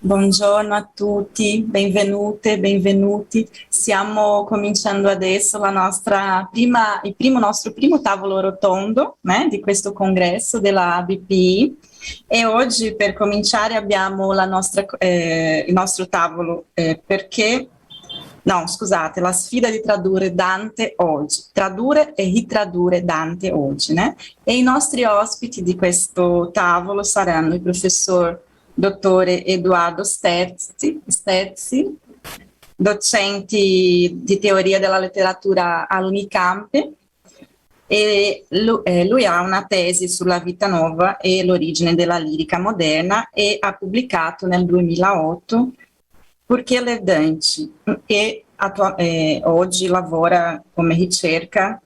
Buongiorno a tutti, benvenute, benvenuti. Stiamo cominciando adesso nostro primo tavolo rotondo, di questo congresso della BPI, e oggi per cominciare abbiamo il nostro tavolo la sfida di tradurre Dante oggi, tradurre e ritradurre Dante oggi, né? E i nostri ospiti di questo tavolo saranno il professor dottore Edoardo Sterzi, docenti di teoria della letteratura all'Unicamp, e lui ha una tesi sulla vita nuova e l'origine della lirica moderna e ha pubblicato nel 2008 Perché le Dante, e oggi lavora come ricerca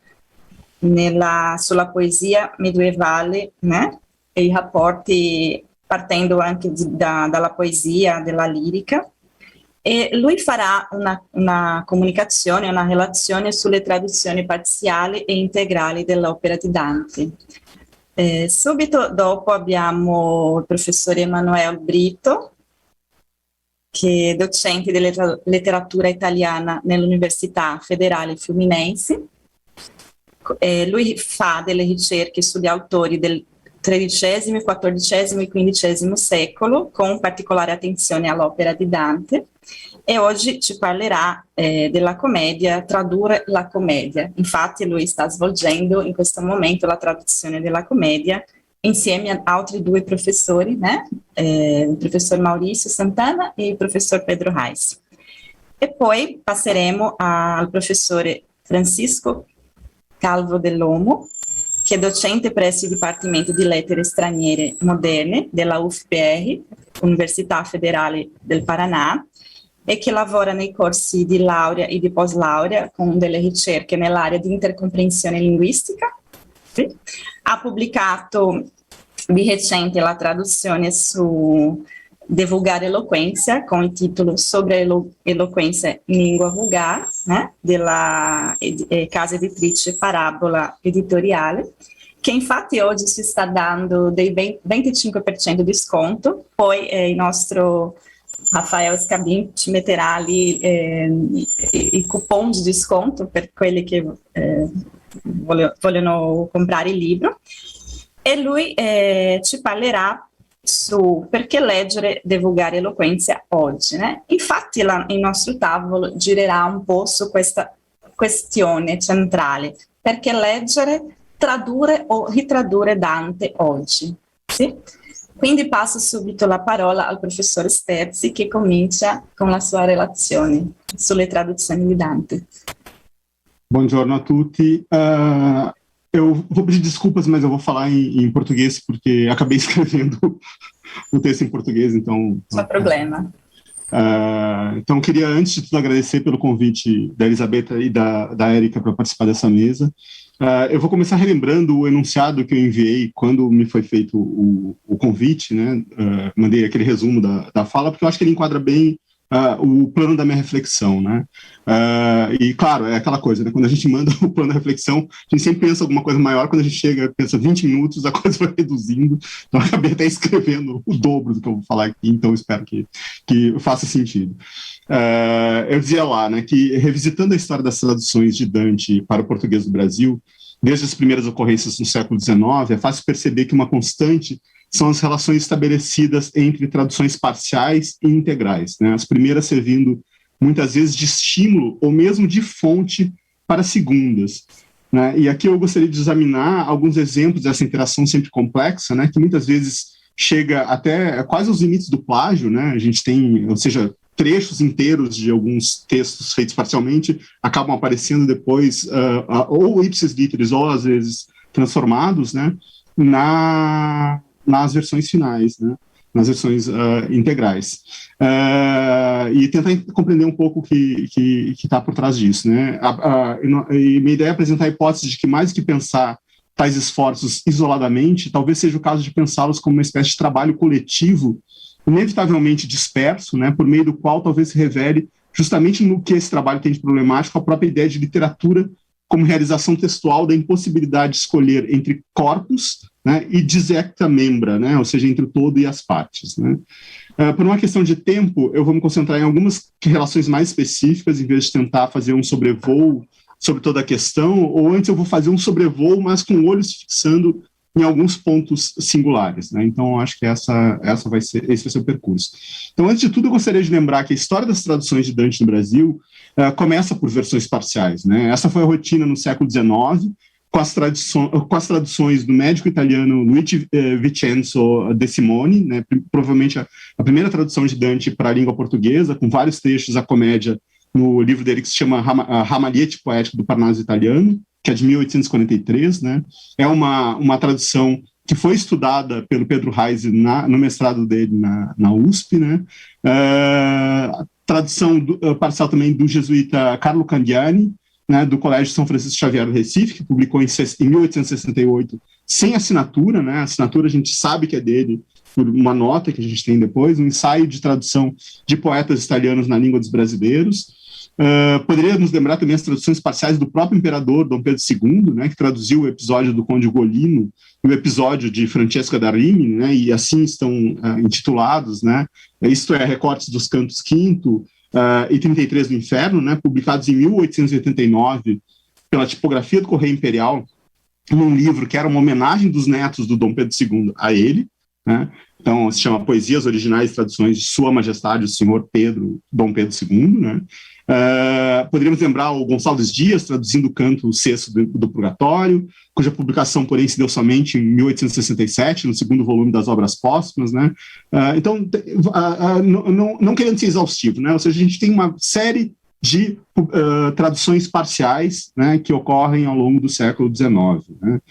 sulla poesia medievale, né? E i rapporti partendo anche dalla poesia, della lirica, e lui farà una comunicazione, una relazione sulle traduzioni parziali e integrali dell'opera di Dante. Subito dopo abbiamo il professore Emanuele Brito, che è docente di letteratura italiana nell'Università Federale Fluminense. Lui fa delle ricerche sugli autori del XIII, XIV e XV secolo, con particolare attenzione all'opera di Dante, e oggi ci parlerà della commedia, tradurre la commedia. Infatti lui sta svolgendo in questo momento la traduzione della commedia insieme a altri due professori, il professor Maurizio Santana e il professor Pedro Reis. E poi passeremo al professore Francisco Calvo dell'Omo, che è docente presso il Dipartimento di Lettere Straniere Moderne della UFPR, Università Federale del Paraná, e che lavora nei corsi di laurea e di post-laurea con delle ricerche nell'area di intercomprensione linguistica. Sì. Ha pubblicato di recente la traduzione su Divulgar Eloquência, con il titolo Sobre Eloquência in Lingua Vulgar, della casa editrice Parabola Editoriale, che infatti oggi si sta dando dei 25% di sconto. Poi il nostro Rafael Scabin ci metterà lì i coupon di sconto per quelli che vogliono comprare il libro, e lui ci parlerà su perché leggere Divulgar Eloquência oggi. Infatti il nostro tavolo girerà un po' su questa questione centrale: perché leggere, tradurre o ritradurre Dante oggi. Sì? Quindi passo subito la parola al professor Sterzi, che comincia con la sua relazione sulle traduzioni di Dante. Buongiorno a tutti. Eu vou pedir desculpas, mas eu vou falar em português, porque acabei escrevendo o texto em português, então... Não há problema. Então, queria, antes de tudo, agradecer pelo convite da Elisabetta e da Érica para participar dessa mesa. Eu vou começar relembrando o enunciado que eu enviei quando me foi feito o convite, né? Mandei aquele resumo da fala, porque eu acho que ele enquadra bem o plano da minha reflexão, né? E, claro, é aquela coisa, né? Quando a gente manda o plano da reflexão, a gente sempre pensa alguma coisa maior, quando a gente chega, pensa 20 minutos, a coisa vai reduzindo, então eu acabei até escrevendo o dobro do que eu vou falar aqui, então espero que faça sentido. Eu dizia lá, né, que revisitando a história das traduções de Dante para o português do Brasil, desde as primeiras ocorrências no século XIX, é fácil perceber que uma constante são as relações estabelecidas entre traduções parciais e integrais, né? As primeiras servindo muitas vezes de estímulo ou mesmo de fonte para as segundas, né? E aqui eu gostaria de examinar alguns exemplos dessa interação sempre complexa, né? Que muitas vezes chega até quase aos limites do plágio, né? A gente tem, ou seja, trechos inteiros de alguns textos feitos parcialmente acabam aparecendo depois, ou ipsis literis, ou às vezes transformados, né? Nas versões finais, né? Nas versões integrais. E tentar compreender um pouco o que está por trás disso, né? E minha ideia é apresentar a hipótese de que, mais do que pensar tais esforços isoladamente, talvez seja o caso de pensá-los como uma espécie de trabalho coletivo, inevitavelmente disperso, né? Por meio do qual talvez se revele justamente no que esse trabalho tem de problemático a própria ideia de literatura como realização textual da impossibilidade de escolher entre corpos né, e disecta membra, né, ou seja, entre o todo e as partes. Né. Por uma questão de tempo, eu vou me concentrar em algumas relações mais específicas, em vez de tentar fazer um sobrevoo sobre toda a questão, ou antes eu vou fazer um sobrevoo, mas com olhos fixando em alguns pontos singulares, né? Então, acho que esse vai ser o percurso. Então, antes de tudo, eu gostaria de lembrar que a história das traduções de Dante no Brasil começa por versões parciais, né? Essa foi a rotina no século XIX, com as traduções do médico italiano Luigi Vincenzo De Simone, né? Provavelmente a primeira tradução de Dante para a língua portuguesa, com vários trechos da comédia no livro dele que se chama Ramalhete Poético do Parnaso Italiano, que é de 1843, né? É uma tradução que foi estudada pelo Pedro Reis no mestrado dele na USP, né? Tradução parcial também do jesuíta Carlo Candiani, né, do Colégio São Francisco Xavier do Recife, que publicou em 1868 sem assinatura, né? A assinatura a gente sabe que é dele, por uma nota que a gente tem depois, um ensaio de tradução de poetas italianos na língua dos brasileiros. Poderíamos lembrar também as traduções parciais do próprio imperador Dom Pedro II, né, que traduziu o episódio do Conde Ugolino e o episódio de Francesca da Rimini, né, e assim estão intitulados, né, isto é, recortes dos cantos quinto e 33 do Inferno, né, publicados em 1889 pela tipografia do Correio Imperial, num livro que era uma homenagem dos netos do Dom Pedro II a ele, né. Então, se chama Poesias Originais e Traduções de Sua Majestade, o Senhor Dom Pedro II, né. Poderíamos lembrar o Gonçalves Dias, traduzindo o canto sexto do Purgatório, cuja publicação, porém, se deu somente em 1867, no segundo volume das Obras Póstumas, né? Então, não querendo ser exaustivo, né? Ou seja, a gente tem uma série de traduções parciais, né, que ocorrem ao longo do século XIX. Né?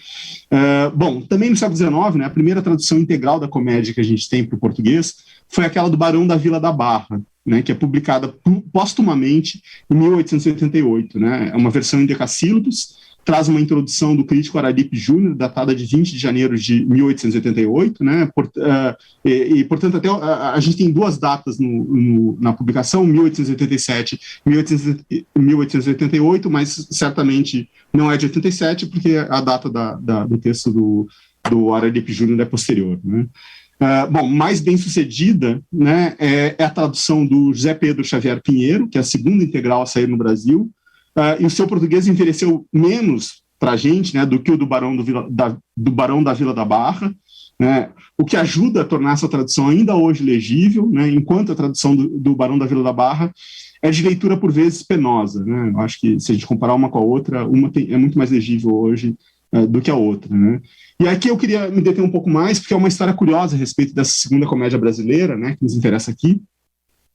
Bom, também no século XIX, né, a primeira tradução integral da comédia que a gente tem para o português foi aquela do Barão da Vila da Barra, né, que é publicada póstumamente em 1888. Né? É uma versão em decassílabos, traz uma introdução do crítico Araripe Júnior, datada de 20 de janeiro de 1888, né? Portanto, até a gente tem duas datas na publicação, 1887 e 1888, mas certamente não é de 87, porque a data do texto do Araripe Júnior é posterior. Né? Bom, mais bem sucedida, né, é a tradução do José Pedro Xavier Pinheiro, que é a segunda integral a sair no Brasil, e o seu português envelheceu menos para a gente, né, do que o do Barão da Vila da Barra, né, o que ajuda a tornar essa tradução ainda hoje legível, né, enquanto a tradução do Barão da Vila da Barra é de leitura por vezes penosa. Né, eu acho que se a gente comparar uma com a outra, é muito mais legível hoje do que a outra. Né. E aqui eu queria me deter um pouco mais, porque é uma história curiosa a respeito dessa segunda comédia brasileira, né, que nos interessa aqui.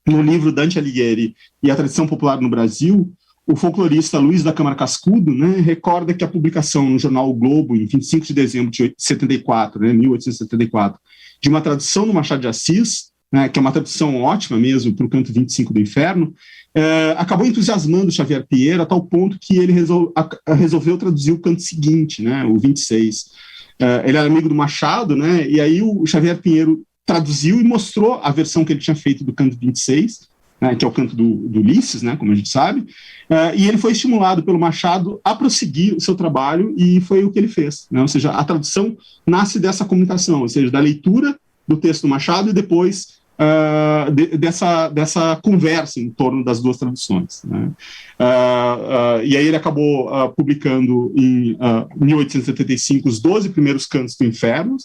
No livro Dante Alighieri e a Tradição Popular no Brasil, o folclorista Luiz da Câmara Cascudo, né, recorda que a publicação no jornal O Globo, em 25 de dezembro de 74, né, 1874, de uma tradução do Machado de Assis, né, que é uma tradução ótima mesmo para o canto 25 do Inferno, acabou entusiasmando Xavier Pinheiro a tal ponto que ele resolveu traduzir o canto seguinte, né, o 26. Ele era amigo do Machado, né, e aí o Xavier Pinheiro traduziu e mostrou a versão que ele tinha feito do canto 26, né, que é o canto do Ulisses, né, como a gente sabe, e ele foi estimulado pelo Machado a prosseguir o seu trabalho, e foi o que ele fez. Né, ou seja, a tradução nasce dessa comunicação, ou seja, da leitura do texto do Machado e depois dessa conversa em torno das duas traduções. Né. E aí ele acabou publicando em 1875 os 12 primeiros cantos do Inferno,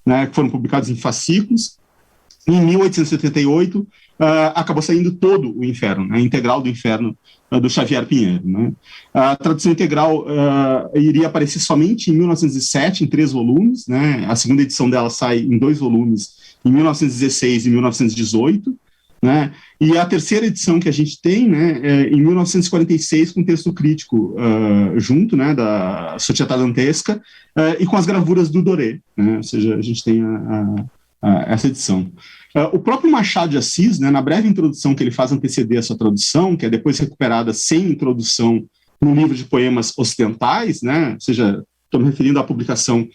né, que foram publicados em fascículos. Em 1878, acabou saindo todo o Inferno, né, integral do Inferno do Xavier Pinheiro. Né. A tradução integral iria aparecer somente em 1907, em 3 volumes. Né, a segunda edição dela sai em 2 volumes, em 1916 e 1918. Né, e a terceira edição que a gente tem, né, é em 1946, com texto crítico junto, né, da Società Dantesca, e com as gravuras do Doré. Né, ou seja, a gente tem essa edição. O próprio Machado de Assis, né, na breve introdução que ele faz anteceder essa tradução, que é depois recuperada sem introdução no livro de poemas ocidentais, né, ou seja, estou me referindo à publicação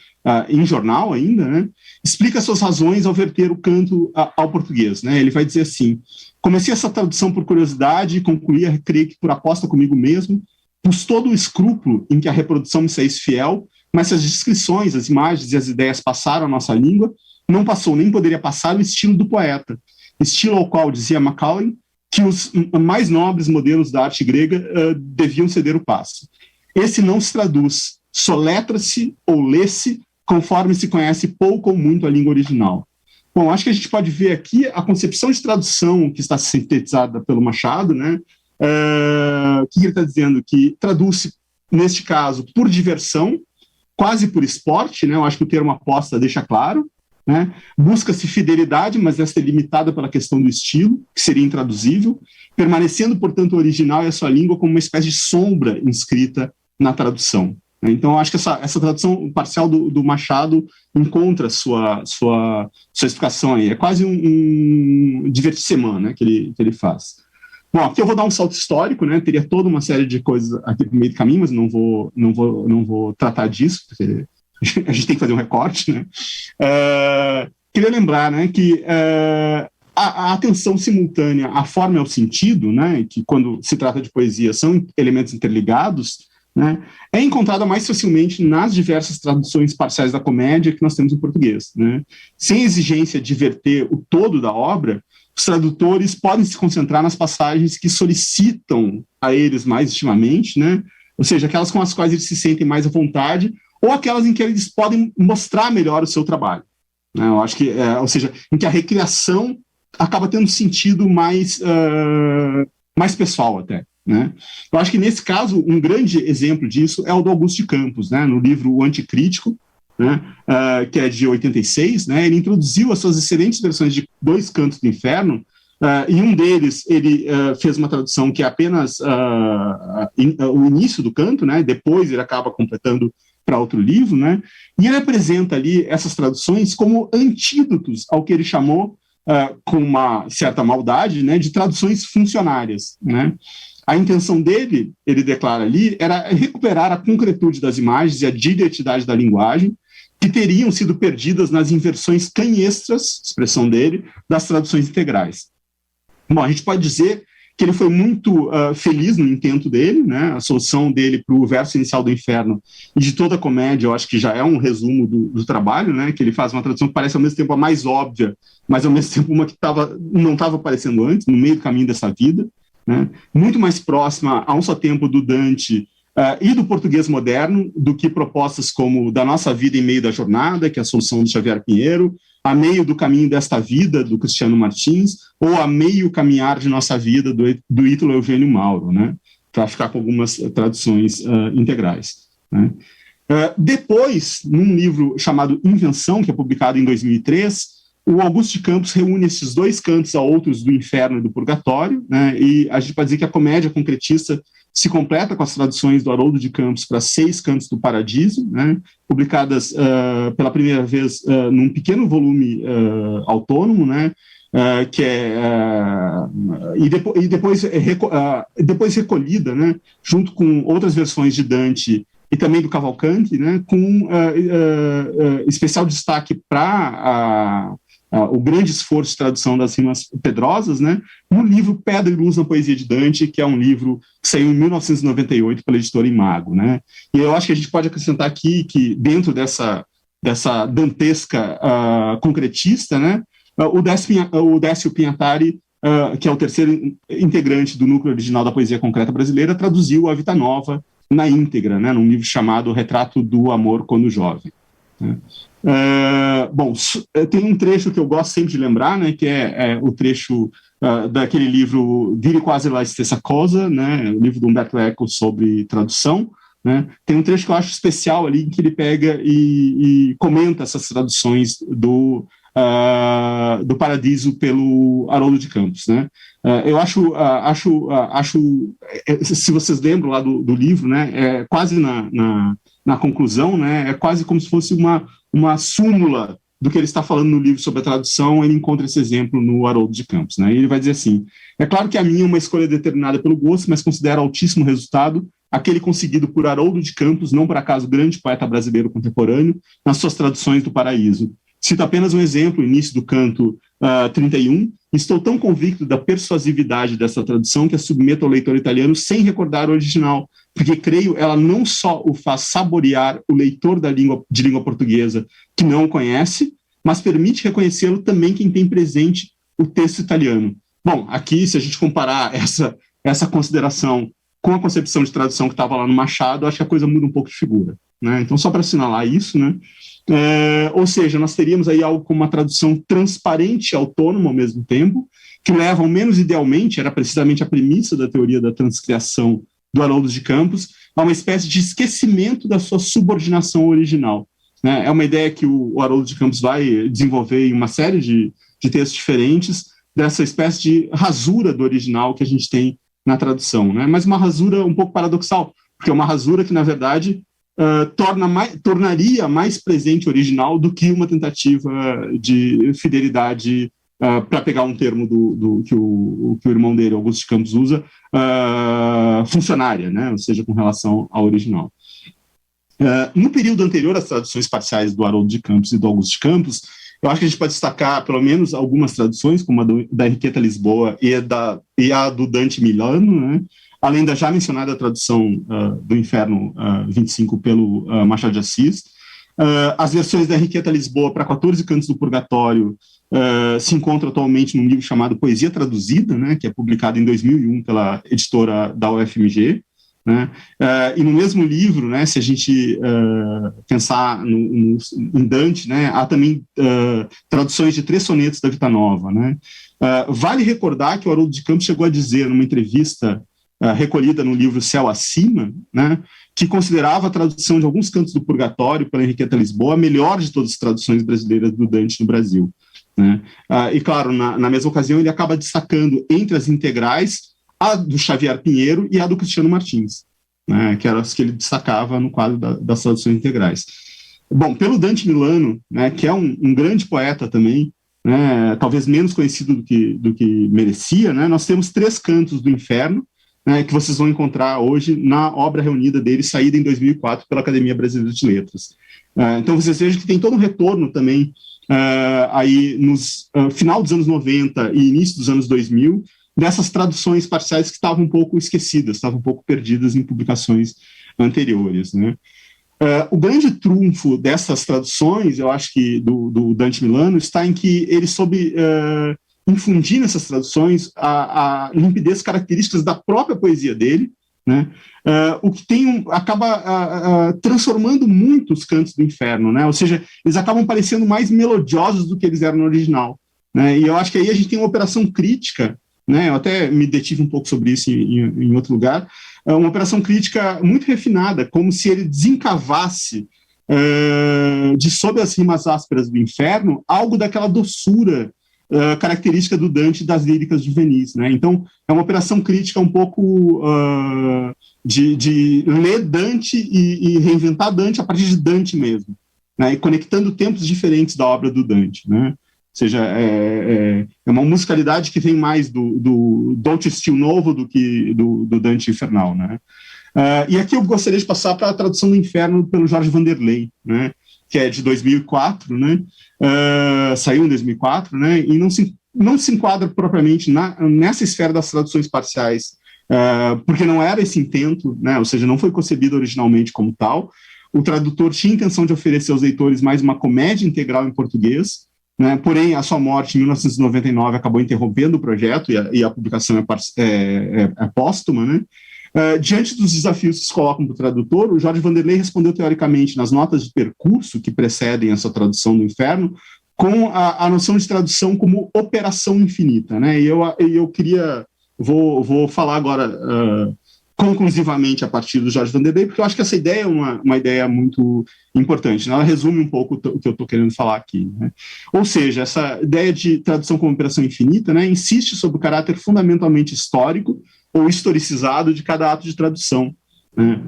em jornal ainda, né, explica suas razões ao verter o canto ao português. Né, ele vai dizer assim: comecei essa tradução por curiosidade e concluí a crer que por aposta comigo mesmo, pus todo o escrúpulo em que a reprodução me saísse fiel mas se as descrições, as imagens e as ideias passaram à nossa língua, não passou, nem poderia passar o estilo do poeta, estilo ao qual, dizia Macaulay, que os mais nobres modelos da arte grega deviam ceder o passo. Esse não se traduz, soletra-se ou lê-se conforme se conhece pouco ou muito a língua original. Bom, acho que a gente pode ver aqui a concepção de tradução que está sintetizada pelo Machado, né? O que ele está dizendo? Que traduz-se, neste caso, por diversão, quase por esporte, né? Eu acho que o termo aposta deixa claro, né? Busca-se fidelidade, mas esta é limitada pela questão do estilo, que seria intraduzível, permanecendo, portanto, o original e a sua língua como uma espécie de sombra inscrita na tradução. Então, eu acho que essa tradução parcial do Machado encontra sua explicação aí. É quase um divertissement, né, que ele faz. Bom, aqui eu vou dar um salto histórico, né? Teria toda uma série de coisas aqui no meio do caminho, mas não vou tratar disso, porque a gente tem que fazer um recorte, né? Queria lembrar, né, que a atenção simultânea à forma e ao sentido, né, que quando se trata de poesia são elementos interligados, né, é encontrada mais facilmente nas diversas traduções parciais da comédia que nós temos em português, né? Sem exigência de verter o todo da obra, os tradutores podem se concentrar nas passagens que solicitam a eles mais intimamente, né? Ou seja, aquelas com as quais eles se sentem mais à vontade, ou aquelas em que eles podem mostrar melhor o seu trabalho, né? Eu acho que, ou seja, em que a recriação acaba tendo sentido mais pessoal até, né? Eu acho que nesse caso um grande exemplo disso é o do Augusto de Campos, né? No livro O Anticrítico, né? Que é de 86, né? Ele introduziu as suas excelentes versões de Dois Cantos do Inferno, e um deles ele fez uma tradução que é apenas o início do canto, né? Depois ele acaba completando para outro livro, né? E ele apresenta ali essas traduções como antídotos ao que ele chamou, com uma certa maldade, né, de traduções funcionárias, né? A intenção dele, ele declara ali, era recuperar a concretude das imagens e a diretidade da linguagem, que teriam sido perdidas nas inversões canhestras, expressão dele, das traduções integrais. Bom, a gente pode dizer que ele foi muito feliz no intento dele, né? A solução dele para o verso inicial do Inferno e de toda a comédia, eu acho que já é um resumo do trabalho, né? Que ele faz uma tradução que parece ao mesmo tempo a mais óbvia, mas ao mesmo tempo uma que não estava aparecendo antes, no meio do caminho dessa vida, né? Muito mais próxima a um só tempo do Dante e do português moderno do que propostas como Da Nossa Vida em Meio da Jornada, que é a solução de Xavier Pinheiro, A Meio do Caminho desta Vida, do Cristiano Martins, ou A Meio Caminhar de Nossa Vida, do Ítalo Eugênio Mauro, né? Para ficar com algumas traduções integrais, né? Depois, num livro chamado Invenção, que é publicado em 2003, o Augusto de Campos reúne esses dois cantos a outros do Inferno e do Purgatório, né? E a gente pode dizer que a comédia concretista se completa com as traduções do Haroldo de Campos para 6 Cantos do Paradiso, né? Publicadas pela primeira vez num pequeno volume autônomo, né? Que depois recolhida, né? Junto com outras versões de Dante e também do Cavalcanti, né? Com especial destaque para o grande esforço de tradução das rimas pedrosas, né, no livro Pedra e Luz na Poesia de Dante, que é um livro que saiu em 1998 pela editora Imago, né? E eu acho que a gente pode acrescentar aqui que dentro dessa dantesca concretista, né, o Décio Pinhatari, que é o terceiro integrante do núcleo original da poesia concreta brasileira, traduziu a Vita Nova na íntegra, né, num livro chamado Retrato do Amor Quando Jovem, né? Bom, tem um trecho que eu gosto sempre de lembrar, né, que é o trecho daquele livro Dire quasi la stessa cosa, né, o livro do Umberto Eco sobre tradução, né. Tem um trecho que eu acho especial ali, em que ele pega e comenta essas traduções do Paradiso pelo Haroldo de Campos, né. Eu acho, se vocês lembram lá do livro, né, quase na conclusão, né, é quase como se fosse uma súmula do que ele está falando no livro sobre a tradução. Ele encontra esse exemplo no Haroldo de Campos, né? E ele vai dizer assim: é claro que a minha é uma escolha determinada pelo gosto, mas considero altíssimo resultado aquele conseguido por Haroldo de Campos, não por acaso grande poeta brasileiro contemporâneo, nas suas traduções do Paraíso. Cito apenas um exemplo, o início do canto 31. Estou tão convicto da persuasividade dessa tradução que a submeto ao leitor italiano sem recordar o original, porque, creio, ela não só o faz saborear o leitor de língua portuguesa que não o conhece, mas permite reconhecê-lo também quem tem presente o texto italiano. Bom, aqui, se a gente comparar essa consideração com a concepção de tradução que estava lá no Machado, acho que a coisa muda um pouco de figura, né? Então, só para assinalar isso, né? Ou seja, nós teríamos aí algo como uma tradução transparente e autônoma ao mesmo tempo, que leva, ao menos idealmente, era precisamente a premissa da teoria da transcriação do Haroldo de Campos, a uma espécie de esquecimento da sua subordinação original, né? É uma ideia que o Haroldo de Campos vai desenvolver em uma série de textos diferentes, dessa espécie de rasura do original que a gente tem na tradução, né? Mas uma rasura um pouco paradoxal, porque é uma rasura que, na verdade, tornaria mais presente o original do que uma tentativa de fidelidade, para pegar um termo que o irmão dele, Augusto de Campos, usa, funcionária, né? Ou seja, com relação ao original. No período anterior às traduções parciais do Haroldo de Campos e do Augusto de Campos, eu acho que a gente pode destacar, pelo menos, algumas traduções, como a da Henriqueta Lisboa e a do Dante Milano, né? Além da já mencionada tradução do Inferno 25 pelo Machado de Assis. As versões da Henriqueta Lisboa para 14 Cantos do Purgatório se encontram atualmente num livro chamado Poesia Traduzida, né? Que é publicado em 2001 pela editora da UFMG. Né? E no mesmo livro, né, se a gente pensar em Dante, né, há também traduções de 3 sonetos da Vita Nova. Né? Vale recordar que o Haroldo de Campos chegou a dizer, numa entrevista recolhida no livro Céu Acima, né, que considerava a tradução de alguns cantos do Purgatório pela Henriqueta Lisboa a melhor de todas as traduções brasileiras do Dante no Brasil. Né? E, claro, na mesma ocasião, ele acaba destacando entre as integrais a do Xavier Pinheiro e a do Cristiano Martins, né, que eram as que ele destacava no quadro das traduções integrais. Bom, pelo Dante Milano, né, que é um grande poeta também, né, talvez menos conhecido do que merecia, né, nós temos 3 cantos do Inferno, né, que vocês vão encontrar hoje na obra reunida dele, saída em 2004 pela Academia Brasileira de Letras. Então vocês vejam que tem todo um retorno também aí nos final dos anos 90 e início dos anos 2000, dessas traduções parciais que estavam um pouco esquecidas, estavam um pouco perdidas em publicações anteriores. Né? O grande trunfo dessas traduções, eu acho que do Dante Milano, está em que ele soube infundir nessas traduções a limpidez características da própria poesia dele, né? O que acaba transformando muito os cantos do Inferno, né? Ou seja, eles acabam parecendo mais melodiosos do que eles eram no original. Né? E eu acho que aí a gente tem uma operação crítica, né? Eu até me detive um pouco sobre isso em outro lugar, uma operação crítica muito refinada, como se ele desencavasse de sob as rimas ásperas do Inferno algo daquela doçura característica do Dante das líricas juvenis. Né? Então, é uma operação crítica um pouco de ler Dante e reinventar Dante a partir de Dante mesmo, né? E conectando tempos diferentes da obra do Dante, né? Ou seja, é uma musicalidade que vem mais do Dante Stil Novo do que do Dante Infernal, né? E aqui eu gostaria de passar para a tradução do Inferno pelo Jorge Vanderlei, né? Que é de 2004, né? Saiu em 2004, né? E não se enquadra propriamente nessa esfera das traduções parciais, porque não era esse intento, né? Ou seja, não foi concebido originalmente como tal. O tradutor tinha a intenção de oferecer aos leitores mais uma comédia integral em português, né? Porém, a sua morte em 1999 acabou interrompendo o projeto e a publicação é póstuma, né? Diante dos desafios que se colocam para o tradutor, o Jorge Vanderlei respondeu teoricamente nas notas de percurso que precedem essa tradução do Inferno com a noção de tradução como operação infinita, né? E eu vou falar agora conclusivamente a partir do Jorge Vanderlei, porque eu acho que essa ideia é uma ideia muito importante, né? Ela resume um pouco o que eu estou querendo falar aqui, né? Ou seja, essa ideia de tradução como operação infinita, né, insiste sobre o caráter fundamentalmente histórico ou historicizado de cada ato de tradução, né?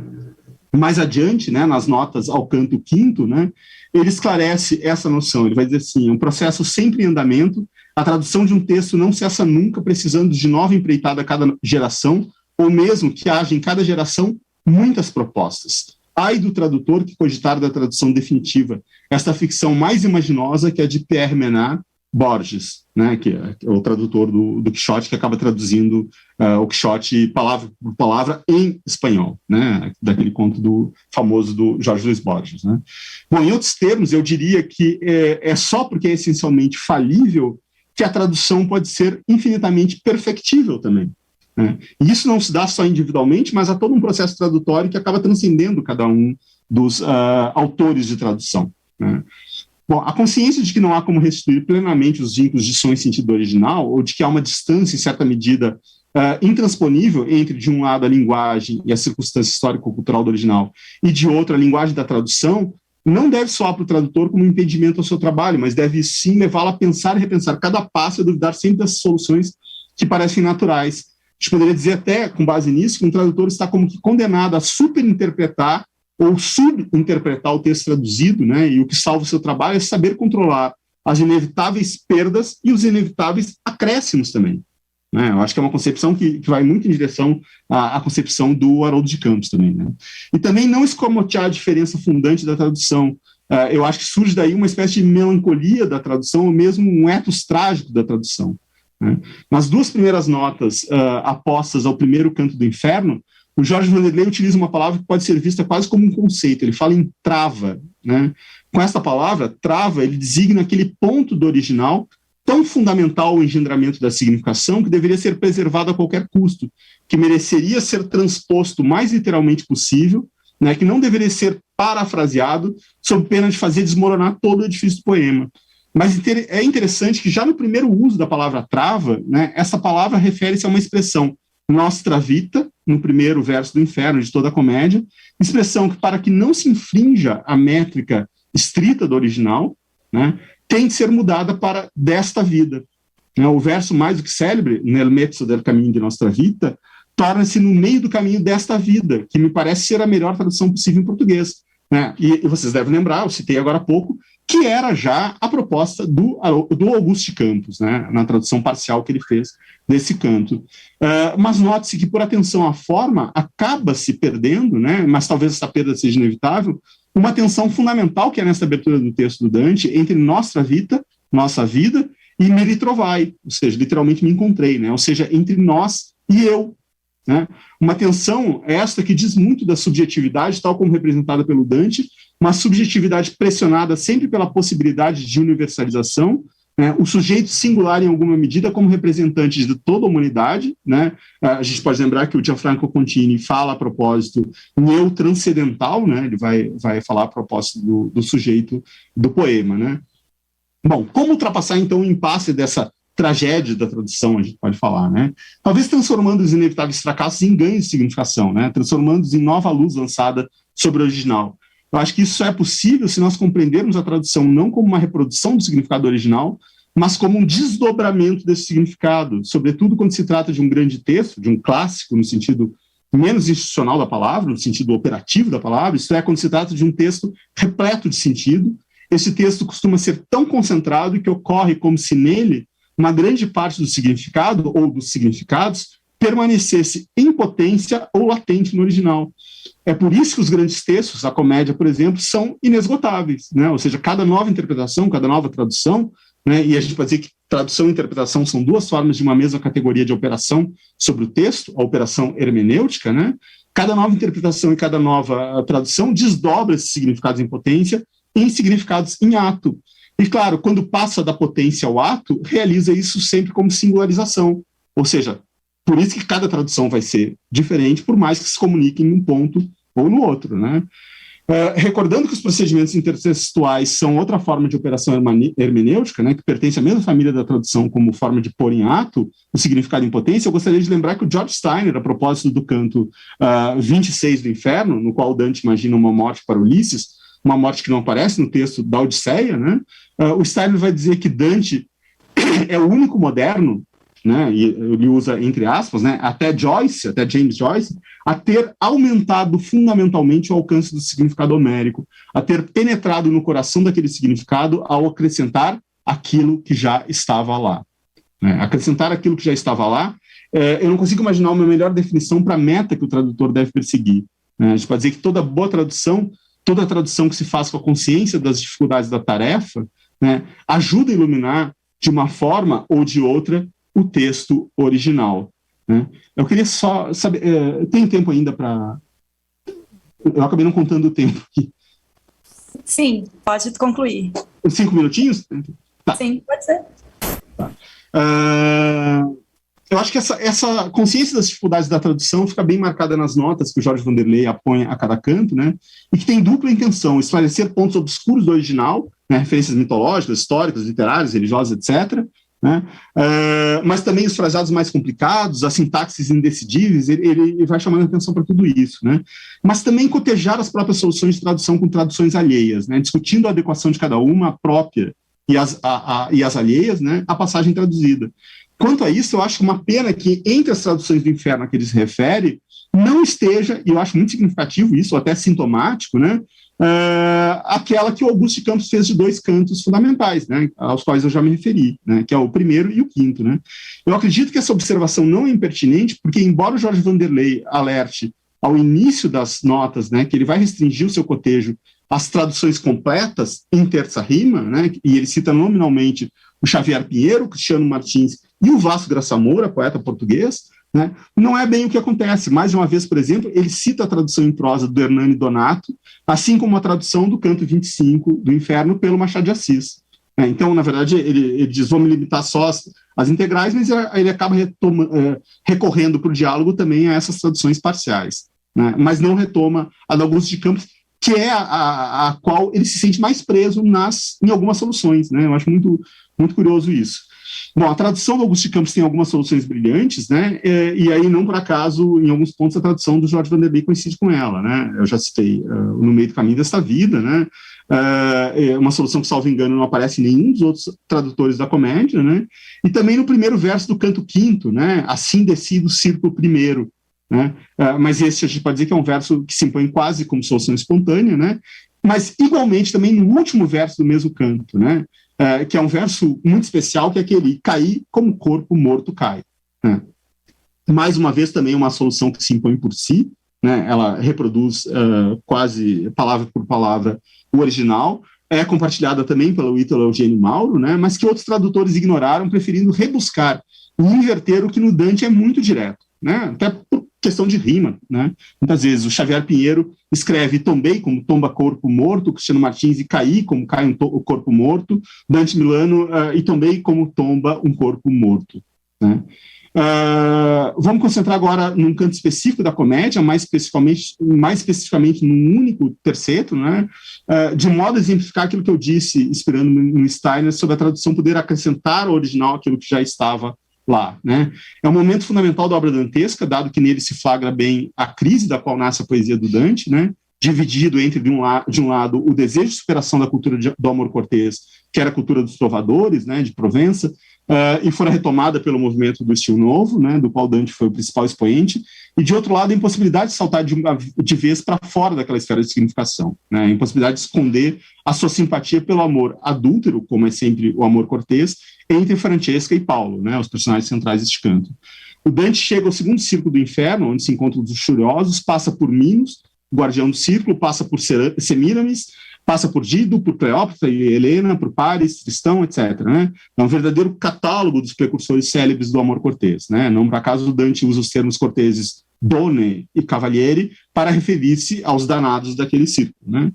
Mais adiante, né, nas notas ao canto 5º, né, ele esclarece essa noção. Ele vai dizer assim: é um processo sempre em andamento, a tradução de um texto não cessa nunca, precisando de nova empreitada a cada geração, ou mesmo que haja em cada geração muitas propostas. Ai do tradutor que cogitar da tradução definitiva, esta ficção mais imaginosa que a de Pierre Menard, Borges, né, que é o tradutor do Quixote, que acaba traduzindo o Quixote palavra por palavra em espanhol, né, daquele conto famoso do Jorge Luis Borges. Né. Bom, em outros termos, eu diria que é só porque é essencialmente falível que a tradução pode ser infinitamente perfectível também. Né. E isso não se dá só individualmente, mas há todo um processo tradutório que acaba transcendendo cada um dos autores de tradução. Né. Bom, a consciência de que não há como restituir plenamente os vínculos de som e sentido original, ou de que há uma distância, em certa medida, intransponível entre, de um lado, a linguagem e a circunstância histórico-cultural do original, e, de outro, a linguagem da tradução, não deve soar para o tradutor como um impedimento ao seu trabalho, mas deve, sim, levá-lo a pensar e repensar cada passo e a duvidar sempre das soluções que parecem naturais. A gente poderia dizer até, com base nisso, que um tradutor está como que condenado a superinterpretar ou subinterpretar o texto traduzido, né, e o que salva o seu trabalho é saber controlar as inevitáveis perdas e os inevitáveis acréscimos também. Né? Eu acho que é uma concepção que vai muito em direção à concepção do Haroldo de Campos também. Né? E também não escamotear a diferença fundante da tradução. Eu acho que surge daí uma espécie de melancolia da tradução, ou mesmo um ethos trágico da tradução. Né? Nas duas primeiras notas apostas ao primeiro canto do inferno, o Jorge Vanderlei utiliza uma palavra que pode ser vista quase como um conceito. Ele fala em trava. Né? Com essa palavra, trava, ele designa aquele ponto do original tão fundamental ao engendramento da significação que deveria ser preservado a qualquer custo, que mereceria ser transposto o mais literalmente possível, né, que não deveria ser parafraseado sob pena de fazer desmoronar todo o edifício do poema. Mas é interessante que já no primeiro uso da palavra trava, né, essa palavra refere-se a uma expressão nostra vita, no primeiro verso do inferno de toda a comédia, expressão que, para que não se infrinja a métrica estrita do original, né, tem de ser mudada para desta vida. Né, o verso mais do que célebre, nel mezzo del cammino de nostra vita, torna-se no meio do caminho desta vida, que me parece ser a melhor tradução possível em português. Né, e vocês devem lembrar, eu citei agora há pouco, que era já a proposta do Augusto de Campos, né, na tradução parcial que ele fez desse canto. Mas note-se que, por atenção à forma, acaba se perdendo, né, mas talvez essa perda seja inevitável, uma tensão fundamental que é nessa abertura do texto do Dante entre nossa vida, e me ritrovai, ou seja, literalmente me encontrei, né, ou seja, entre nós e eu. Né, uma tensão esta que diz muito da subjetividade, tal como representada pelo Dante, uma subjetividade pressionada sempre pela possibilidade de universalização, né, o sujeito singular em alguma medida como representante de toda a humanidade. Né, a gente pode lembrar que o Gianfranco Contini fala a propósito eu transcendental, né, ele vai falar a propósito do sujeito do poema. Né. Bom, como ultrapassar então o impasse dessa tragédia da tradução, a gente pode falar, né? Talvez transformando os inevitáveis fracassos em ganhos de significação, né? Transformando-os em nova luz lançada sobre o original. Eu acho que isso só é possível se nós compreendermos a tradução não como uma reprodução do significado original, mas como um desdobramento desse significado, sobretudo quando se trata de um grande texto, de um clássico, no sentido menos institucional da palavra, no sentido operativo da palavra, isto é, quando se trata de um texto repleto de sentido. Esse texto costuma ser tão concentrado que ocorre como se nele uma grande parte do significado ou dos significados permanecesse em potência ou latente no original. É por isso que os grandes textos, a comédia, por exemplo, são inesgotáveis, né? Ou seja, cada nova interpretação, cada nova tradução, né? E a gente pode dizer que tradução e interpretação são duas formas de uma mesma categoria de operação sobre o texto, a operação hermenêutica, né? Cada nova interpretação e cada nova tradução desdobra esses significados em potência em significados em ato. E, claro, quando passa da potência ao ato, realiza isso sempre como singularização. Ou seja, por isso que cada tradução vai ser diferente, por mais que se comunique em um ponto ou no outro. Né? Recordando que os procedimentos intertextuais são outra forma de operação hermenêutica, né, que pertence à mesma família da tradução como forma de pôr em ato o significado em potência, eu gostaria de lembrar que o George Steiner, a propósito do canto 26 do Inferno, no qual Dante imagina uma morte para Ulisses, uma morte que não aparece no texto da Odisseia, né? O Steiner vai dizer que Dante é o único moderno, né? E ele usa entre aspas, né? Até James Joyce, a ter aumentado fundamentalmente o alcance do significado homérico, a ter penetrado no coração daquele significado ao acrescentar aquilo que já estava lá. Né? Acrescentar aquilo que já estava lá, eu não consigo imaginar uma melhor definição para a meta que o tradutor deve perseguir. Né? A gente pode dizer que toda boa tradução, toda tradução que se faz com a consciência das dificuldades da tarefa, né, ajuda a iluminar de uma forma ou de outra, o texto original. Né? Eu queria só saber, tem tempo ainda para... Eu acabei não contando o tempo aqui. Sim, pode concluir. 5 minutinhos? Tá. Sim, pode ser. Tá. Eu acho que essa consciência das dificuldades da tradução fica bem marcada nas notas que o Jorge Vanderlei apõe a cada canto, né? E que tem dupla intenção: esclarecer pontos obscuros do original, né? Referências mitológicas, históricas, literárias, religiosas, etc., né? Mas também os fraseados mais complicados, as sintaxes indecidíveis, ele vai chamando a atenção para tudo isso, né? Mas também cotejar as próprias soluções de tradução com traduções alheias, né? Discutindo a adequação de cada uma, a própria e as alheias, né? A passagem traduzida. Quanto a isso, eu acho uma pena que entre as traduções do Inferno a que ele se refere, não esteja, e eu acho muito significativo isso, até sintomático, né? Aquela que o Augusto de Campos fez de 2 cantos fundamentais, né, aos quais eu já me referi, né, que é o primeiro e o quinto. Né. Eu acredito que essa observação não é impertinente, porque embora o Jorge Vanderlei alerte ao início das notas, né, que ele vai restringir o seu cotejo às traduções completas em terça rima, né, e ele cita nominalmente o Xavier Pinheiro, o Cristiano Martins e o Vasco Graça Moura, poeta português, né, não é bem o que acontece. Mais de uma vez, por exemplo, ele cita a tradução em prosa do Hernani Donato, assim como a tradução do canto 25 do Inferno pelo Machado de Assis. Então, na verdade, ele diz, vou me limitar só às integrais, mas ele acaba recorrendo para o diálogo também a essas traduções parciais, né, mas não retoma a do Augusto de Campos, que é a qual ele se sente mais preso em algumas soluções. Né. Eu acho muito, muito curioso isso. Bom, a tradução do Augusto de Campos tem algumas soluções brilhantes, né, e aí, não por acaso, em alguns pontos, a tradução do Jorge Vanderlei coincide com ela, né, eu já citei No Meio do Caminho desta Vida, né, uma solução que, salvo engano, não aparece em nenhum dos outros tradutores da comédia, né, e também no primeiro verso do canto quinto, né, assim decide o círculo primeiro, né, mas esse a gente pode dizer que é um verso que se impõe quase como solução espontânea, né, mas igualmente também no último verso do mesmo canto, né, que é um verso muito especial, que é aquele cair como corpo morto cai. Né? Mais uma vez, também uma solução que se impõe por si, né? Ela reproduz quase palavra por palavra o original, é compartilhada também pelo Ítalo Eugênio Mauro, né? Mas que outros tradutores ignoraram, preferindo rebuscar e inverter o que no Dante é muito direto, né? Até por questão de rima, né? Muitas vezes o Xavier Pinheiro escreve tombei como tomba corpo morto, Cristiano Martins e caí como cai o corpo morto, Dante Milano e tombei como tomba um corpo morto. Né? Vamos concentrar agora num canto específico da comédia, mais especificamente num único terceto, né? De modo a exemplificar aquilo que eu disse, inspirando no Steiner, sobre a tradução poder acrescentar ao original aquilo que já estava lá, né? É um momento fundamental da obra dantesca, dado que nele se flagra bem a crise da qual nasce a poesia do Dante, né? Dividido entre, de um lado, o desejo de superação da cultura do amor cortês, que era a cultura dos trovadores, né, de Provença, e fora retomada pelo movimento do estilo novo, né, do qual Dante foi o principal expoente, e, de outro lado, a impossibilidade de saltar de vez para fora daquela esfera de significação, né, a impossibilidade de esconder a sua simpatia pelo amor adúltero, como é sempre o amor cortês, entre Francesca e Paulo, né, os personagens centrais deste canto. O Dante chega ao segundo círculo do inferno, onde se encontram os Furiosos, passa por Minos, guardião do círculo, passa por Semíramis, passa por Dido, por Cleópatra e Helena, por Paris, Tristão, etc. Né? É um verdadeiro catálogo dos precursores célebres do amor cortês. Né? Não por acaso Dante usa os termos corteses Donne e Cavalieri para referir-se aos danados daquele círculo. Né?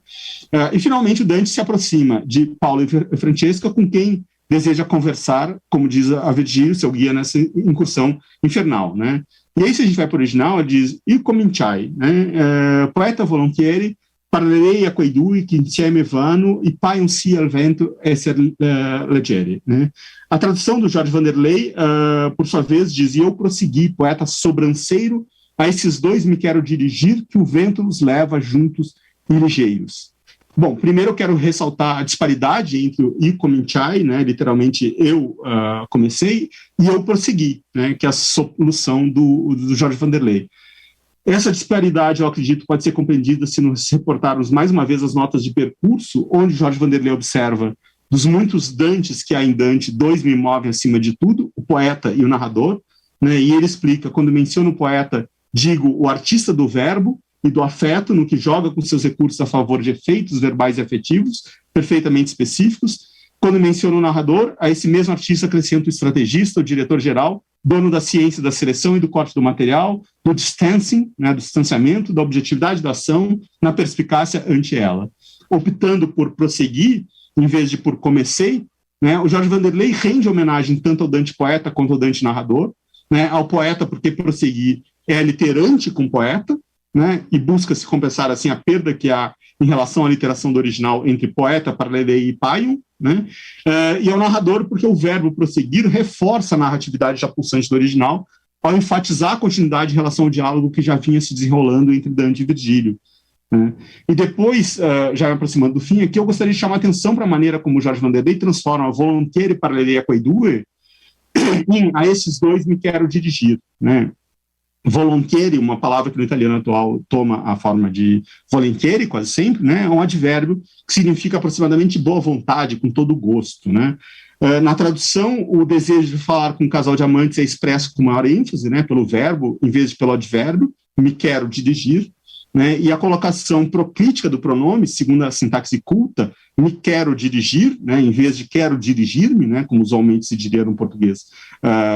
E, finalmente, o Dante se aproxima de Paulo e Francesca, com quem deseja conversar, como diz a Virgílio, seu guia nessa incursão infernal. Né? E aí, se a gente vai para o original, ele diz, il cominciai, né? Poeta volontieri, parlerei a quei due che insieme vanno e paiam sia al vento esser leggeri. Né? A tradução do Jorge Vanderlei, por sua vez, diz, eu prossegui, poeta sobranceiro, a esses dois me quero dirigir, que o vento os leva juntos e ligeiros. Bom, primeiro eu quero ressaltar a disparidade entre o I cominciai, né, literalmente eu comecei, e eu prossegui, né, que é a solução do Jorge Vanderlei. Essa disparidade, eu acredito, pode ser compreendida se nos reportarmos mais uma vez as notas de percurso, onde Jorge Vanderlei observa, dos muitos Dantes que há em Dante, dois me movem acima de tudo, o poeta e o narrador, né, e ele explica, quando menciona o poeta, digo, o artista do verbo, e do afeto, no que joga com seus recursos a favor de efeitos verbais e afetivos, perfeitamente específicos. Quando menciona o narrador, a esse mesmo artista acrescenta o estrategista, o diretor-geral, dono da ciência da seleção e do corte do material, do distancing, né, do distanciamento, da objetividade da ação, na perspicácia ante ela. Optando por prosseguir, em vez de por comecei, né, o Jorge Vanderlei rende homenagem tanto ao Dante poeta quanto ao Dante narrador, né, ao poeta porque prosseguir é literante com o poeta, né, e busca se compensar assim a perda que há em relação à literação do original entre poeta, Parlelei e Paion, né, e ao narrador porque o verbo prosseguir reforça a narratividade já pulsante do original ao enfatizar a continuidade em relação ao diálogo que já vinha se desenrolando entre Dante e Virgílio. Né. E depois, já me aproximando do fim, aqui eu gostaria de chamar a atenção para a maneira como o Jorge Vanderlei transforma a volontieri e Parlelei a quei due em a esses dois me quero dirigir, né. Volontieri, uma palavra que no italiano atual toma a forma de volentieri, quase sempre, né, é um advérbio que significa aproximadamente boa vontade, com todo gosto, né. Na tradução, o desejo de falar com um casal de amantes é expresso com maior ênfase, né, pelo verbo, em vez de pelo advérbio, me quero dirigir, né, e a colocação proclítica do pronome, segundo a sintaxe culta, me quero dirigir, né, em vez de quero dirigir-me, né, como usualmente se diria no português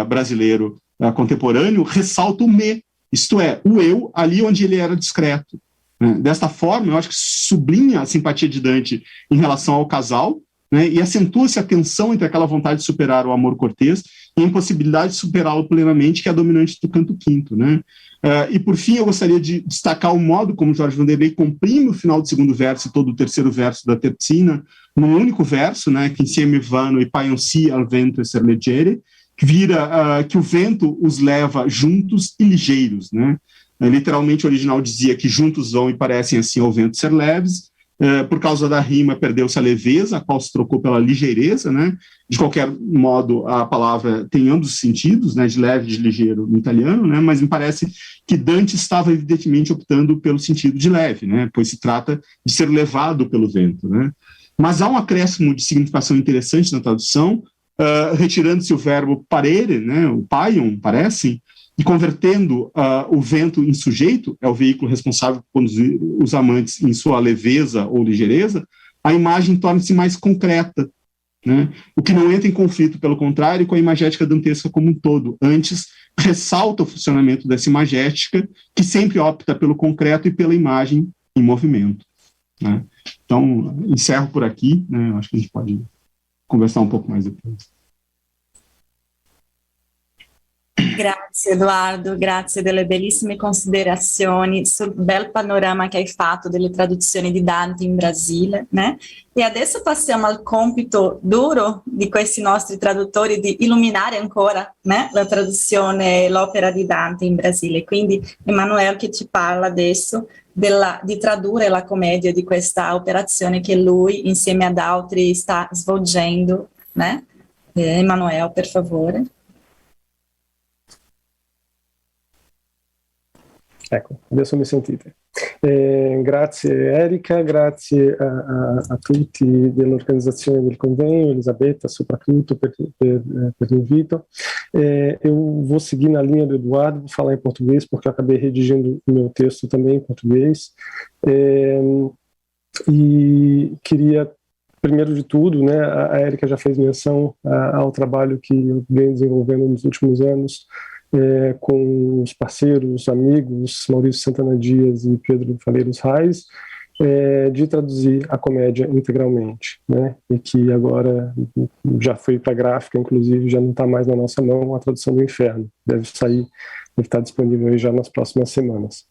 brasileiro contemporâneo, ressalta o me, isto é, o eu, ali onde ele era discreto. Né. Desta forma, eu acho que sublinha a simpatia de Dante em relação ao casal, né, e acentua-se a tensão entre aquela vontade de superar o amor cortês e a impossibilidade de superá-lo plenamente, que é a dominante do canto quinto. Né. E, por fim, eu gostaria de destacar o modo como Jorge Vanderlei comprime o final do segundo verso e todo o terceiro verso da tercina num único verso, né, que insieme vanno e paion si al vento esser leggere, que vira que o vento os leva juntos e ligeiros. Né. Literalmente, o original dizia que juntos vão e parecem assim ao vento ser leves. Por causa da rima, perdeu-se a leveza, a qual se trocou pela ligeireza, né? De qualquer modo, a palavra tem ambos os sentidos, né? De leve e de ligeiro no italiano, né? Mas me parece que Dante estava evidentemente optando pelo sentido de leve, né? Pois se trata de ser levado pelo vento, né? Mas há um acréscimo de significação interessante na tradução, retirando-se o verbo parere, né? O paion, parece, e convertendo o vento em sujeito, é o veículo responsável por conduzir os amantes em sua leveza ou ligeireza, a imagem torna-se mais concreta, né? O que não entra em conflito, pelo contrário, com a imagética dantesca como um todo. Antes, ressalta o funcionamento dessa imagética, que sempre opta pelo concreto e pela imagem em movimento. Né? Então, encerro por aqui, né? Acho que a gente pode conversar um pouco mais depois. Grazie Edoardo, grazie delle bellissime considerazioni sul bel panorama che hai fatto delle traduzioni di Dante in Brasile, né? E adesso passiamo al compito duro di questi nostri traduttori di illuminare ancora, né, la traduzione e l'opera di Dante in Brasile. Quindi Emanuele che ci parla adesso di tradurre la commedia di questa operazione che lui insieme ad altri sta svolgendo, né? Emanuele, per favore. Ecco, adesso mi sentite. Grazie Erika, grazie a tutti dell'organizzazione del convegno, Elisabetta soprattutto per l'invito. Eu vou seguir na linha do Eduardo, vou falar em português porque eu acabei redigindo o meu texto também em português. E queria, primeiro de tudo, né, a Erika já fez menção ao trabalho que eu venho desenvolvendo nos últimos anos, com os parceiros, amigos, Maurício Santana Dias e Pedro Faleiros Reis, de traduzir a comédia integralmente, né? E que agora já foi para a gráfica, inclusive já não está mais na nossa mão, a tradução do Inferno. Deve estar disponível aí já nas próximas semanas.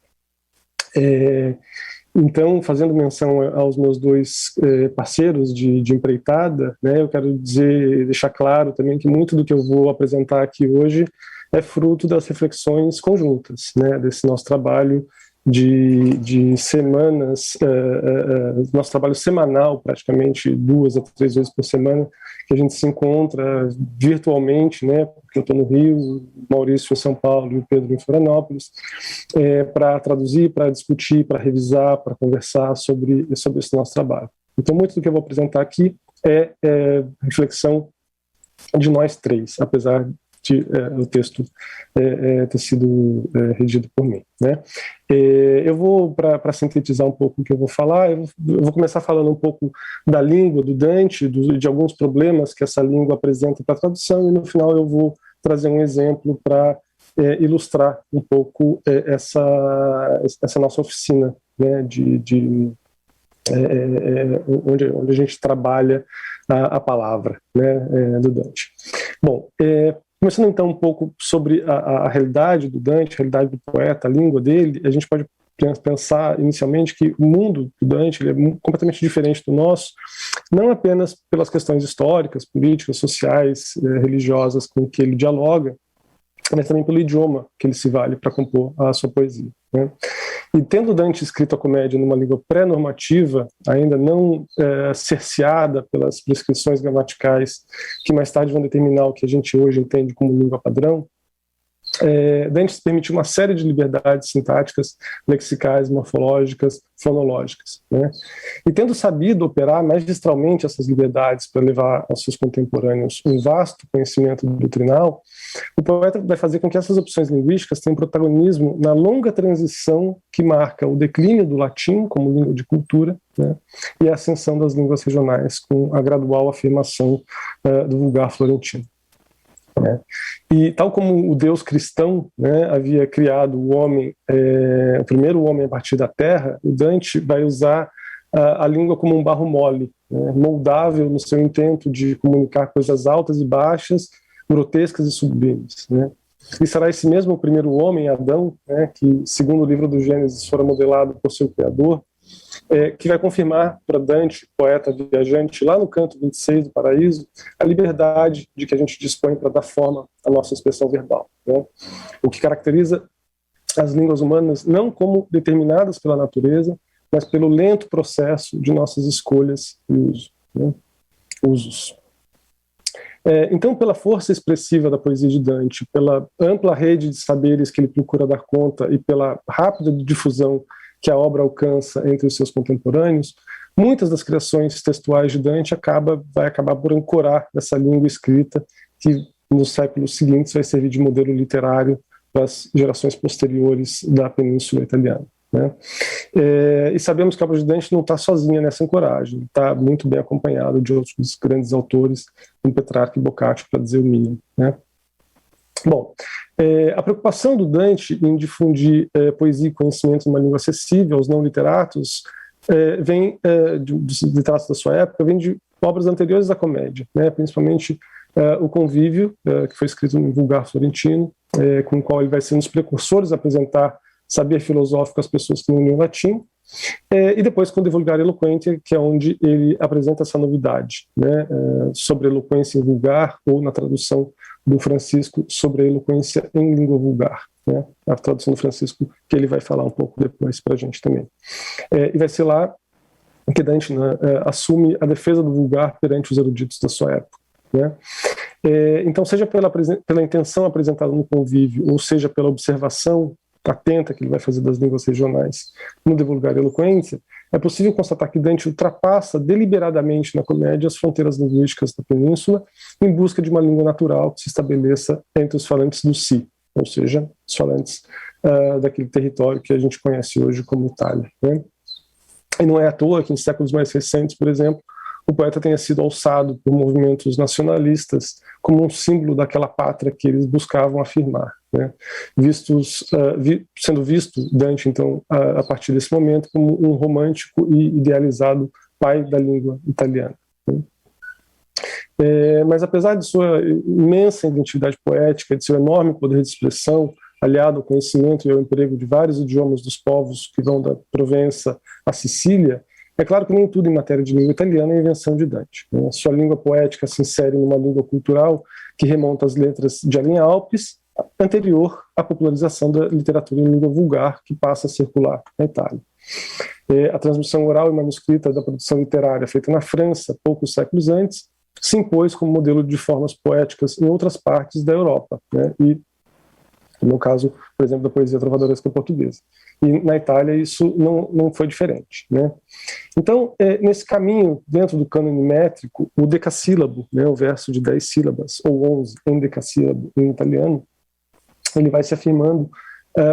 Então, fazendo menção aos meus dois parceiros de empreitada, né, eu quero deixar claro também que muito do que eu vou apresentar aqui hoje é fruto das reflexões conjuntas, né, desse nosso trabalho de semanas, nosso trabalho semanal, praticamente 2 a 3 vezes por semana, que a gente se encontra virtualmente, né, porque eu estou no Rio, Maurício em São Paulo e o Pedro em Florianópolis, para traduzir, para discutir, para revisar, para conversar sobre esse nosso trabalho. Então, muito do que eu vou apresentar aqui é reflexão de nós três, apesar o texto ter sido redigido por mim, né? Eu vou, para sintetizar um pouco o que eu vou falar, eu vou começar falando um pouco da língua do Dante, de alguns problemas que essa língua apresenta para a tradução, e no final eu vou trazer um exemplo para ilustrar um pouco essa nossa oficina, né, onde a gente trabalha a palavra, né, do Dante. Bom, começando então um pouco sobre a realidade do Dante, a realidade do poeta, a língua dele, a gente pode pensar inicialmente que o mundo do Dante ele é completamente diferente do nosso, não apenas pelas questões históricas, políticas, sociais, religiosas com que ele dialoga, mas também pelo idioma que ele se vale para compor a sua poesia, né? E tendo Dante escrito a comédia numa língua pré-normativa, ainda não cerceada pelas prescrições gramaticais que mais tarde vão determinar o que a gente hoje entende como língua padrão, Dante se permitiu uma série de liberdades sintáticas, lexicais, morfológicas, fonológicas, né? E tendo sabido operar magistralmente essas liberdades para levar aos seus contemporâneos um vasto conhecimento doutrinal, o poeta vai fazer com que essas opções linguísticas tenham protagonismo na longa transição que marca o declínio do latim como língua de cultura, né, e a ascensão das línguas regionais com a gradual afirmação do vulgar florentino. E tal como o Deus cristão, né, havia criado o homem, o primeiro homem a partir da terra, o Dante vai usar a língua como um barro mole, né, moldável no seu intento de comunicar coisas altas e baixas, grotescas e sublimes, né. E será esse mesmo primeiro homem, Adão, né, que, segundo o livro do Gênesis, fora modelado por seu Criador, que vai confirmar para Dante, poeta viajante, lá no canto 26 do Paraíso, a liberdade de que a gente dispõe para dar forma à nossa expressão verbal, né? O que caracteriza as línguas humanas não como determinadas pela natureza, mas pelo lento processo de nossas escolhas e uso, né? Usos. Então, pela força expressiva da poesia de Dante, pela ampla rede de saberes que ele procura dar conta e pela rápida difusão que a obra alcança entre os seus contemporâneos, muitas das criações textuais de Dante vai acabar por ancorar essa língua escrita que nos séculos seguintes vai servir de modelo literário para as gerações posteriores da Península Italiana, né? E sabemos que a obra de Dante não está sozinha nessa ancoragem, está muito bem acompanhado de outros grandes autores, como Petrarca e Boccaccio, para dizer o mínimo, né? Bom, a preocupação do Dante em difundir poesia e conhecimento numa língua acessível aos não literatos vem dos literatos da sua época, vem de obras anteriores da comédia, né? Principalmente O Convívio, que foi escrito no vulgar florentino, com o qual ele vai ser um dos precursores a apresentar saber filosófico às pessoas que não liam latim, e depois com o De Vulgare Eloquentia, que é onde ele apresenta essa novidade, né, sobre a eloquência em vulgar, ou na tradução do Francisco, sobre a eloquência em língua vulgar, né, a tradução do Francisco, que ele vai falar um pouco depois para a gente também. E vai ser lá que Dante, né, assume a defesa do vulgar perante os eruditos da sua época, né. Então, seja pela intenção apresentada no Convívio, ou seja pela observação atenta que ele vai fazer das línguas regionais no De Vulgare Eloquentia, é possível constatar que Dante ultrapassa deliberadamente na comédia as fronteiras linguísticas da península em busca de uma língua natural que se estabeleça entre os falantes do si, ou seja, os falantes daquele território que a gente conhece hoje como Itália, né? E não é à toa que em séculos mais recentes, por exemplo, o poeta tenha sido alçado por movimentos nacionalistas como um símbolo daquela pátria que eles buscavam afirmar, né? Sendo visto Dante, então, a partir desse momento, como um romântico e idealizado pai da língua italiana, né? Mas apesar de sua imensa identidade poética, de seu enorme poder de expressão, aliado ao conhecimento e ao emprego de vários idiomas dos povos que vão da Provença à Sicília, é claro que nem tudo em matéria de língua italiana é invenção de Dante, né? Sua língua poética se insere numa língua cultural que remonta às letras de Além Alpes, anterior à popularização da literatura em língua vulgar que passa a circular na Itália. A transmissão oral e manuscrita da produção literária feita na França, poucos séculos antes, se impôs como modelo de formas poéticas em outras partes da Europa, né? E No meu caso, por exemplo, da poesia trovadoresca portuguesa. E na Itália isso não foi diferente, né? Então, nesse caminho, dentro do cânone métrico, o decassílabo, né, o verso de 10 sílabas, ou 11 em decassílabo em italiano, ele vai se afirmando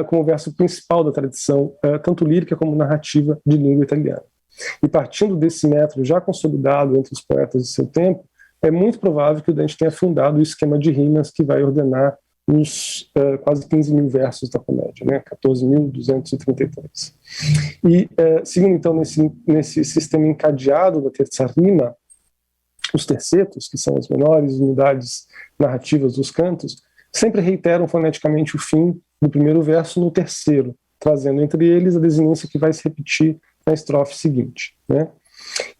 como o verso principal da tradição, tanto lírica como narrativa de língua italiana. E partindo desse método já consolidado entre os poetas de seu tempo, é muito provável que o Dante tenha fundado o esquema de rimas que vai ordenar os quase 15 mil versos da comédia, né? 14.233. E, seguindo então nesse sistema encadeado da terça rima, os tercetos, que são as menores unidades narrativas dos cantos, sempre reiteram foneticamente o fim do primeiro verso no terceiro, trazendo entre eles a desinência que vai se repetir na estrofe seguinte, né?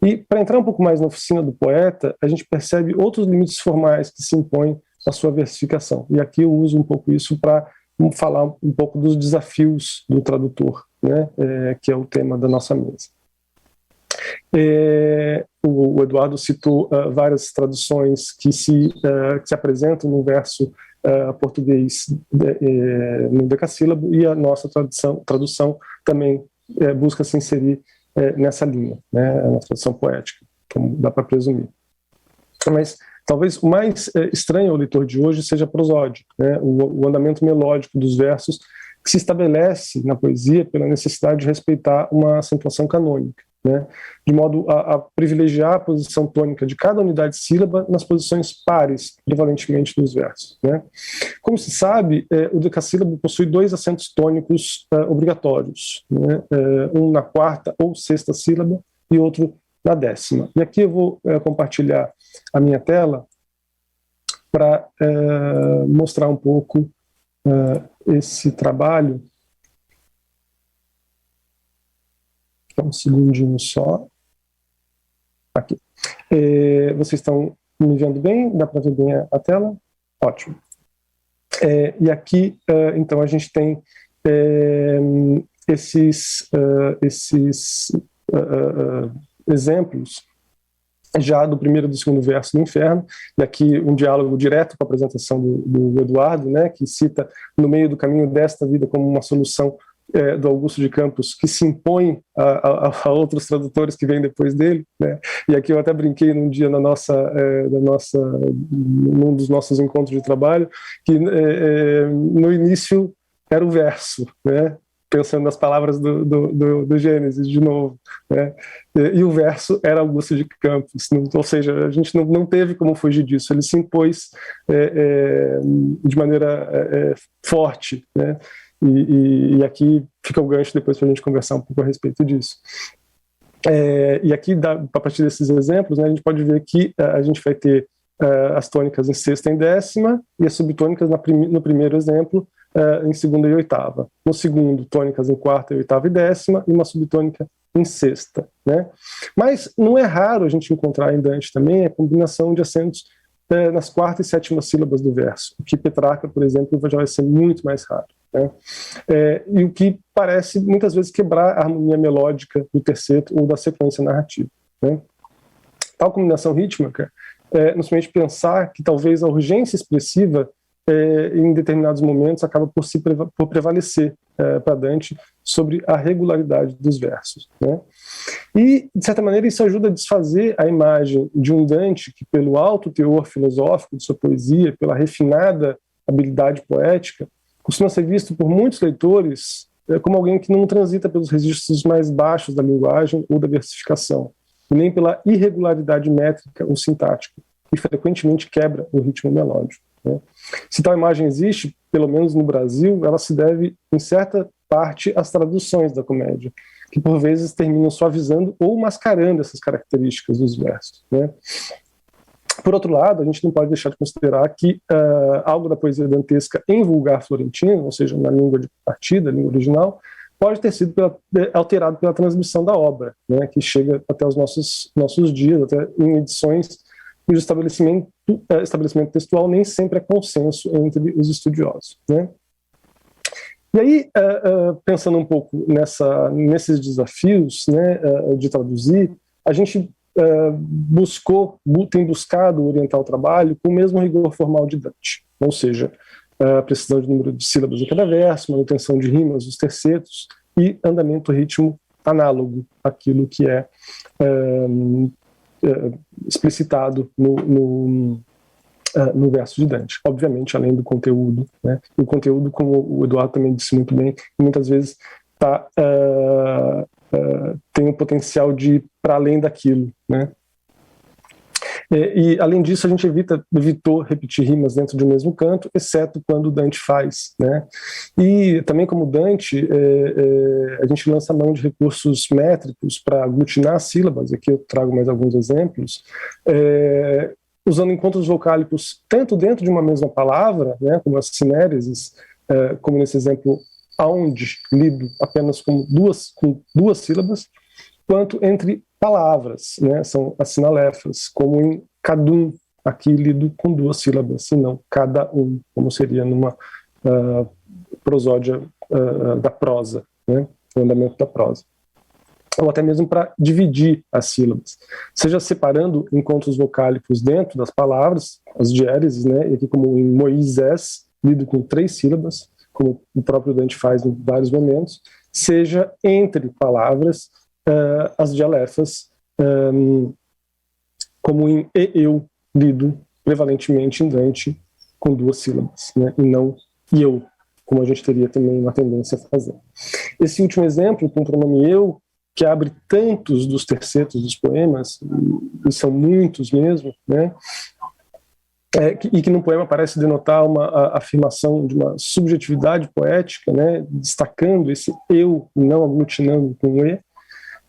E para entrar um pouco mais na oficina do poeta, a gente percebe outros limites formais que se impõem à sua versificação. E aqui eu uso um pouco isso para falar um pouco dos desafios do tradutor, né? Que é o tema da nossa mesa. O Eduardo citou várias traduções que se apresentam no verso português no decassílabo, e a nossa tradução também busca se inserir nessa linha, né, na tradução poética, como dá para presumir. Mas talvez o mais estranho ao leitor de hoje seja a prosódia, né, o andamento melódico dos versos, que se estabelece na poesia pela necessidade de respeitar uma acentuação canônica, né, de modo a privilegiar a posição tônica de cada unidade sílaba nas posições pares, prevalentemente dos versos, né. Como se sabe, o decassílabo possui 2 acentos tônicos obrigatórios, né, um na quarta ou sexta sílaba e outro na 10ª. E aqui eu vou compartilhar a minha tela para mostrar um pouco esse trabalho. Um segundinho só. Aqui. Vocês estão me vendo bem? Dá para ver bem a tela? Ótimo. E aqui, então, a gente tem esses exemplos já do primeiro e do segundo verso do Inferno, e aqui um diálogo direto com a apresentação do Eduardo, né, que cita no meio do caminho desta vida como uma solução do Augusto de Campos, que se impõe a outros tradutores que vêm depois dele, né? E aqui eu até brinquei num dia num dos nossos encontros de trabalho, que no início era o verso, né? Pensando nas palavras do Gênesis, de novo, né? E o verso era Augusto de Campos, ou seja, a gente não teve como fugir disso, ele se impôs de maneira forte, né? E aqui fica o gancho depois para a gente conversar um pouco a respeito disso. E aqui, a partir desses exemplos, né, a gente pode ver que a gente vai ter as tônicas em sexta e em 10ª, e as subtônicas no primeiro exemplo em segunda e oitava. No segundo, tônicas em quarta, e oitava e 10ª, e uma subtônica em sexta, né? Mas não é raro a gente encontrar em Dante também a combinação de acentos nas quarta e 7ª sílabas do verso, o que Petrarca, por exemplo, já vai ser muito mais raro, né? E o que parece muitas vezes quebrar a harmonia melódica do terceto ou da sequência narrativa, né? Tal combinação rítmica nos permite pensar que talvez a urgência expressiva em determinados momentos acaba por prevalecer para Dante sobre a regularidade dos versos, né? E, de certa maneira, isso ajuda a desfazer a imagem de um Dante que, pelo alto teor filosófico de sua poesia, pela refinada habilidade poética, costuma ser visto por muitos leitores como alguém que não transita pelos registros mais baixos da linguagem ou da versificação, e nem pela irregularidade métrica ou sintática, que frequentemente quebra o ritmo melódico, né? Se tal imagem existe, pelo menos no Brasil, ela se deve, em certa parte, às traduções da comédia, que por vezes terminam suavizando ou mascarando essas características dos versos, né? Por outro lado, a gente não pode deixar de considerar que algo da poesia dantesca em vulgar florentino, ou seja, na língua de partida, língua original, pode ter sido alterado pela transmissão da obra, né, que chega até os nossos dias, até em edições cujo estabelecimento textual nem sempre é consenso entre os estudiosos, né? E aí, pensando um pouco nesses desafios, né, de traduzir, a gente tem buscado orientar o trabalho com o mesmo rigor formal de Dante, ou seja, a precisão de número de sílabas em cada verso, manutenção de rimas dos tercetos e andamento ritmo análogo àquilo que é explicitado no verso de Dante. Obviamente, além do conteúdo, né? E o conteúdo, como o Eduardo também disse muito bem, muitas vezes tem o potencial de ir para além daquilo, né? E além disso, a gente evitou repetir rimas dentro de um mesmo canto, exceto quando Dante faz, né? E também, como Dante, a gente lança mão de recursos métricos para aglutinar sílabas. Aqui eu trago mais alguns exemplos, usando encontros vocálicos tanto dentro de uma mesma palavra, né, como as sinéreses, como nesse exemplo, aonde, lido apenas com duas sílabas, quanto entre palavras, né, são as sinalefas, como em cadum, aqui lido com duas sílabas, e não cada um, como seria numa prosódia da prosa, né, o andamento da prosa. Ou até mesmo para dividir as sílabas, seja separando encontros vocálicos dentro das palavras, as diéreses, né, e aqui como em Moisés, lido com 3 sílabas, como o próprio Dante faz em vários momentos, seja entre palavras, as dialefas, como em eu, lido prevalentemente em Dante com 2 sílabas, né, e não eu, como a gente teria também uma tendência a fazer. Esse último exemplo, com o pronome eu, que abre tantos dos tercetos dos poemas, e são muitos mesmo, né? E que no poema parece denotar uma afirmação de uma subjetividade poética, né? Destacando esse eu, não aglutinando com o e,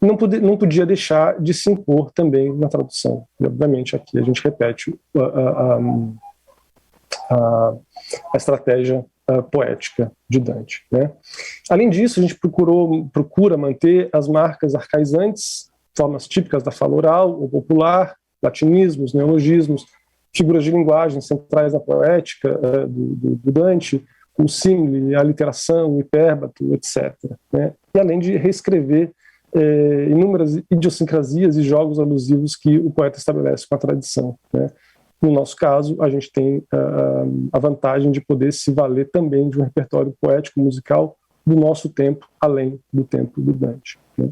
não podia deixar de se impor também na tradução. E, obviamente, aqui a gente repete a estratégia poética de Dante, né? Além disso, a gente procura manter as marcas arcaizantes, formas típicas da fala oral ou popular, latinismos, neologismos, figuras de linguagem centrais da poética do Dante, o símile, a literação, o hipérbato, etc., né? E além de reescrever inúmeras idiosincrasias e jogos alusivos que o poeta estabelece com a tradição, né? No nosso caso, a gente tem a vantagem de poder se valer também de um repertório poético musical do nosso tempo, além do tempo do Dante, né?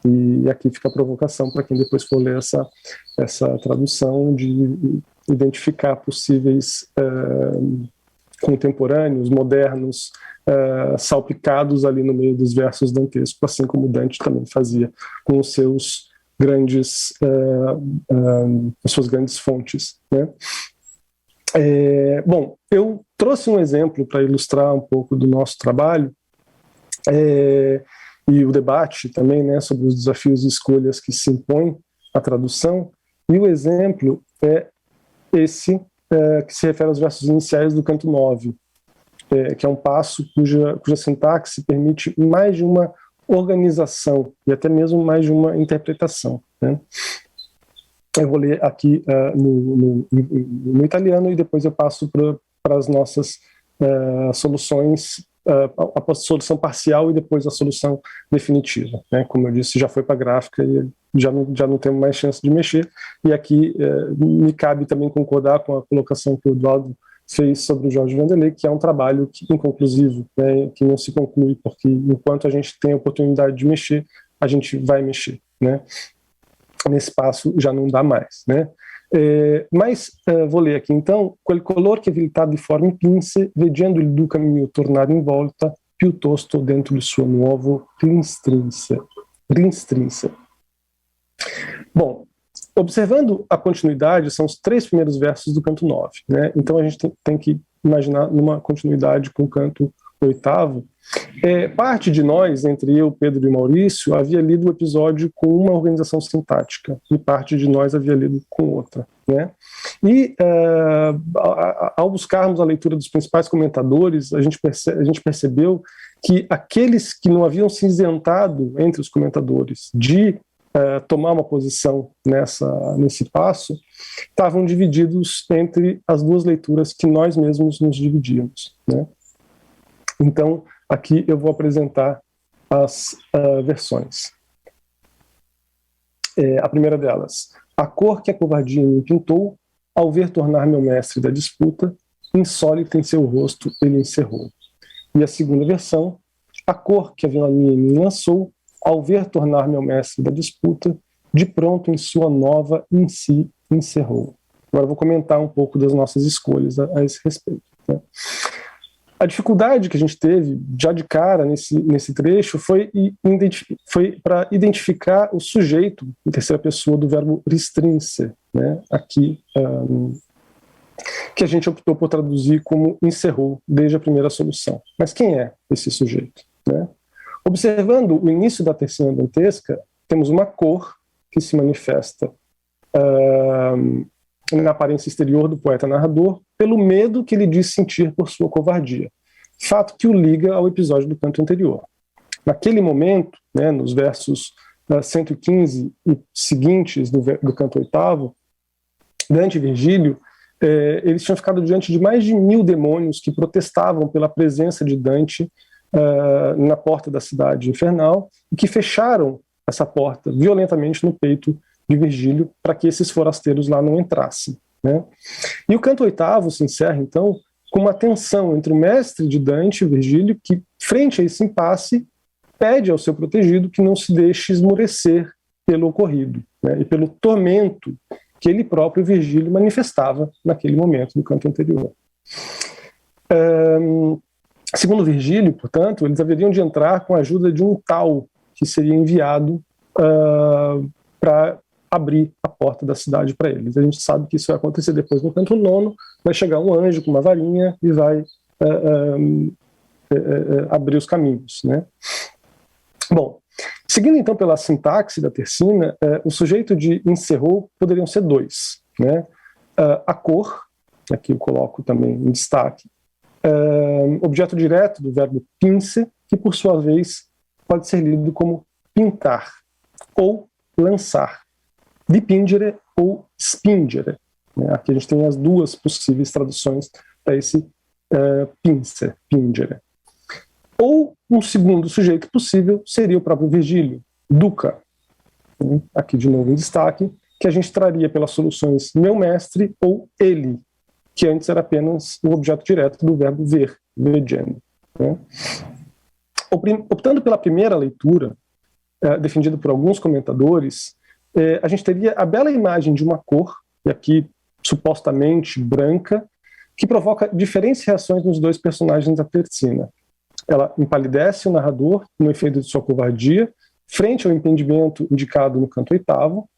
E aqui fica a provocação para quem depois for ler essa tradução, de identificar possíveis contemporâneos, modernos, salpicados ali no meio dos versos dantescos, assim como Dante também fazia com os seus as suas grandes fontes, né? Bom, eu trouxe um exemplo para ilustrar um pouco do nosso trabalho e o debate também, né, sobre os desafios e escolhas que se impõem à tradução, e o exemplo é esse que se refere aos versos iniciais do canto 9, que é um passo cuja sintaxe permite mais de uma organização e até mesmo mais de uma interpretação, né? Eu vou ler aqui no italiano e depois eu passo para as nossas soluções, a solução parcial e depois a solução definitiva, né? Como eu disse, já foi para a gráfica e já não temos mais chance de mexer, e aqui me cabe também concordar com a colocação que o Eduardo fez sobre o Jorge Vanderlei, que é um trabalho inconclusivo, né, que não se conclui, porque enquanto a gente tem a oportunidade de mexer, a gente vai mexer, né? Nesse passo já não dá mais, né? Mas vou ler aqui então: quel color che viltà di forme pinse, veggendo il duca mio tornare in volta, piuttosto dentro il suo nuovo rinstrinse. Bom, observando a continuidade, são os 3 primeiros versos do canto 9, né? Então a gente tem que imaginar numa continuidade com o canto 8º. Parte de nós, entre eu, Pedro e Maurício, havia lido o episódio com uma organização sintática, e parte de nós havia lido com outra, né? E ao buscarmos a leitura dos principais comentadores, a gente percebeu que aqueles que não haviam se isentado entre os comentadores de tomar uma posição nesse passo, estavam divididos entre as 2 leituras que nós mesmos nos dividíamos, né? Então, aqui eu vou apresentar as versões. A primeira delas: a cor que a covardia me pintou, ao ver tornar meu mestre da disputa, insólita em seu rosto, ele encerrou. E a segunda versão, a cor que a vilania em mim lançou, ao ver tornar-me ao mestre da disputa, de pronto em sua nova em si encerrou. Agora eu vou comentar um pouco das nossas escolhas a esse respeito. Né? A dificuldade que a gente teve, já de cara, nesse trecho, foi para identificar o sujeito em terceira pessoa do verbo restrinse, né? Aqui, que a gente optou por traduzir como encerrou, desde a primeira solução. Mas quem é esse sujeito? Né? Observando o início da tercina dantesca, temos uma cor que se manifesta na aparência exterior do poeta-narrador, pelo medo que ele diz sentir por sua covardia. Fato que o liga ao episódio do canto anterior. Naquele momento, né, nos versos 115 e seguintes do canto oitavo, Dante e Virgílio, eles tinham ficado diante de mais de 1000 demônios que protestavam pela presença de Dante na porta da cidade infernal e que fecharam essa porta violentamente no peito de Virgílio para que esses forasteiros lá não entrassem. Né? E o canto oitavo se encerra, então, com uma tensão entre o mestre de Dante, Virgílio, que, frente a esse impasse, pede ao seu protegido que não se deixe esmorecer pelo ocorrido, né? E pelo tormento que ele próprio, Virgílio, manifestava naquele momento do canto anterior. Segundo Virgílio, portanto, eles haveriam de entrar com a ajuda de um tal que seria enviado para abrir a porta da cidade para eles. A gente sabe que isso vai acontecer depois no canto nono, vai chegar um anjo com uma varinha e vai abrir os caminhos. Né? Bom, seguindo então pela sintaxe da tercina, o sujeito de encerrou poderiam ser dois. Né? A cor, aqui eu coloco também em destaque, objeto direto do verbo pince, que por sua vez pode ser lido como pintar ou lançar, dipingere ou spingere. Aqui a gente tem as duas possíveis traduções para esse pince, pingere. Ou um segundo sujeito possível seria o próprio Virgílio, duca. Aqui de novo em destaque, que a gente traria pelas soluções meu mestre ou ele, que antes era apenas o objeto direto do verbo ver, vegendo. Né? Optando pela primeira leitura, defendida por alguns comentadores, a gente teria a bela imagem de uma cor, e aqui supostamente branca, que provoca diferentes reações nos dois personagens da tercina. Ela empalidece o narrador no efeito de sua covardia, frente ao impedimento indicado no canto oitavo,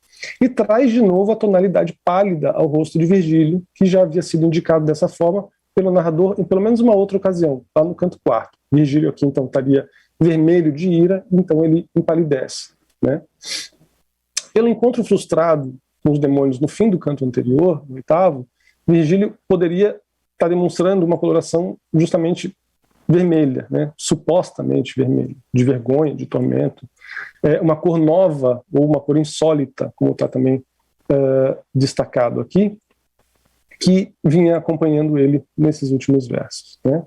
e traz de novo a tonalidade pálida ao rosto de Virgílio, que já havia sido indicado dessa forma pelo narrador em pelo menos uma outra ocasião, lá no canto quarto. Virgílio aqui então estaria vermelho de ira, então ele empalidece. Né? Pelo encontro frustrado com os demônios no fim do canto anterior, no oitavo, Virgílio poderia estar demonstrando uma coloração justamente vermelha, né? Supostamente vermelha, de vergonha, de tormento, uma cor nova ou uma cor insólita, como está também destacado aqui, que vinha acompanhando ele nesses últimos versos. Né?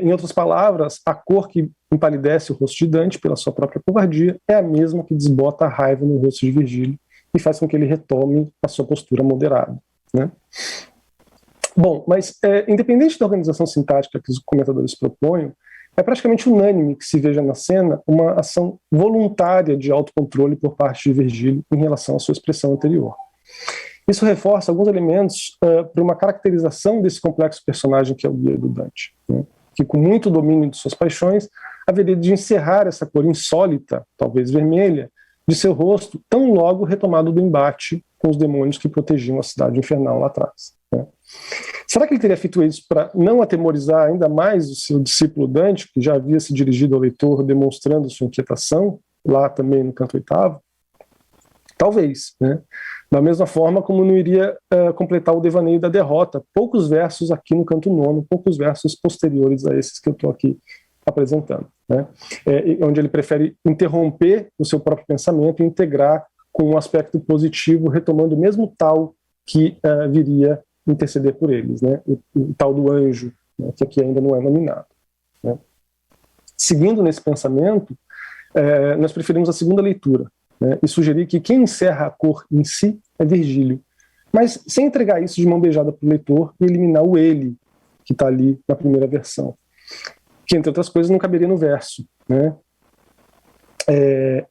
Em outras palavras, a cor que empalidece o rosto de Dante pela sua própria covardia é a mesma que desbota a raiva no rosto de Virgílio e faz com que ele retome a sua postura moderada. Né? Bom, mas independente da organização sintática que os comentadores propõem, é praticamente unânime que se veja na cena uma ação voluntária de autocontrole por parte de Virgílio em relação à sua expressão anterior. Isso reforça alguns elementos para uma caracterização desse complexo personagem que é o guia do Dante, né? Que com muito domínio de suas paixões haveria de encerrar essa cor insólita, talvez vermelha, de seu rosto, tão logo retomado do embate com os demônios que protegiam a cidade infernal lá atrás. Né? Será que ele teria feito isso para não atemorizar ainda mais o seu discípulo Dante, que já havia se dirigido ao leitor demonstrando sua inquietação, lá também no canto oitavo? Talvez, né? Da mesma forma como não iria completar o devaneio da derrota, poucos versos aqui no canto nono, poucos versos posteriores a esses que eu estou aqui apresentando, né? Onde ele prefere interromper o seu próprio pensamento e integrar com um aspecto positivo, retomando o mesmo tal que viria interceder por eles, né? O tal do anjo, né? Que aqui ainda não é nominado. Né? Seguindo nesse pensamento, nós preferimos a segunda leitura, né? E sugerir que quem encerra a cor em si é Virgílio, mas sem entregar isso de mão beijada para o leitor e eliminar o ele que está ali na primeira versão, que, entre outras coisas, não caberia no verso, né?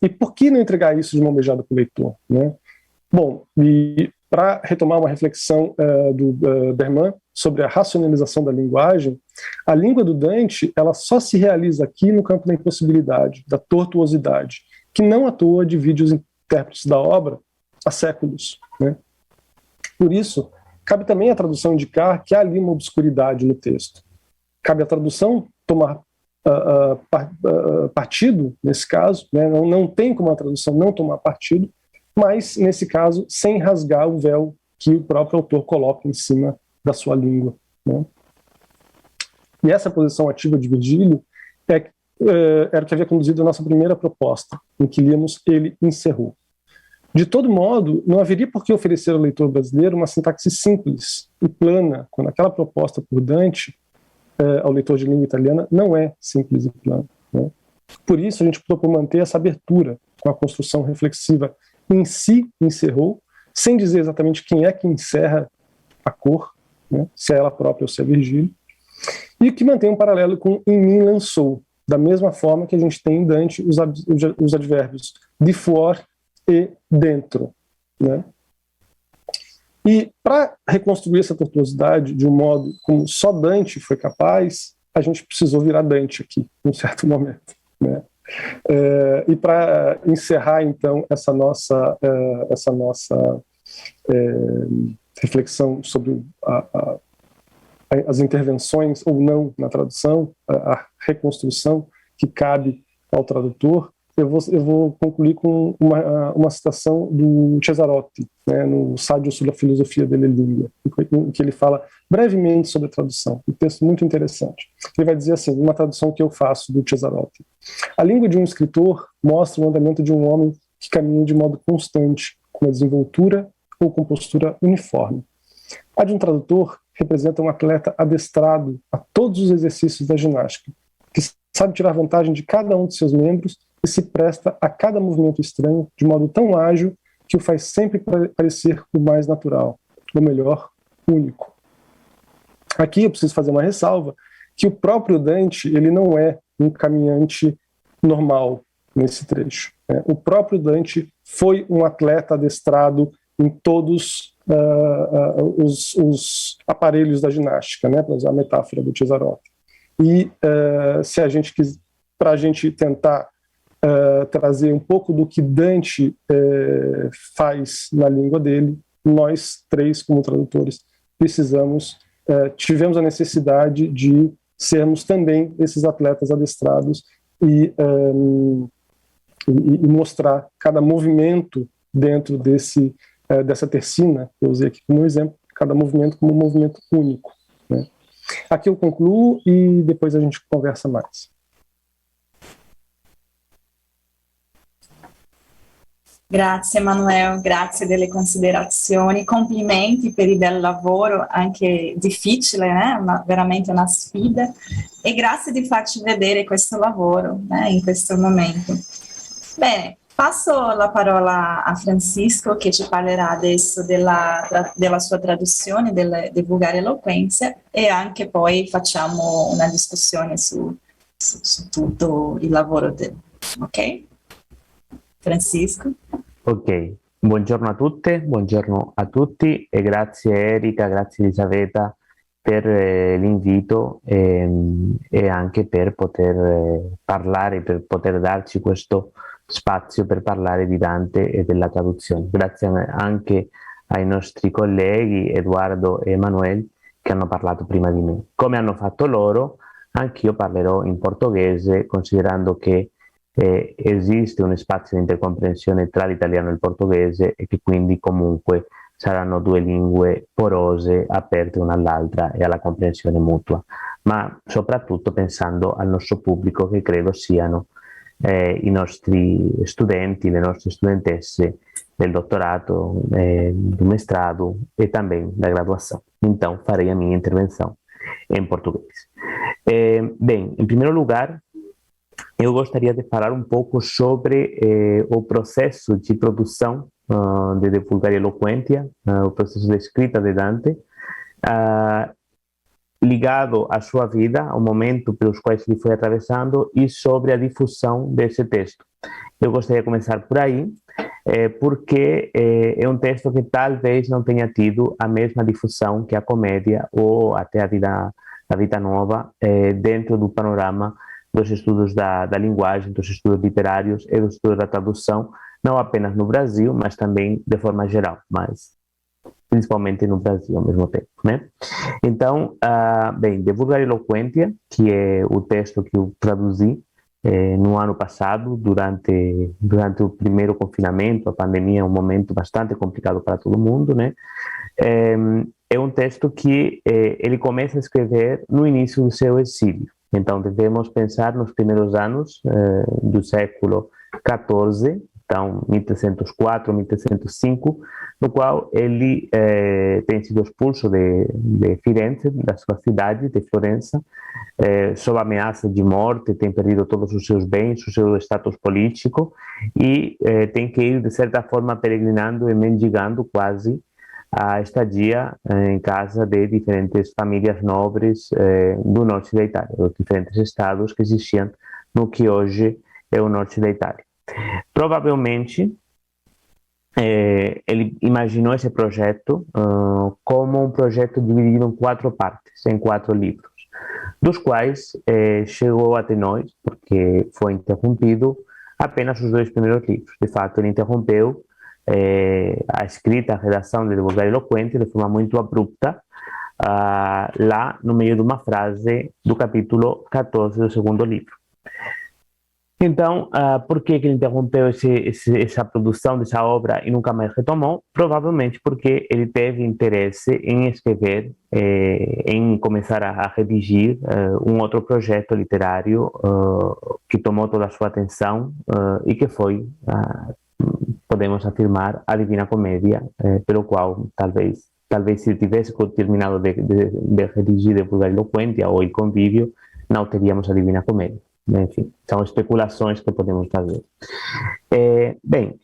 E por que não entregar isso de mão beijada para o leitor, né? Bom, e para retomar uma reflexão do Berman sobre a racionalização da linguagem, a língua do Dante ela só se realiza aqui no campo da impossibilidade, da tortuosidade, que não à toa divide os intérpretes da obra há séculos, né? Por isso, cabe também a tradução indicar que há ali uma obscuridade no texto. Cabe a tradução tomar partido, nesse caso, né? Não tem como a tradução não tomar partido, mas, nesse caso, sem rasgar o véu que o próprio autor coloca em cima da sua língua, né? E essa posição ativa de Virgílio era o que havia conduzido a nossa primeira proposta, em que líamos ele encerrou. De todo modo, não haveria por que oferecer ao leitor brasileiro uma sintaxe simples e plana, quando aquela proposta por Dante ao leitor de língua italiana não é simples e plana, né? Por isso, a gente optou por manter essa abertura com a construção reflexiva em si encerrou, sem dizer exatamente quem é que encerra a cor, né? Se é ela própria ou se é Virgílio, e que mantém um paralelo com em mim lançou, da mesma forma que a gente tem em Dante os advérbios de fuor e dentro, né? E para reconstruir essa tortuosidade de um modo como só Dante foi capaz, a gente precisou virar Dante aqui, num certo momento, né? E para encerrar, então, essa nossa reflexão sobre as intervenções ou não na tradução, a reconstrução que cabe ao tradutor, eu vou concluir com uma citação do Cesarotti, né, no Saggio sulla filosofia delle lingue, em que ele fala brevemente sobre a tradução, um texto muito interessante. Ele vai dizer assim, uma tradução que eu faço do Cesarotti: a língua de um escritor mostra o andamento de um homem que caminha de modo constante, com uma desenvoltura ou compostura uniforme. A de um tradutor representa um atleta adestrado a todos os exercícios da ginástica, que sabe tirar vantagem de cada um de seus membros e se presta a cada movimento estranho de modo tão ágil que o faz sempre parecer o mais natural, ou melhor, único. Aqui eu preciso fazer uma ressalva, que o próprio Dante ele não é um caminhante normal nesse trecho, né? O próprio Dante foi um atleta adestrado em todos os aparelhos da ginástica, né, para usar a metáfora do Cesarotti. E se a gente para a gente tentar trazer um pouco do que Dante faz na língua dele, nós três, como tradutores, tivemos a necessidade de sermos também esses atletas adestrados e mostrar cada movimento dentro dessa tercina, que eu usei aqui como exemplo, cada movimento como um movimento único, né? Aqui eu concluo e depois a gente conversa mais. Grazie Emanuele, grazie delle considerazioni, complimenti per il bel lavoro, anche difficile, né? Veramente una sfida, e grazie di farci vedere questo lavoro, né, in questo momento. Bene, passo la parola a Francisco che ci parlerà adesso della sua traduzione, del Vulgare Eloquenza, e anche poi facciamo una discussione su tutto il lavoro ok? Francisco. Ok, buongiorno a tutte, buongiorno a tutti e grazie Erika, grazie Elisabetta per l'invito e anche per poter parlare, per poter darci questo spazio per parlare di Dante e della traduzione. Grazie anche ai nostri colleghi Edoardo e Emanuele che hanno parlato prima di me. Come hanno fatto loro, anch'io parlerò in portoghese, considerando che esiste uno spazio di intercomprensione tra l'italiano e il portoghese e che quindi comunque saranno due lingue porose, aperte una all'altra e alla comprensione mutua, ma soprattutto pensando al nostro pubblico che credo siano i nostri studenti, le nostre studentesse del dottorato, do mestrado e também da graduação. Então, farei a minha intervenção em português. Bem, em primeiro lugar, eu gostaria de falar um pouco sobre o processo de produção de Divulgar Eloquência, o processo de escrita de Dante, ligado à sua vida, ao momento pelos quais ele foi atravessando e sobre a difusão desse texto. Eu gostaria de começar por aí, porque é um texto que talvez não tenha tido a mesma difusão que a comédia ou até a Vida Nova dentro do panorama dos estudos da linguagem, dos estudos literários e dos estudos da tradução, não apenas no Brasil, mas também de forma geral, mas principalmente no Brasil ao mesmo tempo, né? Então, bem, Divulgar Eloquência, que é o texto que eu traduzi no ano passado, durante o primeiro confinamento, a pandemia é um momento bastante complicado para todo mundo, né? É um texto que ele começa a escrever no início do seu exílio. Então, devemos pensar nos primeiros anos do século XIV, então 1304, 1305, no qual ele tem sido expulso de Firenze, da sua cidade, de Florença, sob ameaça de morte, tem perdido todos os seus bens, o seu status político, e tem que ir, de certa forma, peregrinando e mendigando quase a estadia em casa de diferentes famílias nobres do norte da Itália, dos diferentes estados que existiam no que hoje é o norte da Itália. Provavelmente, ele imaginou esse projeto como um projeto dividido em 4 partes, em 4 livros, dos quais chegou até nós, porque foi interrompido apenas os 2 primeiros livros. De fato, ele interrompeu a escrita, a redação de Divulgar Eloquência de forma muito abrupta, lá no meio de uma frase do capítulo 14 do segundo livro. Então, por que ele interrompeu essa produção dessa obra e nunca mais retomou? Provavelmente porque ele teve interesse em escrever, em começar a redigir um outro projeto literário que tomou toda a sua atenção e que foi, podemos afirmar, a Divina Comédia, pelo qual talvez se ele tivesse terminado de redigir Divulgar Eloquência ou Il Convívio, não teríamos a Divina Comédia. Enfim, são especulações que podemos fazer. Bem,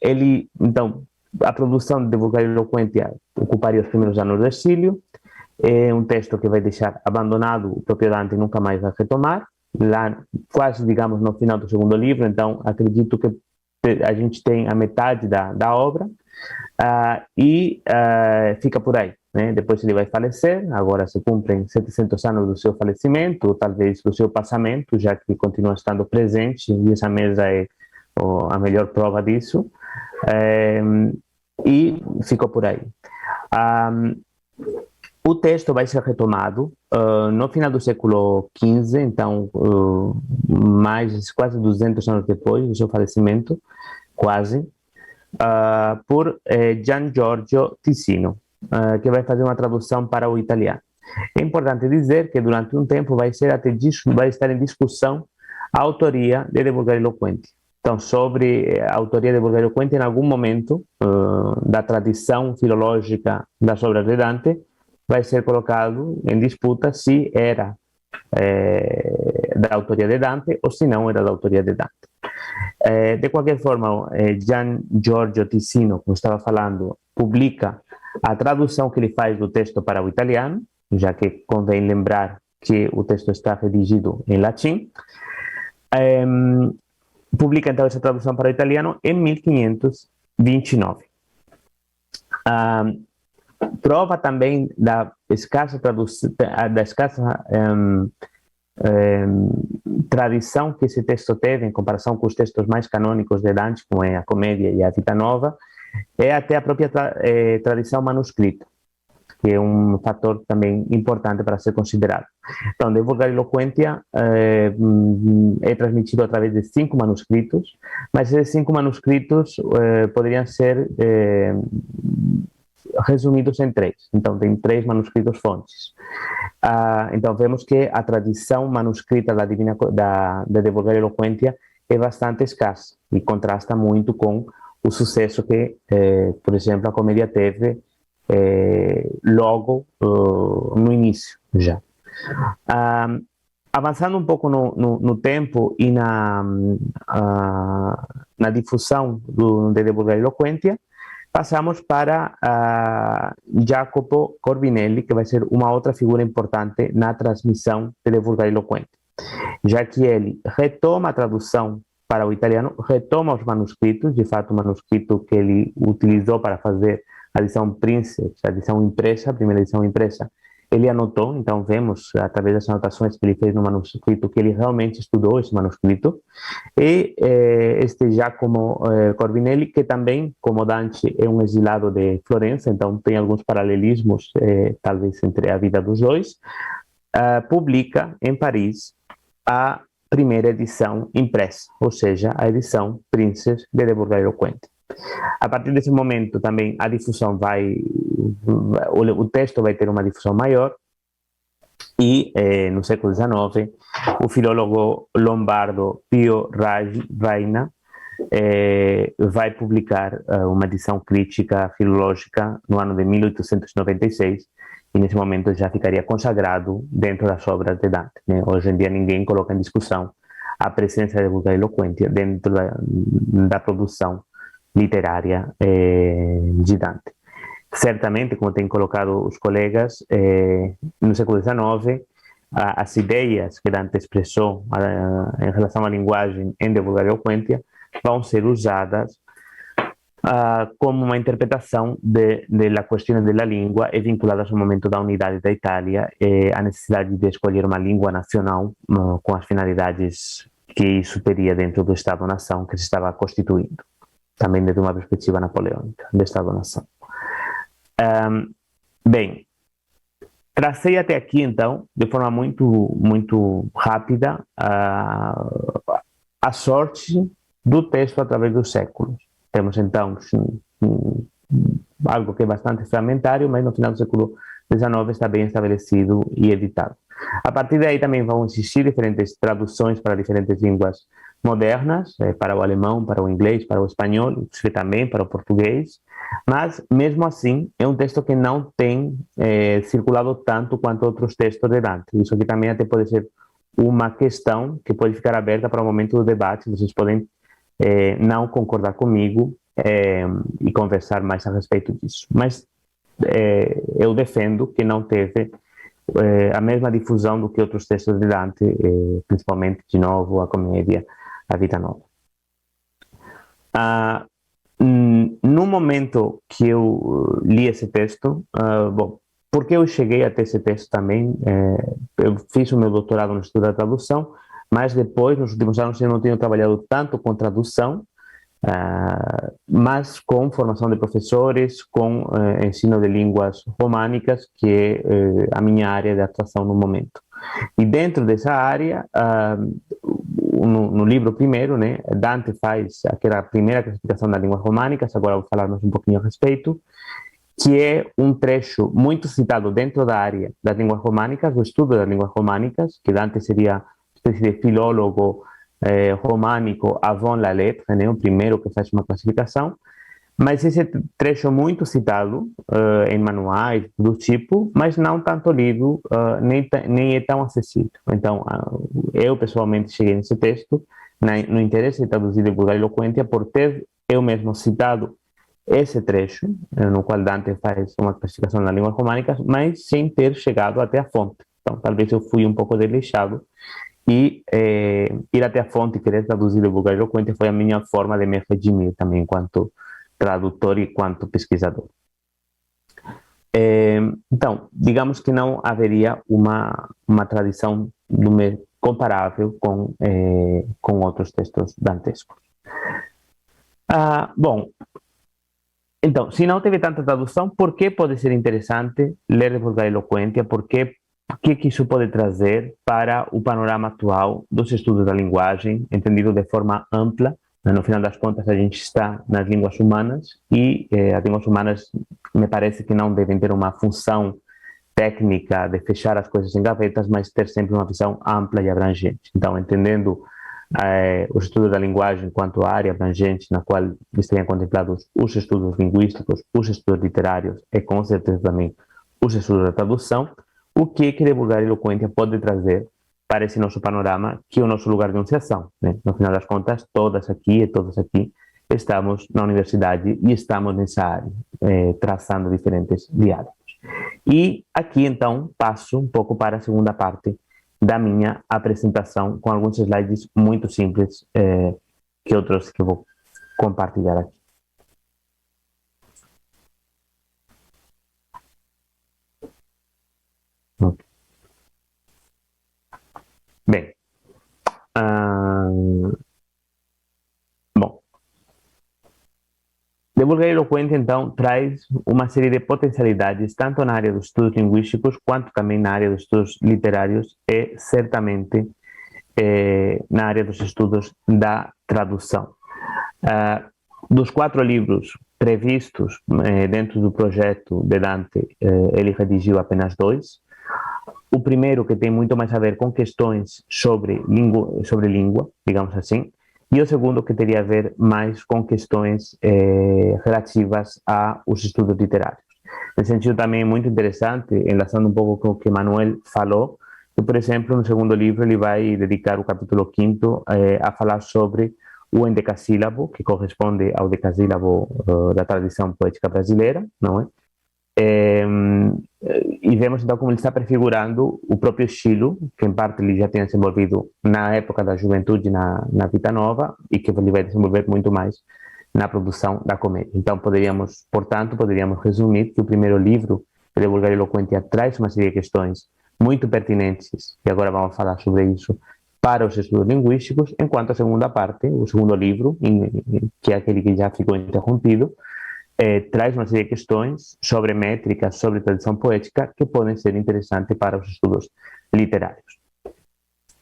então, a produção de Divulgar Eloquência ocuparia os primeiros anos do exílio. É um texto que vai deixar abandonado o próprio Dante e nunca mais vai retomar, lá quase, digamos, no final do segundo livro. Então, acredito que a gente tem a metade da obra e fica por aí, né? Depois ele vai falecer, agora se cumprem 700 anos do seu falecimento, ou talvez do seu passamento, já que continua estando presente, e essa mesa é a melhor prova disso, e ficou por aí. O texto vai ser retomado no final do século XV, então quase 200 anos depois do seu falecimento, quase, por Gian Giorgio Ticino, que vai fazer uma tradução para o italiano. É importante dizer que durante um tempo vai estar em discussão a autoria de Divulgar Eloquência. Então, sobre a autoria de Divulgar Eloquência, em algum momento da tradição filológica das obras de Dante, vai ser colocado em disputa se era da autoria de Dante ou se não era da autoria de Dante. De qualquer forma, Gian Giorgio Ticino, como estava falando, publica a tradução que ele faz do texto para o italiano, já que convém lembrar que o texto está redigido em latim. Publica então essa tradução para o italiano em 1529. Prova também da escassa tradição que esse texto teve em comparação com os textos mais canônicos de Dante, como é a Comédia e a Vita Nova, é até a própria tradição manuscrita, que é um fator também importante para ser considerado. Então, Divulgar Eloquência é transmitido através de 5 manuscritos, mas esses 5 manuscritos poderiam ser resumidos em 3. Então, tem 3 manuscritos fontes. Então, vemos que a tradição manuscrita de Divulgar Eloquência é bastante escassa e contrasta muito com o sucesso que, por exemplo, a Comédia teve logo no início já. Avançando um pouco no tempo e na difusão de Divulgar Eloquência, passamos para Jacopo Corbinelli, que vai ser uma outra figura importante na transmissão de Vulgar Eloquente, já que ele retoma a tradução para o italiano, retoma os manuscritos, de fato o manuscrito que ele utilizou para fazer a edição Princeps, a edição impressa, a primeira edição impressa, ele anotou, então vemos através das anotações que ele fez no manuscrito que ele realmente estudou esse manuscrito, e este Giacomo Corbinelli, que também, como Dante, é um exilado de Florença, então tem alguns paralelismos, talvez, entre a vida dos dois, publica em Paris a primeira edição impressa, ou seja, a edição Princeps de Vulgar Eloquente. A partir desse momento também a difusão o texto vai ter uma difusão maior e no século XIX o filólogo lombardo Pio Reina vai publicar uma edição crítica filológica no ano de 1896 e nesse momento já ficaria consagrado dentro das obras de Dante, né? Hoje em dia ninguém coloca em discussão a presença de Vulgar Eloquente dentro da produção literária de Dante. Certamente, como têm colocado os colegas, no século XIX, as ideias que Dante expressou em relação à linguagem em De Vulgare Eloquentia vão ser usadas como uma interpretação da questão da língua e vinculadas ao momento da unidade da Itália e a necessidade de escolher uma língua nacional com as finalidades que isso teria dentro do Estado-nação que se estava constituindo, também desde uma perspectiva napoleônica do Estado-nação. Bem, tracei até aqui, então, de forma muito rápida, a sorte do texto através dos séculos. Temos, então, algo que é bastante fragmentário, mas no final do século XIX está bem estabelecido e editado. A partir daí também vão existir diferentes traduções para diferentes línguas modernas, para o alemão, para o inglês, para o espanhol, inclusive também para o português, mas mesmo assim é um texto que não tem circulado tanto quanto outros textos de Dante. Isso aqui também até pode ser uma questão que pode ficar aberta para o momento do debate, vocês podem não concordar comigo e conversar mais a respeito disso. Mas eu defendo que não teve a mesma difusão do que outros textos de Dante, principalmente, de novo, a comédia, a Vita Nova. No momento que eu li esse texto, bom, porque eu cheguei até esse texto também, eu fiz o meu doutorado no estudo da tradução, mas depois, nos últimos anos, eu não tenho trabalhado tanto com tradução, mas com formação de professores, com ensino de línguas românicas, que é a minha área de atuação no momento. E dentro dessa área, no livro primeiro, né, Dante faz aquela primeira classificação das línguas românicas, agora vou falar mais um pouquinho a respeito, que é um trecho muito citado dentro da área das línguas românicas, do estudo das línguas românicas, que Dante seria uma espécie de filólogo românico avant la lettre, né, o primeiro que faz uma classificação, mas esse trecho muito citado em manuais do tipo, mas não tanto lido, nem é tão acessível. Então, eu pessoalmente cheguei nesse texto no interesse de traduzir De Vulgare Eloquentia por ter eu mesmo citado esse trecho, no qual Dante faz uma classificação das línguas românicas, mas sem ter chegado até a fonte. Então, talvez eu fui um pouco desleixado e ir até a fonte e querer traduzir De Vulgare Eloquentia foi a minha forma de me redimir também enquanto tradutor e quanto pesquisador. Então, digamos que não haveria uma tradição comparável com outros textos dantescos. Bom, então, se não teve tanta tradução, por que pode ser interessante ler De Vulgare Eloquentia? Por que isso pode trazer para o panorama atual dos estudos da linguagem, entendido de forma ampla? No final das contas, a gente está nas línguas humanas e as línguas humanas me parece que não devem ter uma função técnica de fechar as coisas em gavetas, mas ter sempre uma visão ampla e abrangente. Então, entendendo os estudos da linguagem enquanto área abrangente na qual estariam contemplados os estudos linguísticos, os estudos literários e, com certeza, também os estudos da tradução, o que De Vulgare Eloquentia pode trazer para esse nosso panorama, que é o nosso lugar de enunciação, né? No final das contas, todas aqui e todos aqui estamos na universidade e estamos nessa área, traçando diferentes diálogos. E aqui, então, passo um pouco para a segunda parte da minha apresentação, com alguns slides muito simples que eu trouxe, que eu vou compartilhar aqui. Okay. Bem, bom, Divulgar Eloquente, então, traz uma série de potencialidades, tanto na área dos estudos linguísticos, quanto também na área dos estudos literários e, certamente, na área dos estudos da tradução. Dos 4 livros previstos dentro do projeto de Dante, ele redigiu apenas 2. O primeiro, que tem muito mais a ver com questões sobre língua, digamos assim, e o segundo, que teria a ver mais com questões relativas aos estudos literários. Nesse sentido, também é muito interessante, enlaçando um pouco com o que Manuel falou, que, por exemplo, no segundo livro ele vai dedicar o capítulo 5º a falar sobre o endecassílabo, que corresponde ao decassílabo da tradição poética brasileira, não é? E vemos então como ele está prefigurando o próprio estilo, que em parte ele já tinha desenvolvido na época da juventude na Vita Nova, e que ele vai desenvolver muito mais na produção da comédia. Então, portanto, poderíamos resumir que o primeiro livro, Divulgar Eloquente, traz uma série de questões muito pertinentes, e agora vamos falar sobre isso, para os estudos linguísticos, enquanto a segunda parte, o segundo livro, que é aquele que já ficou interrompido, traz uma série de questões sobre métrica, sobre tradição poética, que podem ser interessantes para os estudos literários.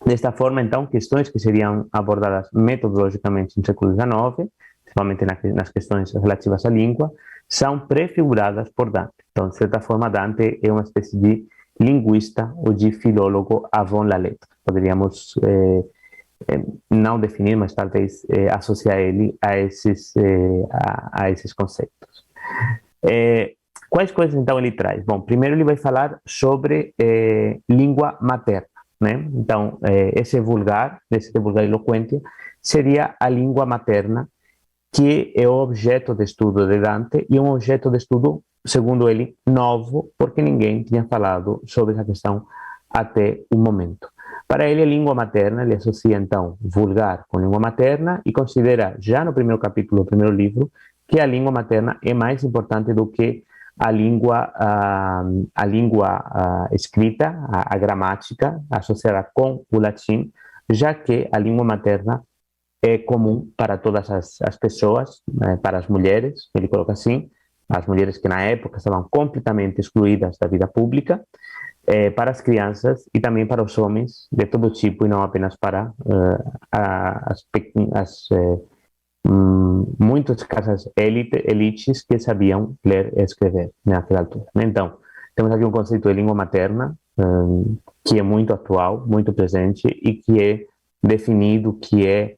Desta forma, então, questões que seriam abordadas metodologicamente no século XIX, principalmente nas questões relativas à língua, são prefiguradas por Dante. Então, de certa forma, Dante é uma espécie de linguista ou de filólogo avant la lettre. Poderíamos não definir, mas talvez associar ele a esses conceitos. Quais coisas, então, ele traz? Bom, primeiro ele vai falar sobre língua materna, né? Então, esse Divulgar Eloquente seria a língua materna, que é o objeto de estudo de Dante, e um objeto de estudo, segundo ele, novo, porque ninguém tinha falado sobre essa questão até o momento. Para ele, a língua materna, ele associa, então, vulgar com língua materna, e considera, já no primeiro capítulo do primeiro livro, que a língua materna é mais importante do que a língua escrita, a gramática, associada com o latim, já que a língua materna é comum para todas as pessoas, para as mulheres, ele coloca assim, as mulheres que na época estavam completamente excluídas da vida pública, para as crianças e também para os homens de todo tipo, e não apenas para muitas casas elites que sabiam ler e escrever naquela altura. Então, temos aqui um conceito de língua materna que é muito atual, muito presente, e que é definido, que é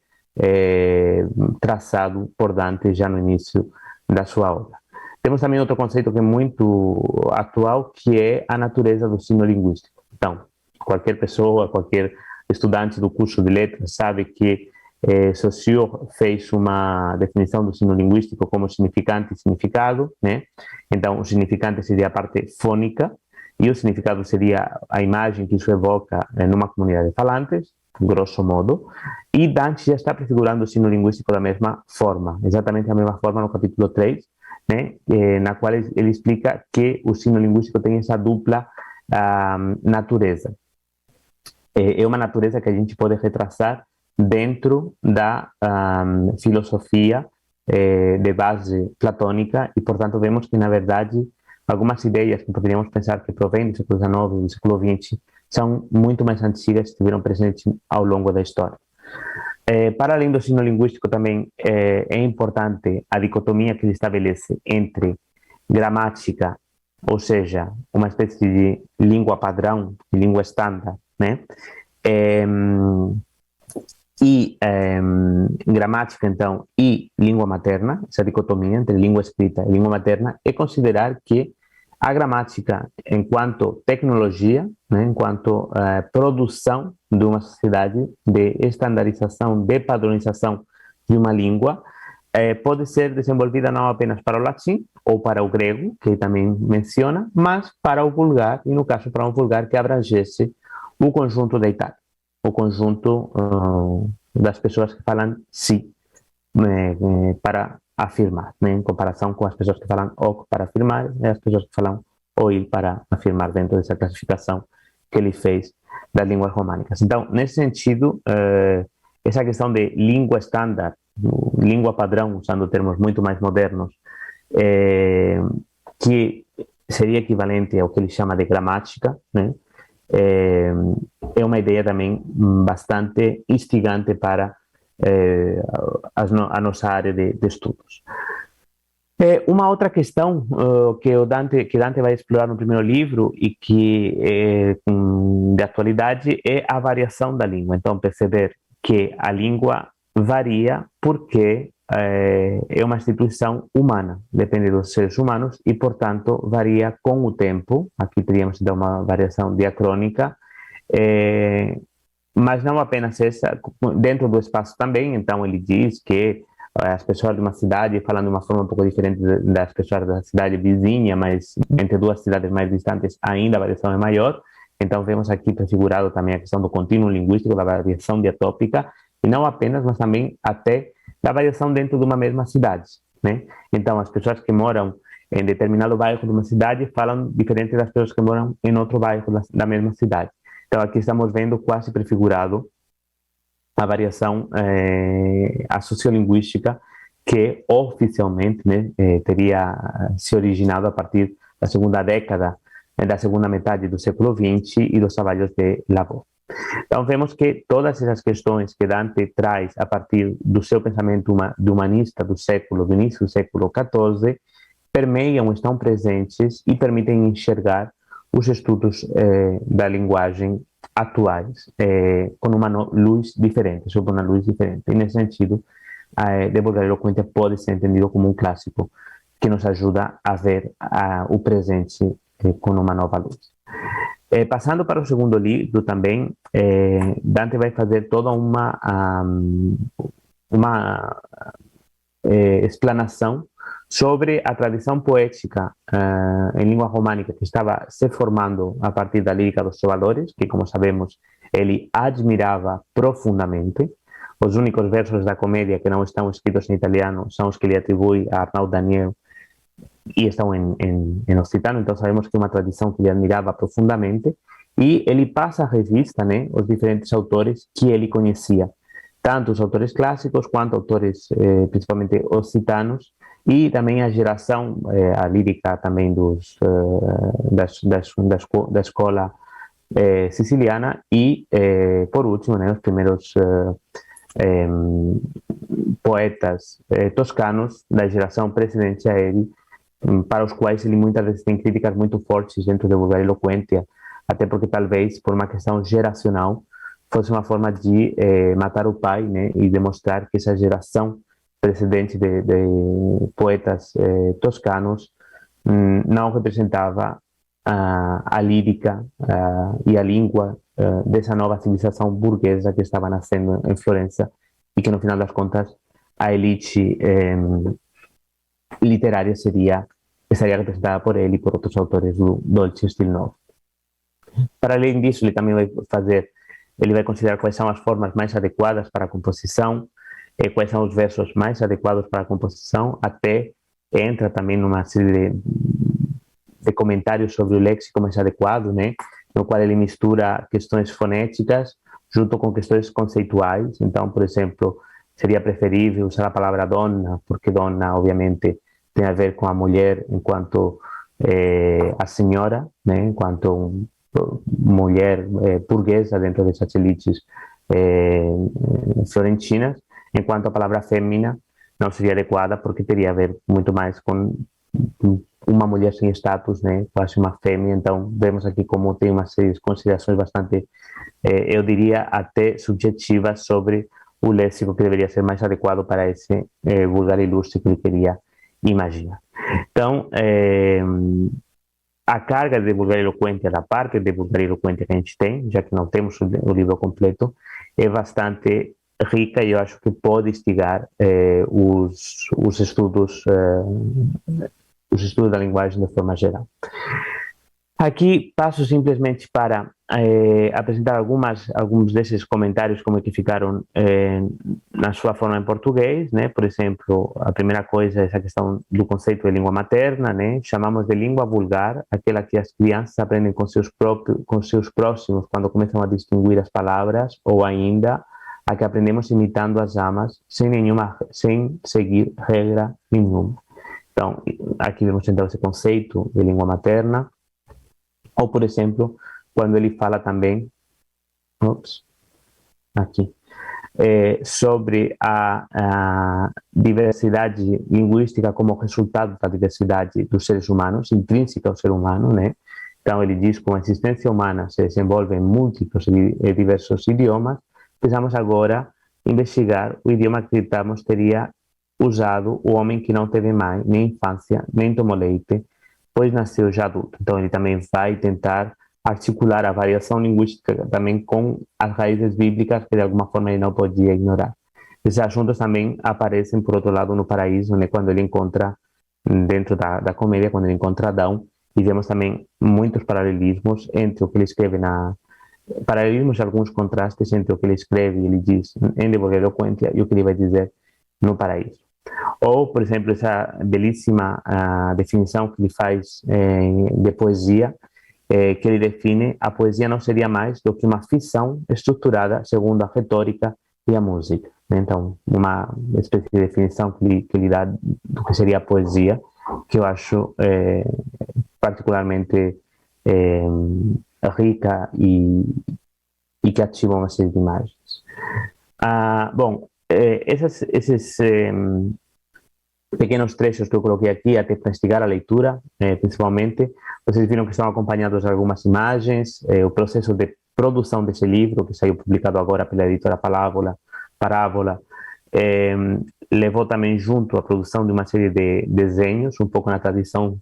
traçado por Dante já no início da sua obra. Temos também outro conceito que é muito atual, que é a natureza do signo linguístico. Então, qualquer pessoa, qualquer estudante do curso de letras sabe que Saussure fez uma definição do signo linguístico como significante e significado, né? Então, o significante seria a parte fônica e o significado seria a imagem que isso evoca numa comunidade de falantes, grosso modo, e Dante já está prefigurando o signo linguístico da mesma forma, exatamente da mesma forma no capítulo 3, né, na qual ele explica que o signo linguístico tem essa dupla natureza. É uma natureza que a gente pode retraçar dentro da filosofia de base platônica, e, portanto, vemos que, na verdade, algumas ideias que poderíamos pensar que provêm do século XIX e do século XX são muito mais antigas e estiveram presentes ao longo da história. Para além do signo linguístico, também é importante a dicotomia que ele estabelece entre gramática, ou seja, uma espécie de língua padrão, de língua estándar, né? Gramática, então, e língua materna, essa dicotomia entre língua escrita e língua materna, é considerar que a gramática, enquanto tecnologia, né, enquanto produção de uma sociedade, de estandarização, de padronização de uma língua, pode ser desenvolvida não apenas para o latim ou para o grego, que também menciona, mas para o vulgar, e no caso para um vulgar que abrangesse o conjunto da Itália, o conjunto das pessoas que falam si para afirmar, né, em comparação com as pessoas que falam ok para afirmar e as pessoas que falam oi para afirmar dentro dessa classificação que ele fez das línguas românicas. Então, nesse sentido, essa questão de língua estándar, língua padrão, usando termos muito mais modernos, que seria equivalente ao que ele chama de gramática, né? É uma ideia também bastante instigante para a nossa área de estudos. Uma outra questão que Dante vai explorar no primeiro livro e que é de atualidade é a variação da língua. Então, perceber que a língua varia porque é uma instituição humana, depende dos seres humanos e, portanto, varia com o tempo. Aqui teríamos então uma variação diacrônica, mas não apenas essa, dentro do espaço também. Então, ele diz que as pessoas de uma cidade falam de uma forma um pouco diferente das pessoas da cidade vizinha, mas entre duas cidades mais distantes ainda a variação é maior. Então, vemos aqui prefigurado também a questão do contínuo linguístico, da variação diatópica, e não apenas, mas também até da variação dentro de uma mesma cidade, né? Então, as pessoas que moram em determinado bairro de uma cidade falam diferente das pessoas que moram em outro bairro da mesma cidade. Então, aqui estamos vendo quase prefigurado a variação, a sociolinguística, que oficialmente, né, teria se originado a partir da segunda década, da segunda metade do século XX e dos trabalhos de Lavaux. Então, vemos que todas essas questões que Dante traz a partir do seu pensamento humanista do início do século XIV, permeiam, estão presentes e permitem enxergar os estudos da linguagem atuais com uma luz diferente, sob uma luz diferente. E, nesse sentido, De Vulgare Eloquentia pode ser entendido como um clássico que nos ajuda a ver o presente com uma nova luz. Passando para o segundo livro também, Dante vai fazer toda uma explanação sobre a tradição poética em língua românica que estava se formando a partir da lírica dos trovadores, que, como sabemos, ele admirava profundamente. Os únicos versos da comédia que não estão escritos em italiano são os que ele atribui a Arnaud Daniel e estão em occitano, então sabemos que é uma tradição que ele admirava profundamente, e ele passa a revista, né, os diferentes autores que ele conhecia, tanto os autores clássicos quanto autores principalmente occitanos, e também a geração, a lírica também da escola siciliana, e por último, né, os primeiros poetas toscanos da geração precedente a ele, para os quais ele muitas vezes tem críticas muito fortes dentro de Vulgare Eloquentia, até porque talvez por uma questão geracional fosse uma forma de matar o pai, né, e demonstrar que essa geração precedente de poetas toscanos não representava a lírica e a língua dessa nova civilização burguesa que estava nascendo em Florença e que, no final das contas, a elite literária estaria representada por ele e por outros autores do Dolce Stil Novo. Para além disso, ele também vai considerar quais são as formas mais adequadas para a composição, quais são os versos mais adequados para a composição, até entra também numa série de comentários sobre o léxico mais adequado, né, no qual ele mistura questões fonéticas junto com questões conceituais. Então, por exemplo, seria preferível usar a palavra donna, porque donna, obviamente, tem a ver com a mulher enquanto a senhora, né, enquanto mulher burguesa dentro dessas elites florentinas, enquanto a palavra fêmea não seria adequada porque teria a ver muito mais com uma mulher sem status, né, quase uma fêmea. Então, vemos aqui como tem uma série de considerações bastante, eu diria, até subjetivas sobre o léxico que deveria ser mais adequado para esse vulgar ilustre que ele queria imaginar. Então, a carga de Vulgare Eloquentia, da parte de Vulgare Eloquentia que a gente tem, já que não temos o livro completo, é bastante rica e eu acho que pode instigar os estudos da linguagem de forma geral. Aqui passo simplesmente para apresentar alguns desses comentários como é que ficaram na sua forma em português, né? Por exemplo, a primeira coisa é essa questão do conceito de língua materna, né? Chamamos de língua vulgar aquela que as crianças aprendem com seus próximos quando começam a distinguir as palavras, ou ainda a que aprendemos imitando as amas sem seguir regra nenhuma. Então, aqui vemos então esse conceito de língua materna. Ou, por exemplo, quando ele fala também, sobre a diversidade linguística como resultado da diversidade dos seres humanos, intrínseca ao ser humano, né? Então, ele diz que como a existência humana se desenvolve em múltiplos e diversos idiomas, precisamos agora investigar o idioma que acreditamos teria usado o homem que não teve mãe, nem infância, nem tomou leite, pois nasceu já adulto. Então, ele também vai tentar articular a variação linguística também com as raízes bíblicas que de alguma forma ele não podia ignorar. Esses assuntos também aparecem, por outro lado, no Paraíso, né, quando ele encontra, dentro da comédia, quando ele encontra Adão, e vemos também muitos paralelismos entre o que ele escreve paralelismos, alguns contrastes entre o que ele escreve e ele diz em De Boca Eloquência e o que ele vai dizer no Paraíso. Ou, por exemplo, essa belíssima definição que ele faz de poesia, que ele define: a poesia não seria mais do que uma ficção estruturada segundo a retórica e a música. Então, uma espécie de definição que ele dá do que seria a poesia, que eu acho particularmente rica e que ativa uma série de imagens. Bom, esses pequenos trechos que eu coloquei aqui, até para instigar a leitura, principalmente, vocês viram que estão acompanhados de algumas imagens, o processo de produção desse livro, que saiu publicado agora pela editora Parábola, levou também junto a produção de uma série de desenhos, um pouco na tradição,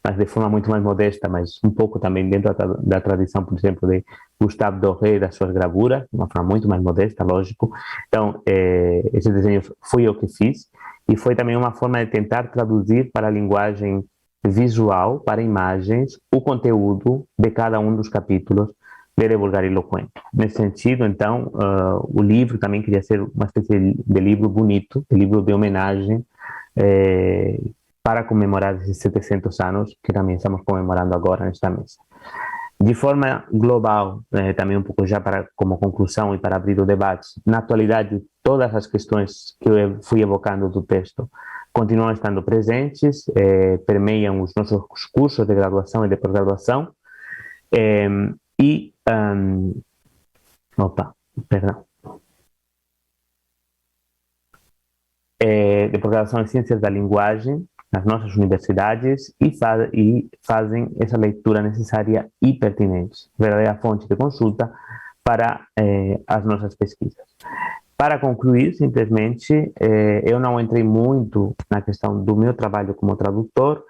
mas de forma muito mais modesta, mas um pouco também dentro da tradição, por exemplo, de Gustave Doré, das suas gravuras, de uma forma muito mais modesta, lógico. Então, esse desenho fui eu que fiz, e foi também uma forma de tentar traduzir para a linguagem visual, para imagens, o conteúdo de cada um dos capítulos de Vulgar e Eloquente. Nesse sentido, então, o livro também queria ser uma espécie de livro bonito, de livro de homenagem, para comemorar esses 700 anos que também estamos comemorando agora nesta mesa. De forma global, também um pouco já como conclusão e para abrir o debate, na atualidade, todas as questões que eu fui evocando do texto continuam estando presentes, permeiam os nossos cursos de graduação e de pós-graduação, de pós-graduação em Ciências da Linguagem, nas nossas universidades, e fazem essa leitura necessária e pertinente, verdadeira fonte de consulta para as nossas pesquisas. Para concluir, simplesmente, eu não entrei muito na questão do meu trabalho como tradutor,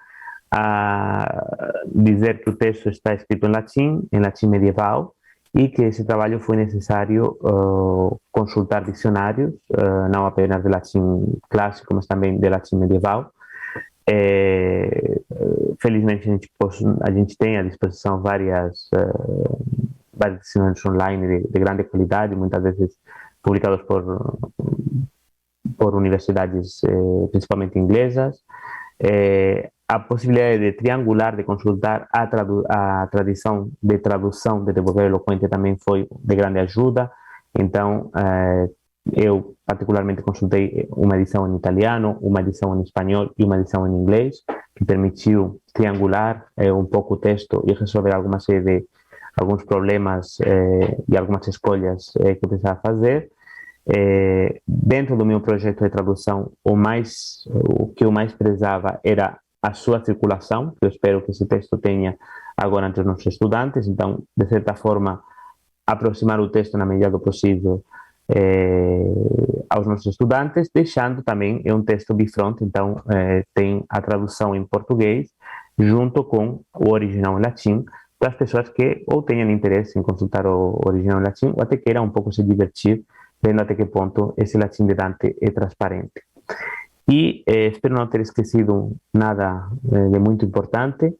a dizer que o texto está escrito em latim medieval, e que esse trabalho foi necessário consultar dicionários, não apenas de latim clássico, mas também de latim medieval. Felizmente a gente tem à disposição vários dicionários online de grande qualidade, muitas vezes publicados por universidades principalmente inglesas. A possibilidade de triangular, de consultar a tradição de tradução de Vulgar e Eloquente também foi de grande ajuda. Então, eu particularmente consultei uma edição em italiano, uma edição em espanhol e uma edição em inglês, que permitiu triangular um pouco o texto e resolver alguns problemas e algumas escolhas que eu precisava fazer. Dentro do meu projeto de tradução, o que eu mais prezava era a sua circulação, que eu espero que esse texto tenha agora entre os nossos estudantes. Então, de certa forma, aproximar o texto na medida do possível aos nossos estudantes, deixando também um texto bifronte, então tem a tradução em português junto com o original em latim, para as pessoas que ou tenham interesse em consultar o original em latim ou até queiram um pouco se divertir vendo até que ponto esse latim de Dante é transparente. E espero não ter esquecido nada de muito importante.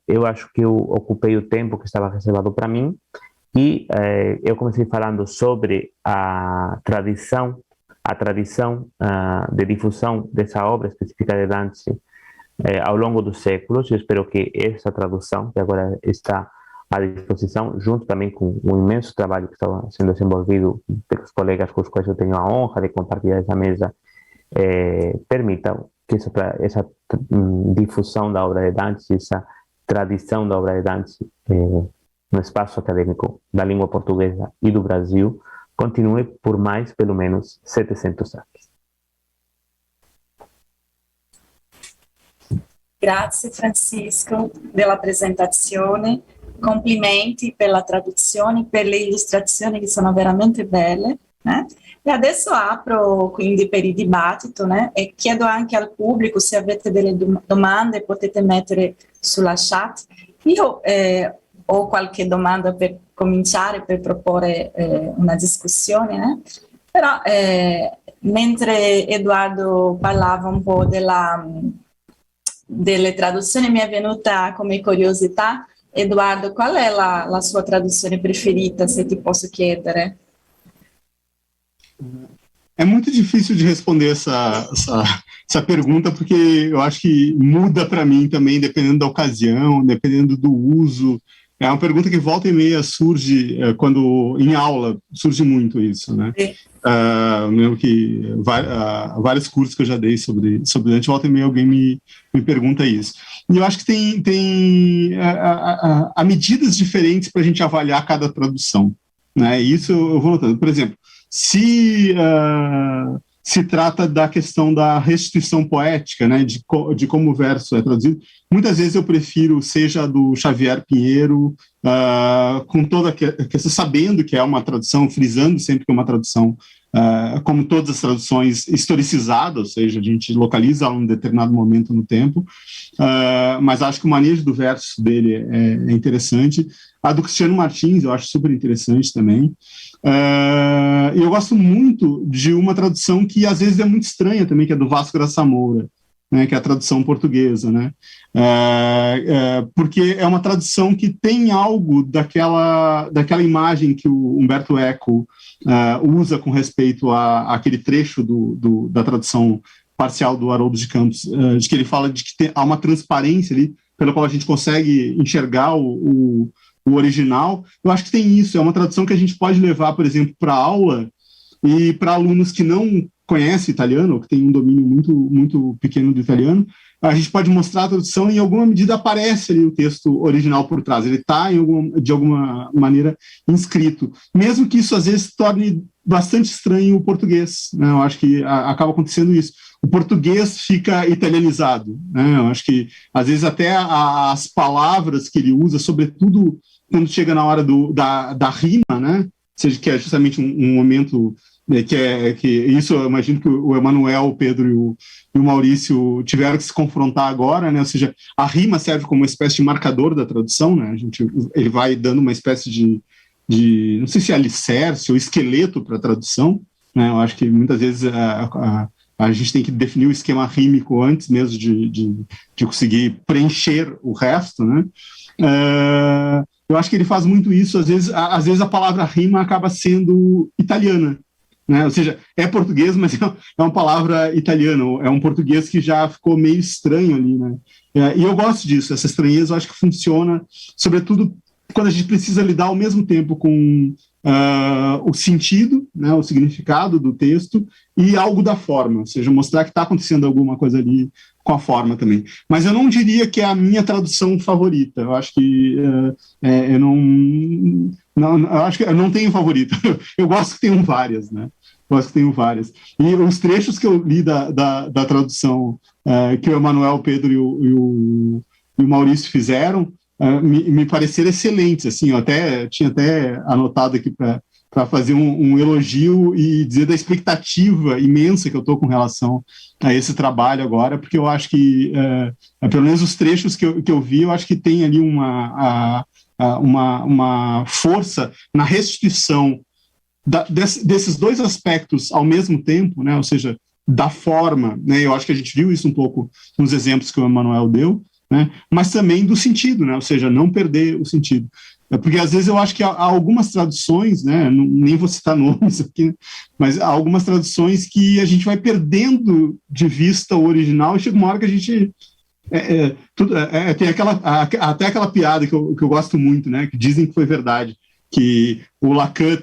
Eu acho que eu ocupei o tempo que estava reservado para mim e eu comecei falando sobre a tradição de difusão dessa obra específica de Dante ao longo dos séculos. Eu espero que essa tradução, que agora está à disposição, junto também com o imenso trabalho que está sendo desenvolvido pelos colegas com os quais eu tenho a honra de compartilhar essa mesa, permitam que essa difusão da obra de Dante, essa tradição da obra de Dante no espaço acadêmico da língua portuguesa e do Brasil continue por mais, pelo menos, 700 anos. Grazie Francisco della presentazione, complimenti per la traduzione, per le illustrazioni che sono veramente belle. E adesso apro quindi per il dibattito, e chiedo anche al pubblico se avete delle domande potete mettere sulla chat. Io ho qualche domanda per cominciare, per proporre una discussione, però mentre Edoardo parlava un po' delle traduzioni mi è venuta come curiosità. Edoardo, qual è la sua traduzione preferita, se ti posso chiedere? É muito difícil de responder essa pergunta, porque eu acho que muda para mim também, dependendo da ocasião, dependendo do uso. É uma pergunta que volta e meia surge quando em aula, surge muito isso, né? Eu lembro que vários cursos que eu já dei sobre Dante, volta e meia alguém me pergunta isso. E eu acho que há medidas diferentes para a gente avaliar cada tradução, né? Isso eu vou notando. Por exemplo, se trata da questão da restituição poética, né, de como o verso é traduzido, muitas vezes eu prefiro, seja do Xavier Pinheiro, com toda a questão, sabendo que é uma tradução, frisando sempre que é uma tradução, como todas as traduções historicizadas, ou seja, a gente localiza ela em um determinado momento no tempo, mas acho que o manejo do verso dele é interessante. A do Cristiano Martins eu acho super interessante também. E eu gosto muito de uma tradução que às vezes é muito estranha também, que é do Vasco da Samoura, né, que é a tradução portuguesa, né? Porque é uma tradução que tem algo daquela imagem que o Umberto Eco usa com respeito àquele trecho da tradução parcial do Haroldo de Campos, de que ele fala de que há uma transparência ali, pela qual a gente consegue enxergar o original. Eu acho que tem isso, é uma tradução que a gente pode levar, por exemplo, para aula e para alunos que não conhecem italiano, ou que têm um domínio muito, muito pequeno do italiano, a gente pode mostrar a tradução e em alguma medida aparece ali o texto original por trás, ele está de alguma maneira inscrito, mesmo que isso às vezes torne bastante estranho o português, né? Eu acho que acaba acontecendo isso. O português fica italianizado, né? Eu acho que às vezes até as palavras que ele usa, sobretudo quando chega na hora da rima, né? Seja que é justamente um momento que isso eu imagino que o Emanuel, o Pedro e o Maurício tiveram que se confrontar agora, né? Ou seja, a rima serve como uma espécie de marcador da tradução, né? Ele vai dando uma espécie de não sei se é alicerce ou esqueleto para a tradução, né? Eu acho que muitas vezes a gente tem que definir o esquema rímico antes mesmo de conseguir preencher o resto, né? Eu acho que ele faz muito isso, às vezes a palavra rima acaba sendo italiana, né? Ou seja, é português, mas é uma palavra italiana, é um português que já ficou meio estranho ali, né? E eu gosto disso, essa estranheza eu acho que funciona, sobretudo quando a gente precisa lidar ao mesmo tempo com o sentido, né, o significado do texto e algo da forma, ou seja, mostrar que está acontecendo alguma coisa ali com a forma também. Mas eu não diria que é a minha tradução favorita. Eu acho que eu eu acho que eu não tenho favorita. Eu gosto que tenham várias, né? Gosto que tenham várias. E os trechos que eu li da tradução que o Emanuel, o Pedro e o Maurício fizeram me pareceram excelentes. Assim, eu tinha até anotado aqui para fazer um elogio e dizer da expectativa imensa que eu estou com relação a esse trabalho agora, porque eu acho que, pelo menos os trechos que eu vi, eu acho que tem ali uma força na restituição desses dois aspectos ao mesmo tempo, né, ou seja, da forma, né, eu acho que a gente viu isso um pouco nos exemplos que o Emanuel deu, né, mas também do sentido, né, ou seja, não perder o sentido. Porque às vezes eu acho que há algumas traduções, né, nem vou citar nomes aqui, mas há algumas traduções que a gente vai perdendo de vista o original e chega uma hora que a gente... tem até aquela piada que eu gosto muito, né, que dizem que foi verdade, que o Lacan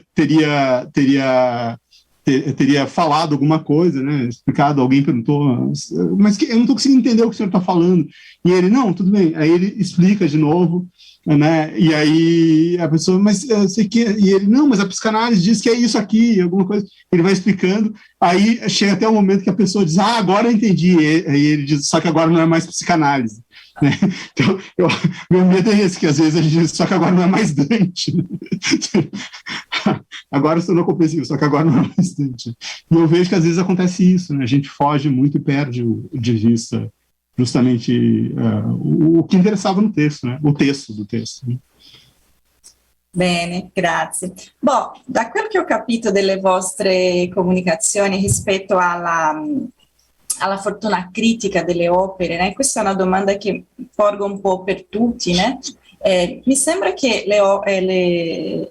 teria falado alguma coisa, né, explicado, alguém perguntou, mas eu não estou conseguindo entender o que o senhor está falando. E ele, não, tudo bem. Aí ele explica de novo, né, e aí a pessoa, mas sei que... E ele, não, mas a psicanálise diz que é isso aqui, alguma coisa. Ele vai explicando, aí chega até o momento que a pessoa diz, agora eu entendi. Aí ele diz, só que agora não é mais psicanálise. Né? Então, meu medo é esse, que às vezes a gente diz, só que agora não é mais Dante. Né? Agora se tornou compreensivo, só que agora não é mais Dante. E eu vejo que às vezes acontece isso, né? A gente foge muito e perde de vista justamente o que interessava no texto, né? O texto do texto. Né? Bene, grazie. Boh, da quel che ho capito delle vostre comunicazioni rispetto alla fortuna critica delle opere, né? Questa è una domanda che porgo un po' per tutti, né? Mi sembra che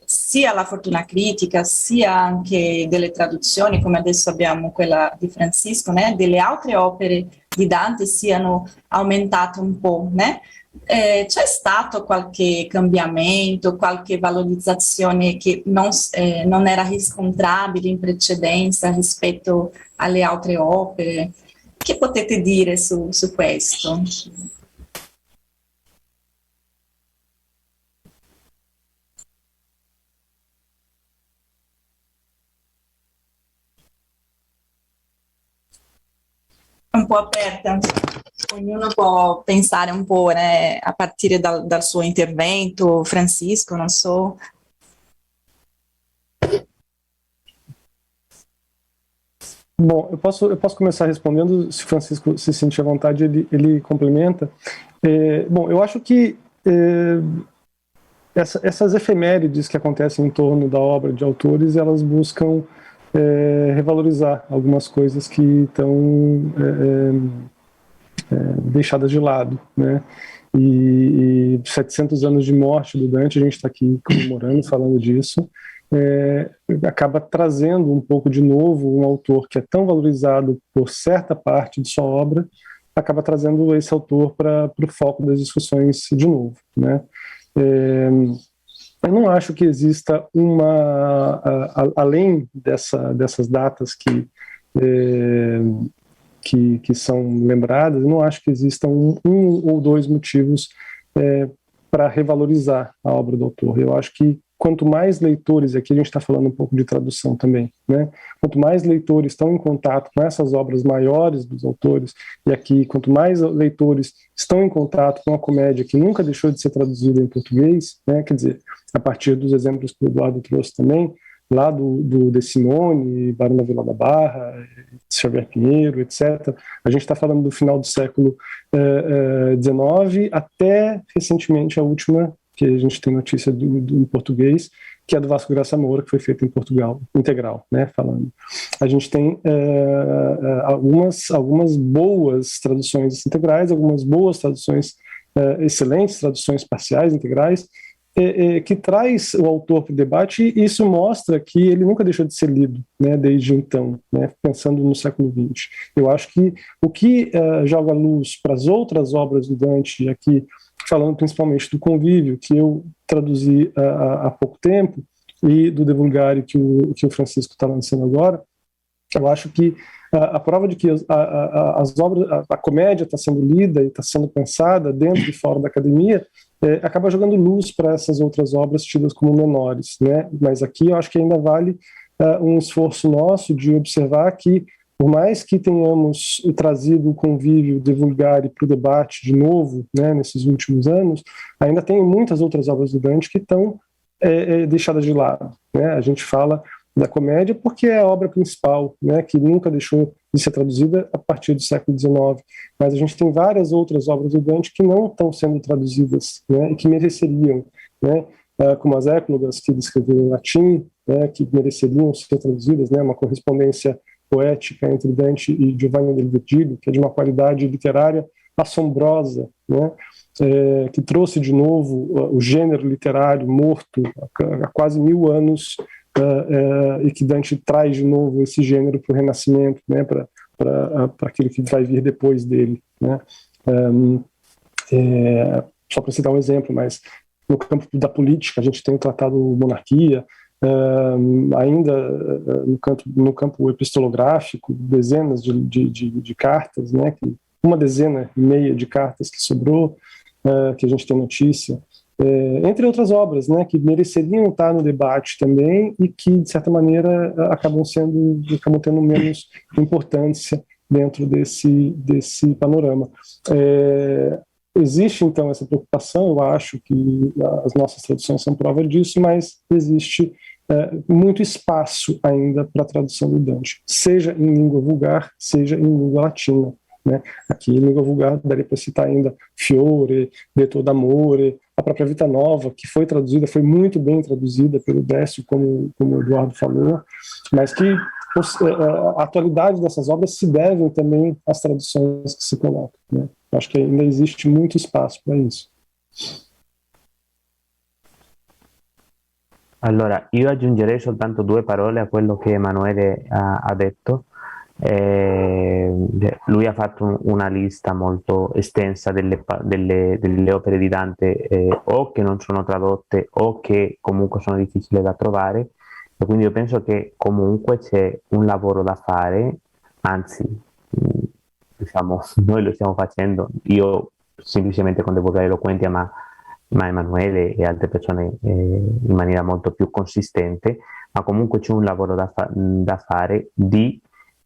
sia la fortuna critica, sia anche delle traduzioni, come adesso abbiamo quella di Francisco, né? Delle altre opere di Dante siano aumentate un po', né? C'è stato qualche cambiamento, qualche valorizzazione che non era riscontrabile in precedenza rispetto alle altre opere? Che potete dire su questo? Un po' aperta, ognuno può pensare un po', né, a partire dal suo intervento. Francisco, non so. Bom, eu posso começar respondendo, se Francisco se sentir à vontade, ele complementa. Bom, eu acho que essas efemérides que acontecem em torno da obra de autores, elas buscam revalorizar algumas coisas que estão deixadas de lado, né? E 700 anos de morte do Dante, a gente está aqui comemorando, falando disso, acaba trazendo um pouco de novo um autor que é tão valorizado por certa parte de sua obra, acaba trazendo esse autor para o foco das discussões de novo, né? Eu não acho que exista além dessas datas que são lembradas, eu não acho que existam um ou dois motivos para revalorizar a obra do autor. Eu acho que quanto mais leitores, aqui a gente está falando um pouco de tradução também, né? Quanto mais leitores estão em contato com essas obras maiores dos autores, e aqui, quanto mais leitores estão em contato com a comédia que nunca deixou de ser traduzida em português, né? Quer dizer, a partir dos exemplos que o Eduardo trouxe também, lá do De Simone, Barão da Vila da Barra, Xavier Pinheiro, etc. A gente está falando do final do século XIX até recentemente a última que a gente tem notícia do português, que é do Vasco Graça Moura, que foi feito em Portugal, integral, né, falando. A gente tem algumas boas traduções integrais, algumas boas traduções, excelentes traduções parciais, integrais, que traz o autor para o debate, e isso mostra que ele nunca deixou de ser lido, né, desde então, né, pensando no século XX. Eu acho que o que joga luz para as outras obras do Dante, aqui falando principalmente do Convívio, que eu traduzi há pouco tempo, e do De Vulgare, que o Francisco está lançando agora, eu acho que a prova de que as obras, a comédia está sendo lida e está sendo pensada dentro e fora da academia, acaba jogando luz para essas outras obras tidas como menores, né? Mas aqui eu acho que ainda vale um esforço nosso de observar que, por mais que tenhamos trazido o Convívio, De Vulgare para o debate de novo, né, nesses últimos anos, ainda tem muitas outras obras do Dante que estão deixadas de lado, né? A gente fala da comédia porque é a obra principal, né, que nunca deixou de ser traduzida a partir do século XIX, mas a gente tem várias outras obras do Dante que não estão sendo traduzidas, né, e que mereceriam, né, como as Eclogas, que ele escreveu em latim, né, que mereceriam ser traduzidas, né, uma correspondência poética entre Dante e Giovanni del Virgilio, que é de uma qualidade literária assombrosa, né, que trouxe de novo o gênero literário morto há quase 1000 anos, e que Dante traz de novo esse gênero para o Renascimento, né, para aquilo que vai vir depois dele, né. Só para citar um exemplo, mas no campo da política a gente tem o Tratado Monarquia, ainda no campo epistolográfico, dezenas de cartas, né, uma dezena e meia de cartas que sobrou, que a gente tem notícia, entre outras obras, né, que mereceriam estar no debate também e que, de certa maneira, acabam tendo menos importância dentro desse panorama. Existe, então, essa preocupação, eu acho que as nossas traduções são prova disso, mas existe muito espaço ainda para a tradução do Dante, seja em língua vulgar, seja em língua latina, né? Aqui em língua vulgar daria para citar ainda Fiore, Detto d'Amore, a própria Vita Nova, que foi traduzida, foi muito bem traduzida pelo Décio, como o Eduardo falou, mas que a atualidade dessas obras se devem também às traduções que se colocam, né? Acho que ainda existe muito espaço para isso. Allora, io aggiungerei soltanto 2 parole a quello che Emanuele ha detto. Lui ha fatto una lista molto estensa delle opere di Dante, o che non sono tradotte o che comunque sono difficili da trovare, e quindi io penso che comunque c'è un lavoro da fare, anzi, diciamo, noi lo stiamo facendo, io semplicemente con Devo Volgare Eloquentia, ma Emanuele e altre persone in maniera molto più consistente, ma comunque c'è un lavoro da fare di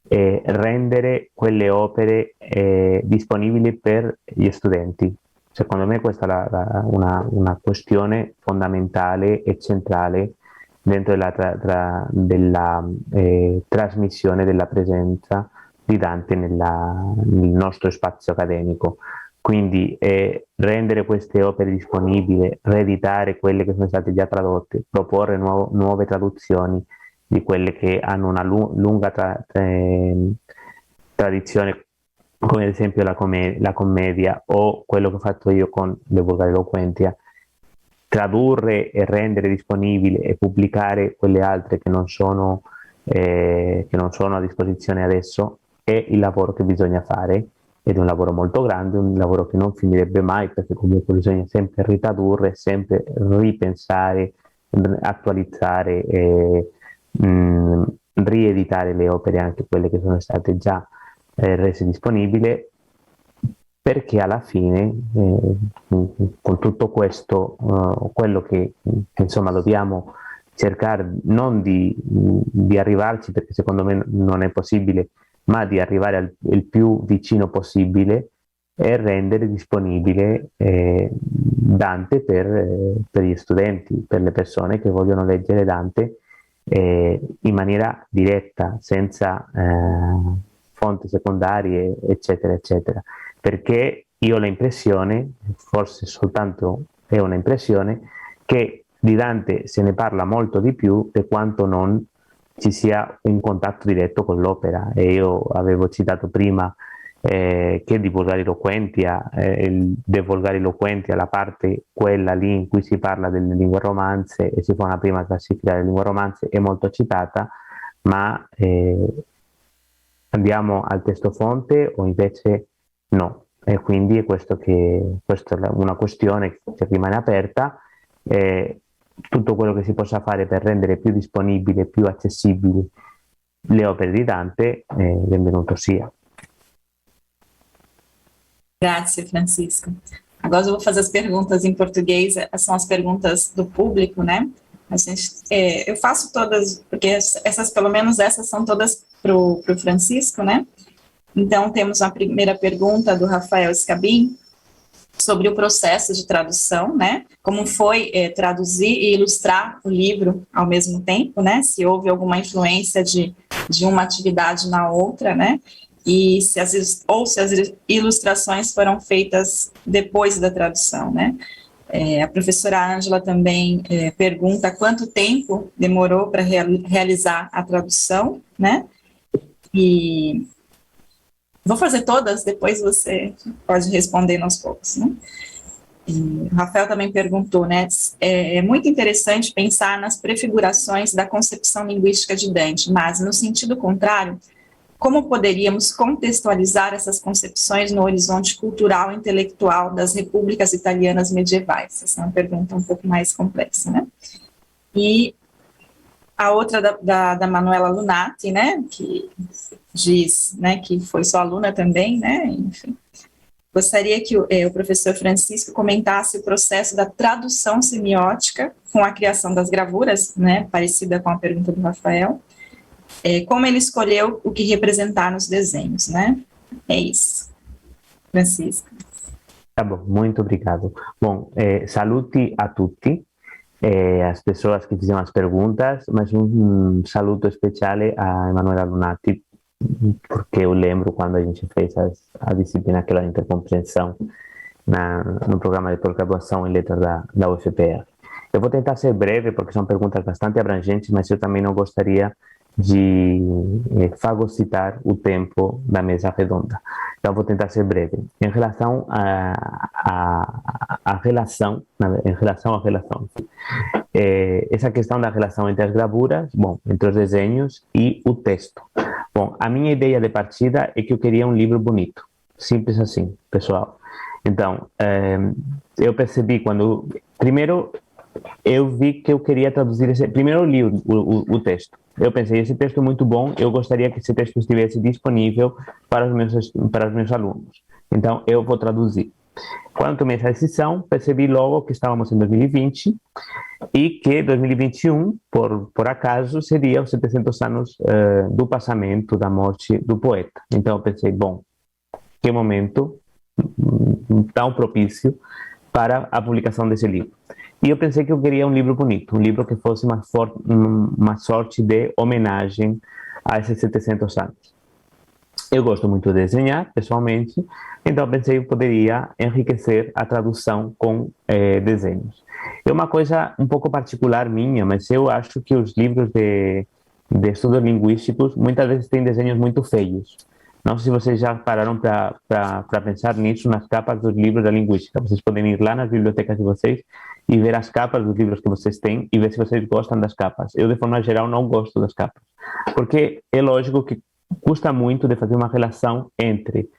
rendere quelle opere disponibili per gli studenti. Secondo me questa è una questione fondamentale e centrale dentro della trasmissione della presenza di Dante nel nostro spazio accademico. Quindi rendere queste opere disponibili, reeditare quelle che sono state già tradotte, proporre nuove traduzioni di quelle che hanno una lunga tradizione, come ad esempio la commedia o quello che ho fatto io con Devo Volgare Eloquentia, tradurre e rendere disponibili e pubblicare quelle altre che non sono a disposizione adesso è il lavoro che bisogna fare, ed è un lavoro molto grande, un lavoro che non finirebbe mai, perché comunque bisogna sempre ritradurre, sempre ripensare, attualizzare e rieditare le opere, anche quelle che sono state già rese disponibili, perché alla fine con tutto questo quello che insomma dobbiamo cercare non di arrivarci, perché secondo me non è possibile, ma di arrivare il più vicino possibile e rendere disponibile Dante per gli studenti, per le persone che vogliono leggere Dante in maniera diretta, senza fonti secondarie, eccetera, eccetera. Perché io ho l'impressione, forse soltanto è un'impressione, che di Dante se ne parla molto di più di quanto non ci sia un contatto diretto con l'opera. E io avevo citato prima che di Volgare Eloquentia, De Volgare Eloquentia, la parte quella lì in cui si parla delle lingue romanze e si fa una prima classifica delle lingue romanze, è molto citata, ma andiamo al testo fonte o invece no? E quindi questa è una questione che rimane aperta. Tutto quello che si possa fare per rendere più disponibili e più accessibili le opere di Dante, benvenuto sia. Grazie, Francisco. Agora eu vou fazer as perguntas em português, são as perguntas do público, né? Eu faço todas, porque pelo menos essas são todas para o Francisco, né? Então, temos a primeira pergunta do Rafael Scabin, sobre o processo de tradução, né? Como foi traduzir e ilustrar o livro ao mesmo tempo, né? Se houve alguma influência de uma atividade na outra, né? E se as ilustrações foram feitas depois da tradução, né? A professora Ângela também pergunta quanto tempo demorou para realizar a tradução, né? E vou fazer todas, depois você pode responder aos poucos, né? E o Rafael também perguntou, né? É muito interessante pensar nas prefigurações da concepção linguística de Dante, mas, no sentido contrário, como poderíamos contextualizar essas concepções no horizonte cultural e intelectual das repúblicas italianas medievais? Essa é uma pergunta um pouco mais complexa, né? E a outra da Manuela Lunati, né, que diz, né, que foi sua aluna também, né, enfim. Gostaria que o professor Francisco comentasse o processo da tradução semiótica com a criação das gravuras, né, parecida com a pergunta do Rafael, como ele escolheu o que representar nos desenhos, né? É isso. Francisco. Tá bom, muito obrigado. Bom, saluti a tutti. As pessoas que fizeram as perguntas, mas um saludo especial a Emanuela Lunati, porque eu lembro quando a gente fez a disciplina aquela intercompreensão no programa de pós-graduação em letras da UFPR. Eu vou tentar ser breve, porque são perguntas bastante abrangentes, mas eu também não gostaria de fagocitar o tempo da mesa redonda. Então, vou tentar ser breve. Em relação à relação, essa questão da relação entre as gravuras, bom, entre os desenhos e o texto. Bom, a minha ideia de partida é que eu queria um livro bonito. Simples assim, pessoal. Então, eu percebi quando... Primeiro, eu vi que eu queria traduzir primeiro eu li o texto. Eu pensei, esse texto é muito bom, eu gostaria que esse texto estivesse disponível para os meus alunos. Então, eu vou traduzir. Quando tomei essa decisão, percebi logo que estávamos em 2020 e que 2021, por acaso, seria os 700 anos do passamento, da morte do poeta. Então, eu pensei, bom, que momento tão propício para a publicação desse livro. E eu pensei que eu queria um livro bonito, um livro que fosse uma sorte de homenagem a esses 700 anos. Eu gosto muito de desenhar, pessoalmente, então pensei que eu poderia enriquecer a tradução com desenhos. É uma coisa um pouco particular minha, mas eu acho que os livros de estudos linguísticos muitas vezes têm desenhos muito feios. Não sei se vocês já pararam para pensar nisso nas capas dos livros da linguística. Vocês podem ir lá nas bibliotecas de vocês e ver as capas dos livros que vocês têm e ver se vocês gostam das capas. Eu, de forma geral, não gosto das capas. Porque é lógico que custa muito de fazer uma relação entre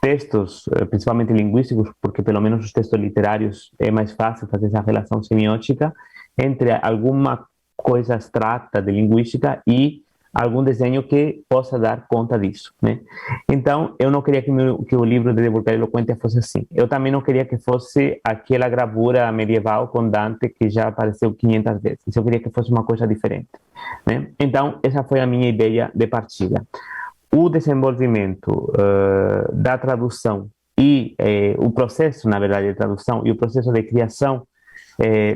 textos, principalmente linguísticos, porque pelo menos os textos literários é mais fácil fazer essa relação semiótica, entre alguma coisa abstrata de linguística e algum desenho que possa dar conta disso, né? Então, eu não queria que o livro de De Vulgare Eloquentia fosse assim. Eu também não queria que fosse aquela gravura medieval com Dante que já apareceu 500 vezes. Eu queria que fosse uma coisa diferente, né? Então, essa foi a minha ideia de partida. O desenvolvimento da tradução e o processo, na verdade, de tradução e o processo de criação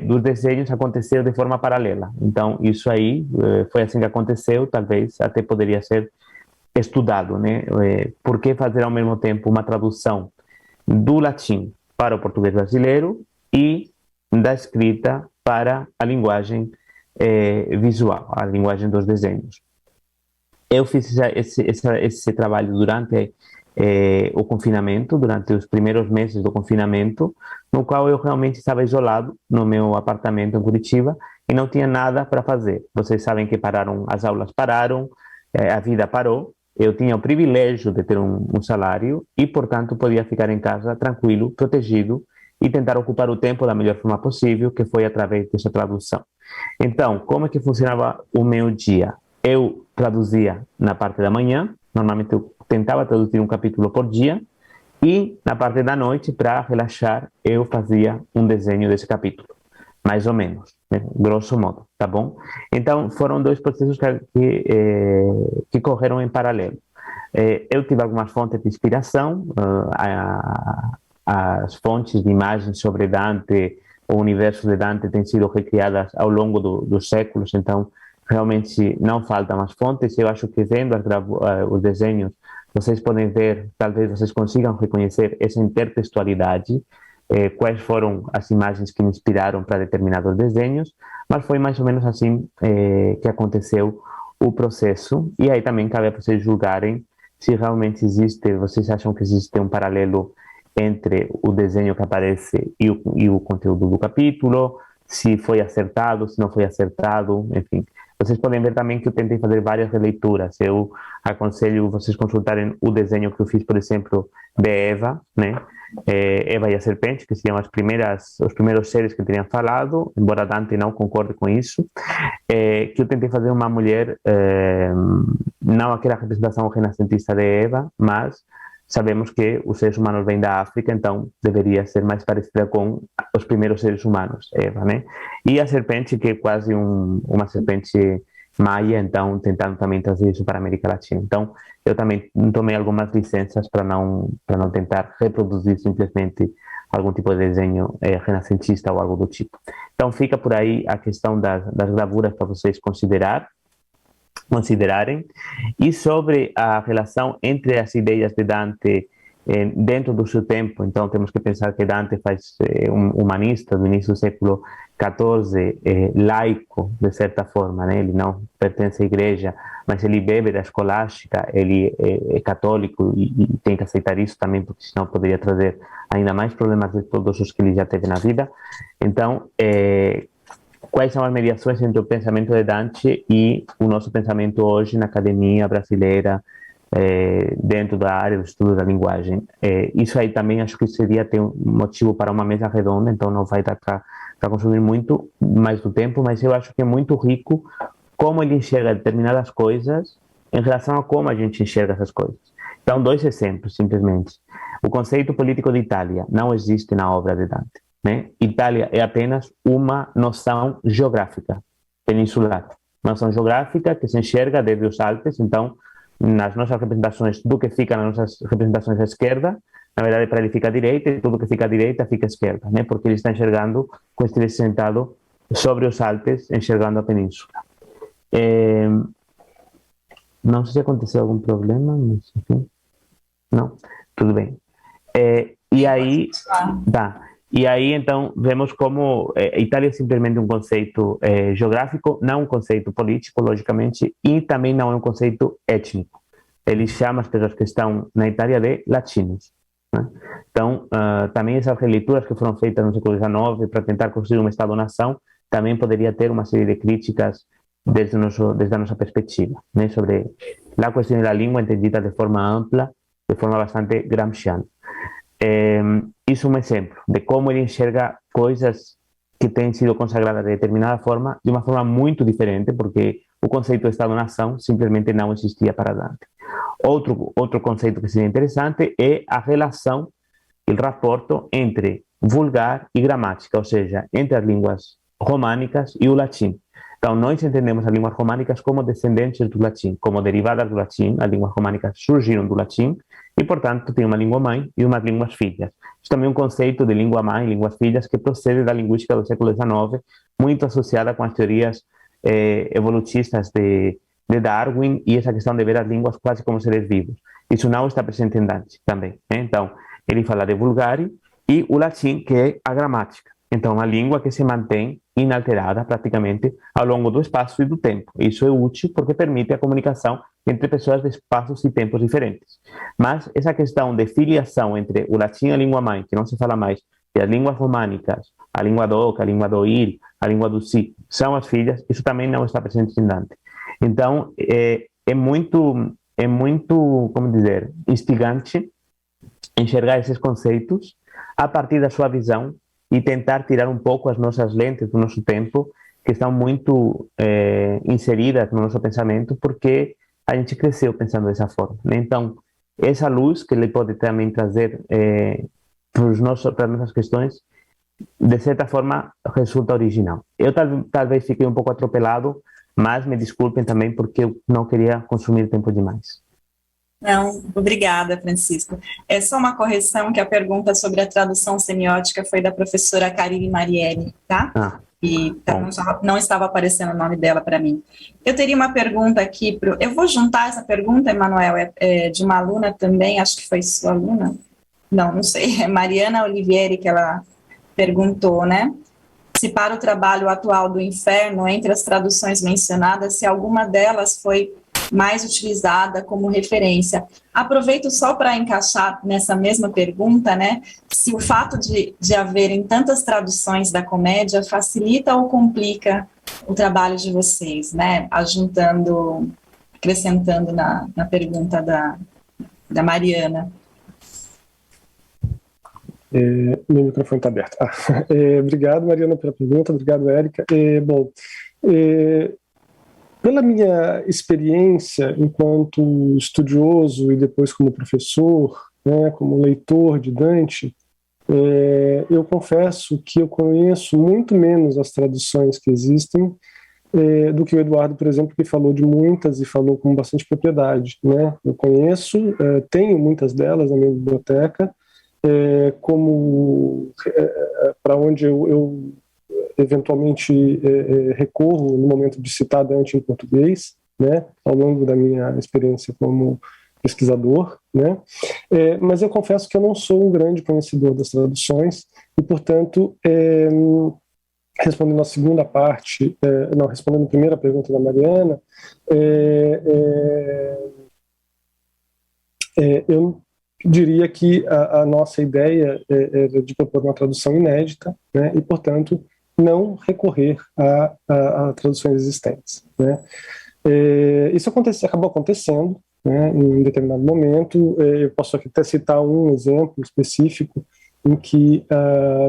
dos desenhos aconteceu de forma paralela. Então, isso aí foi assim que aconteceu, talvez até poderia ser estudado, né? Por que fazer ao mesmo tempo uma tradução do latim para o português brasileiro e da escrita para a linguagem visual, a linguagem dos desenhos? Eu fiz esse trabalho durante o confinamento, durante os primeiros meses do confinamento, no qual eu realmente estava isolado no meu apartamento em Curitiba e não tinha nada para fazer. Vocês sabem que as aulas pararam, a vida parou. Eu tinha o privilégio de ter um salário e, portanto, podia ficar em casa tranquilo, protegido e tentar ocupar o tempo da melhor forma possível, que foi através dessa tradução. Então, como é que funcionava o meu dia? Eu traduzia na parte da manhã, normalmente eu tentava traduzir um capítulo por dia, e na parte da noite, para relaxar, eu fazia um desenho desse capítulo, mais ou menos, né? Grosso modo, tá bom? Então, foram dois processos que correram em paralelo. Eu tive algumas fontes de inspiração, as fontes de imagens sobre Dante, o universo de Dante têm sido recriadas ao longo dos séculos, então realmente não faltam mais fontes. Eu acho que vendo os desenhos, vocês podem ver, talvez vocês consigam reconhecer essa intertextualidade quais foram as imagens que me inspiraram para determinados desenhos, mas foi mais ou menos assim que aconteceu o processo. E aí também cabe a vocês julgarem se realmente existe, vocês acham que existe um paralelo entre o desenho que aparece e o conteúdo do capítulo, se foi acertado, se não foi acertado, enfim. Vocês podem ver também que eu tentei fazer várias releituras. Eu aconselho vocês consultarem o desenho que eu fiz, por exemplo, de Eva, né? Eva e a Serpente, que seriam os primeiros seres que eu tinha falado, embora Dante não concorde com isso, que eu tentei fazer uma mulher, não aquela representação renascentista de Eva, mas sabemos que os seres humanos vêm da África, então deveria ser mais parecida com os primeiros seres humanos, Eva, né? E a serpente, que é quase uma serpente maia, então tentando também trazer isso para a América Latina. Então, eu também tomei algumas licenças para não tentar reproduzir simplesmente algum tipo de desenho renascentista ou algo do tipo. Então, fica por aí a questão das gravuras para vocês considerarem. E sobre a relação entre as ideias de Dante dentro do seu tempo, então temos que pensar que Dante um humanista do início do século XIV, laico de certa forma, né? Ele não pertence à igreja, mas ele bebe da escolástica, ele é católico e tem que aceitar isso também, porque senão poderia trazer ainda mais problemas de todos os que ele já teve na vida. Então, quais são as mediações entre o pensamento de Dante e o nosso pensamento hoje na academia brasileira, dentro da área do estudo da linguagem? Isso aí também acho que seria ter um motivo para uma mesa redonda, então não vai dar para consumir muito mais do tempo, mas eu acho que é muito rico como ele enxerga determinadas coisas em relação a como a gente enxerga essas coisas. Então, 2 exemplos, simplesmente. O conceito político de Itália não existe na obra de Dante, né? Itália é apenas uma noção geográfica, peninsular. Noção geográfica que se enxerga desde os Alpes, então, nas nossas representações, tudo que fica nas nossas representações à esquerda, na verdade, para ele fica à direita, e tudo que fica à direita fica à esquerda, né? Porque ele está enxergando com este sentado sobre os Alpes, enxergando a península. Não sei se aconteceu algum problema, mas enfim. Não? Tudo bem. E aí, E aí, então, vemos como Itália é simplesmente um conceito geográfico, não um conceito político, logicamente, e também não é um conceito étnico. Ele chama as pessoas que estão na Itália de latinos, né? Então, também essas releituras que foram feitas no século XIX para tentar construir uma Estado-nação, também poderia ter uma série de críticas desde a nossa perspectiva, né, sobre a questão da língua entendida de forma ampla, de forma bastante gramsciana. Isso é um exemplo de como ele enxerga coisas que têm sido consagradas de determinada forma, de uma forma muito diferente, porque o conceito de Estado-nação simplesmente não existia para Dante. Outro conceito que seria interessante é a relação, o rapporto entre vulgar e gramática, ou seja, entre as línguas românicas e o latim. Então, nós entendemos as línguas românicas como descendentes do latim, como derivadas do latim. As línguas românicas surgiram do latim e, portanto, tem uma língua mãe e umas línguas filhas. Isso também é um conceito de língua mãe e línguas filhas que procede da linguística do século XIX, muito associada com as teorias evolutistas de Darwin e essa questão de ver as línguas quase como seres vivos. Isso não está presente em Dante também, né? Então, ele fala de vulgari e o latim, que é a gramática. Então, a língua que se mantém inalterada praticamente ao longo do espaço e do tempo. Isso é útil porque permite a comunicação entre pessoas de espaços e tempos diferentes. Mas essa questão de filiação entre o latim e a língua mãe, que não se fala mais, e as línguas românicas, a língua do Oca, a língua do Il, a língua do Si, são as filhas, isso também não está presente em Dante. Então, é muito, como dizer, instigante enxergar esses conceitos a partir da sua visão e tentar tirar um pouco as nossas lentes do nosso tempo, que estão muito inseridas no nosso pensamento, porque a gente cresceu pensando dessa forma, né? Então, essa luz que ele pode também trazer para as nossas questões, de certa forma, resulta original. Eu talvez fiquei um pouco atropelado, mas me desculpem também, porque eu não queria consumir tempo demais. Não, obrigada, Francisco. É só uma correção, que a pergunta sobre a tradução semiótica foi da professora Carine Marielli, tá? E não estava aparecendo o nome dela para mim. Eu teria uma pergunta aqui, eu vou juntar essa pergunta, Emanuel, de uma aluna também, acho que foi sua aluna, não sei, é Mariana Olivieri que ela perguntou, né? Se para o trabalho atual do Inferno, entre as traduções mencionadas, se alguma delas foi mais utilizada como referência. Aproveito só para encaixar nessa mesma pergunta, né? Se o fato de haverem tantas traduções da comédia facilita ou complica o trabalho de vocês, né? Acrescentando na pergunta da Mariana. Meu microfone está aberto. Obrigado, Mariana, pela pergunta. Obrigado, Érica. Bom, pela minha experiência enquanto estudioso e depois como professor, né, como leitor de Dante, eu confesso que eu conheço muito menos as traduções que existem do que o Eduardo, por exemplo, que falou de muitas e falou com bastante propriedade, né? Eu conheço, tenho muitas delas na minha biblioteca, como para onde eu eventualmente recorro no momento de citar Dante em português, né, ao longo da minha experiência como pesquisador, né, mas eu confesso que eu não sou um grande conhecedor das traduções e, portanto, respondendo a segunda parte, respondendo a primeira pergunta da Mariana, eu diria que a nossa ideia é de propor uma tradução inédita, né, e, portanto, não recorrer a traduções existentes, né. Isso acabou acontecendo, né, em um determinado momento. Eu posso aqui até citar um exemplo específico em que,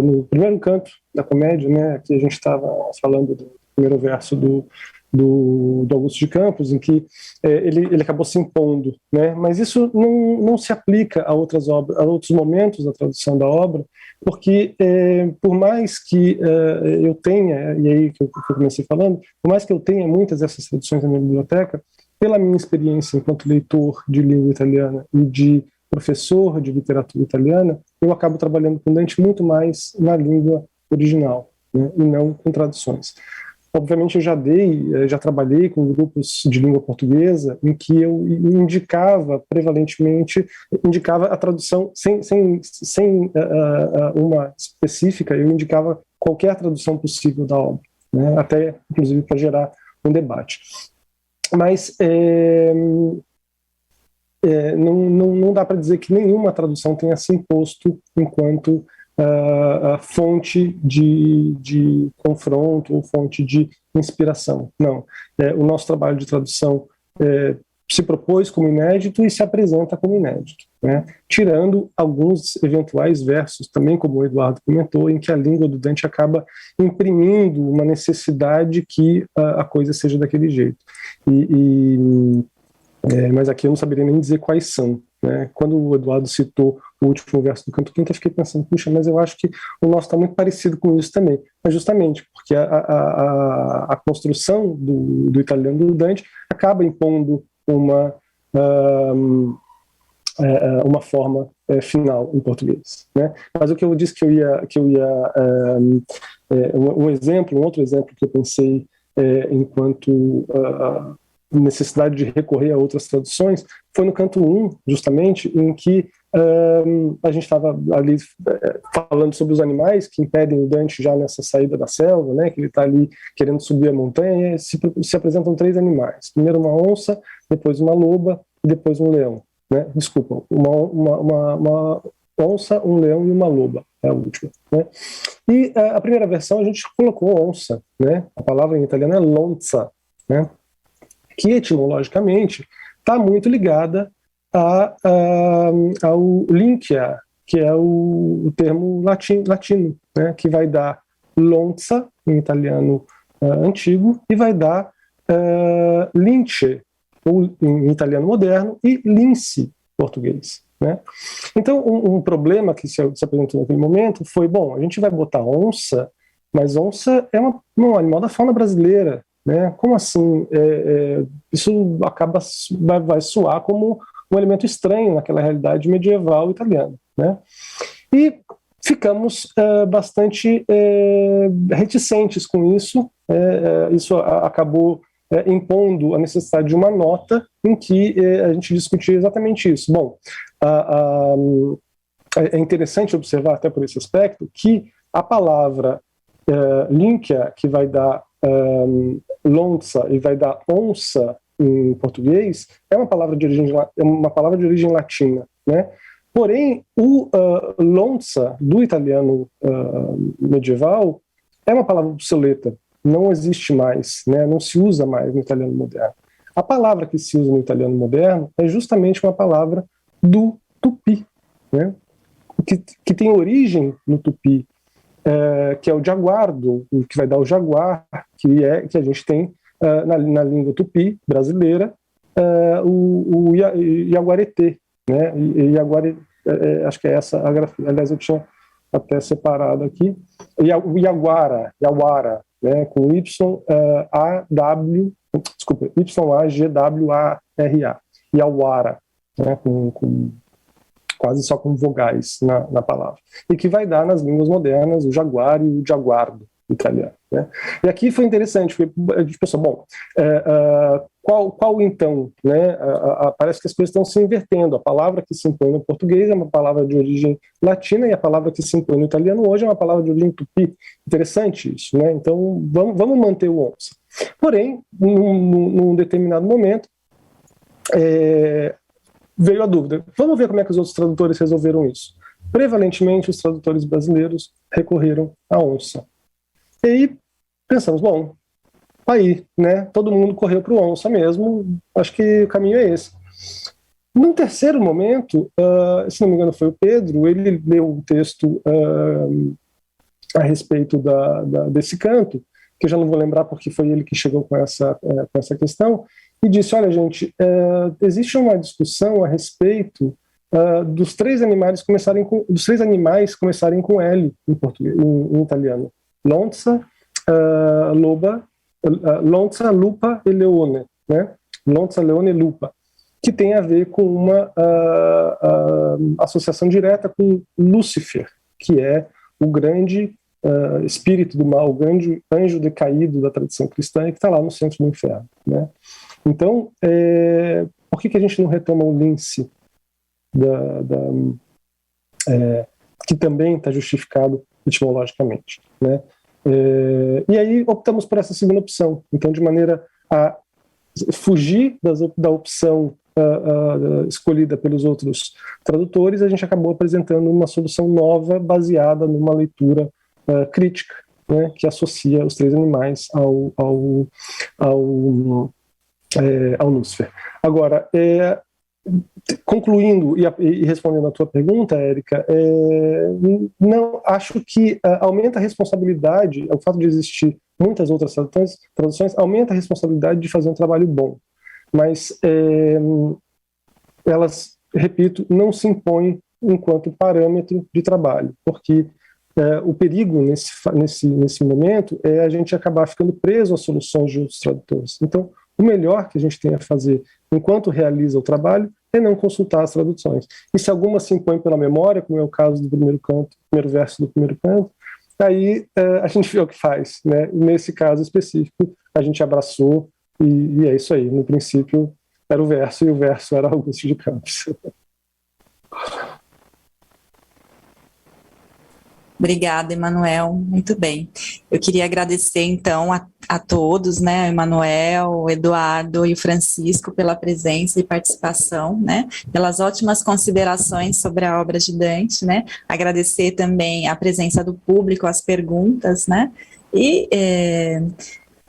no primeiro canto da comédia, né, aqui a gente estava falando do primeiro verso do Augusto de Campos, em que ele acabou se impondo, né? Mas isso não se aplica a outras obras, a outros momentos da tradução da obra, porque por mais que eu tenha, e aí que eu comecei falando, por mais que eu tenha muitas dessas traduções na minha biblioteca, pela minha experiência enquanto leitor de língua italiana e de professor de literatura italiana, eu acabo trabalhando com Dante muito mais na língua original, né, e não com traduções. Obviamente eu já trabalhei com grupos de língua portuguesa em que eu prevalentemente indicava a tradução sem uma específica, eu indicava qualquer tradução possível da obra, né, até inclusive para gerar um debate. Mas não dá para dizer que nenhuma tradução tenha se imposto enquanto a fonte de confronto ou fonte de inspiração. Não. O nosso trabalho de tradução se propôs como inédito e se apresenta como inédito, né? Tirando alguns eventuais versos, também como o Eduardo comentou, em que a língua do Dante acaba imprimindo uma necessidade que a coisa seja daquele jeito. Mas aqui eu não saberia nem dizer quais são, né? Quando o Eduardo citou o último verso do Canto Quinto, eu fiquei pensando, puxa, mas eu acho que o nosso está muito parecido com isso também. Mas justamente porque a construção do italiano do Dante acaba impondo uma forma final em português, né? Mas o que eu disse que eu ia um outro exemplo que eu pensei enquanto necessidade de recorrer a outras traduções foi no canto 1, justamente, em que a gente estava ali falando sobre os animais que impedem o Dante já nessa saída da selva, né, que ele está ali querendo subir a montanha, e se apresentam 3 animais. Primeiro uma onça, depois uma loba e depois um leão. Né? Desculpa, uma onça, um leão e uma loba, é a última. Né? E a primeira versão a gente colocou onça, né? A palavra em italiano é lonza, né? Que etimologicamente está muito ligada ao lincia, que é o termo latino, né, que vai dar lonza, em italiano antigo, e vai dar lince, ou em italiano moderno, e lince, em português. Né? Então, um problema que se apresentou naquele momento foi, bom, a gente vai botar onça, mas onça é um animal da fauna brasileira. Né? Como assim? Isso vai soar como um elemento estranho naquela realidade medieval italiana. Né? E ficamos bastante reticentes com isso. Isso acabou impondo a necessidade de uma nota em que a gente discutia exatamente isso. Bom, é interessante observar, até por esse aspecto, que a palavra Linkia, que vai dar lonça e vai dar onça em português, é uma palavra de origem latina, né? Porém, o lonça do italiano medieval é uma palavra obsoleta, não existe mais, né? Não se usa mais no italiano moderno. A palavra que se usa no italiano moderno é justamente uma palavra do tupi, né? Que tem origem no tupi, que é o jaguardo, que vai dar o jaguar, que a gente tem na língua tupi brasileira, o Yaguareté, né? Acho que é essa a grafia. Aliás, eu tinha até separado aqui. O Yaguara, né? Com Y-A-G-W-A-R-A. Yaguara, né? Quase só com vogais na palavra. E que vai dar nas línguas modernas o jaguar e o jaguardo italiano, né? E aqui foi interessante, porque a gente pensou, bom, qual então, né? Parece que as coisas estão se invertendo. A palavra que se impõe no português é uma palavra de origem latina e a palavra que se impõe no italiano hoje é uma palavra de origem tupi. Interessante isso, né? Então, vamos manter o onça. Porém, num determinado momento, veio a dúvida. Vamos ver como é que os outros tradutores resolveram isso. Prevalentemente, os tradutores brasileiros recorreram à onça. E aí, pensamos, bom, aí, né? Todo mundo correu para o onça mesmo, acho que o caminho é esse. Num terceiro momento, se não me engano foi o Pedro, ele leu um texto a respeito desse canto, que eu já não vou lembrar porque foi ele que chegou com essa questão, e disse, olha gente, existe uma discussão a respeito dos três animais começarem com L em português, em italiano. Lonza, Lonza, lupa e leone, né? Lonza, leone e lupa, que tem a ver com uma associação direta com Lúcifer, que é o grande espírito do mal, o grande anjo decaído da tradição cristã e que está lá no centro do inferno, né? Então, por que a gente não retoma o lince, que também está justificado etimologicamente, né? E aí optamos por essa segunda opção. Então, de maneira a fugir da opção escolhida pelos outros tradutores, a gente acabou apresentando uma solução nova baseada numa leitura crítica, né, que associa os três animais ao Lúcifer. Agora, concluindo e respondendo a tua pergunta, Érica, não acho que aumenta a responsabilidade, o fato de existir muitas outras traduções aumenta a responsabilidade de fazer um trabalho bom, mas elas, repito, não se impõem enquanto parâmetro de trabalho, porque o perigo nesse momento é a gente acabar ficando preso às soluções de outros tradutores. Então, o melhor que a gente tem a fazer enquanto realiza o trabalho é não consultar as traduções. E se alguma se impõe pela memória, como é o caso do primeiro verso do primeiro canto, aí a gente vê o que faz, né? E nesse caso específico, a gente abraçou e é isso aí. No princípio, era o verso e o verso era Augusto de Campos. Obrigada, Emanuel. Muito bem. Eu queria agradecer, então, a todos, né, o Emanuel, o Eduardo e o Francisco pela presença e participação, né, pelas ótimas considerações sobre a obra de Dante, né, agradecer também a presença do público, as perguntas, né, e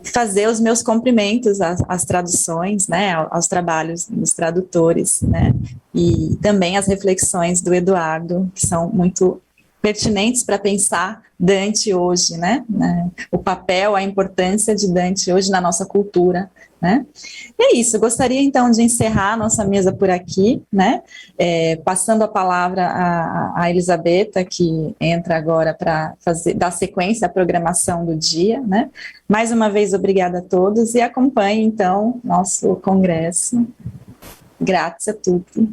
fazer os meus cumprimentos às traduções, né, aos trabalhos dos tradutores, né, e também as reflexões do Eduardo, que são muito pertinentes para pensar Dante hoje, né? O papel, a importância de Dante hoje na nossa cultura, né? E é isso, gostaria então de encerrar a nossa mesa por aqui, né? Passando a palavra à Elisabetta, que entra agora para dar sequência à programação do dia, né? Mais uma vez, obrigada a todos e acompanhe então nosso congresso. Grazie a tutti.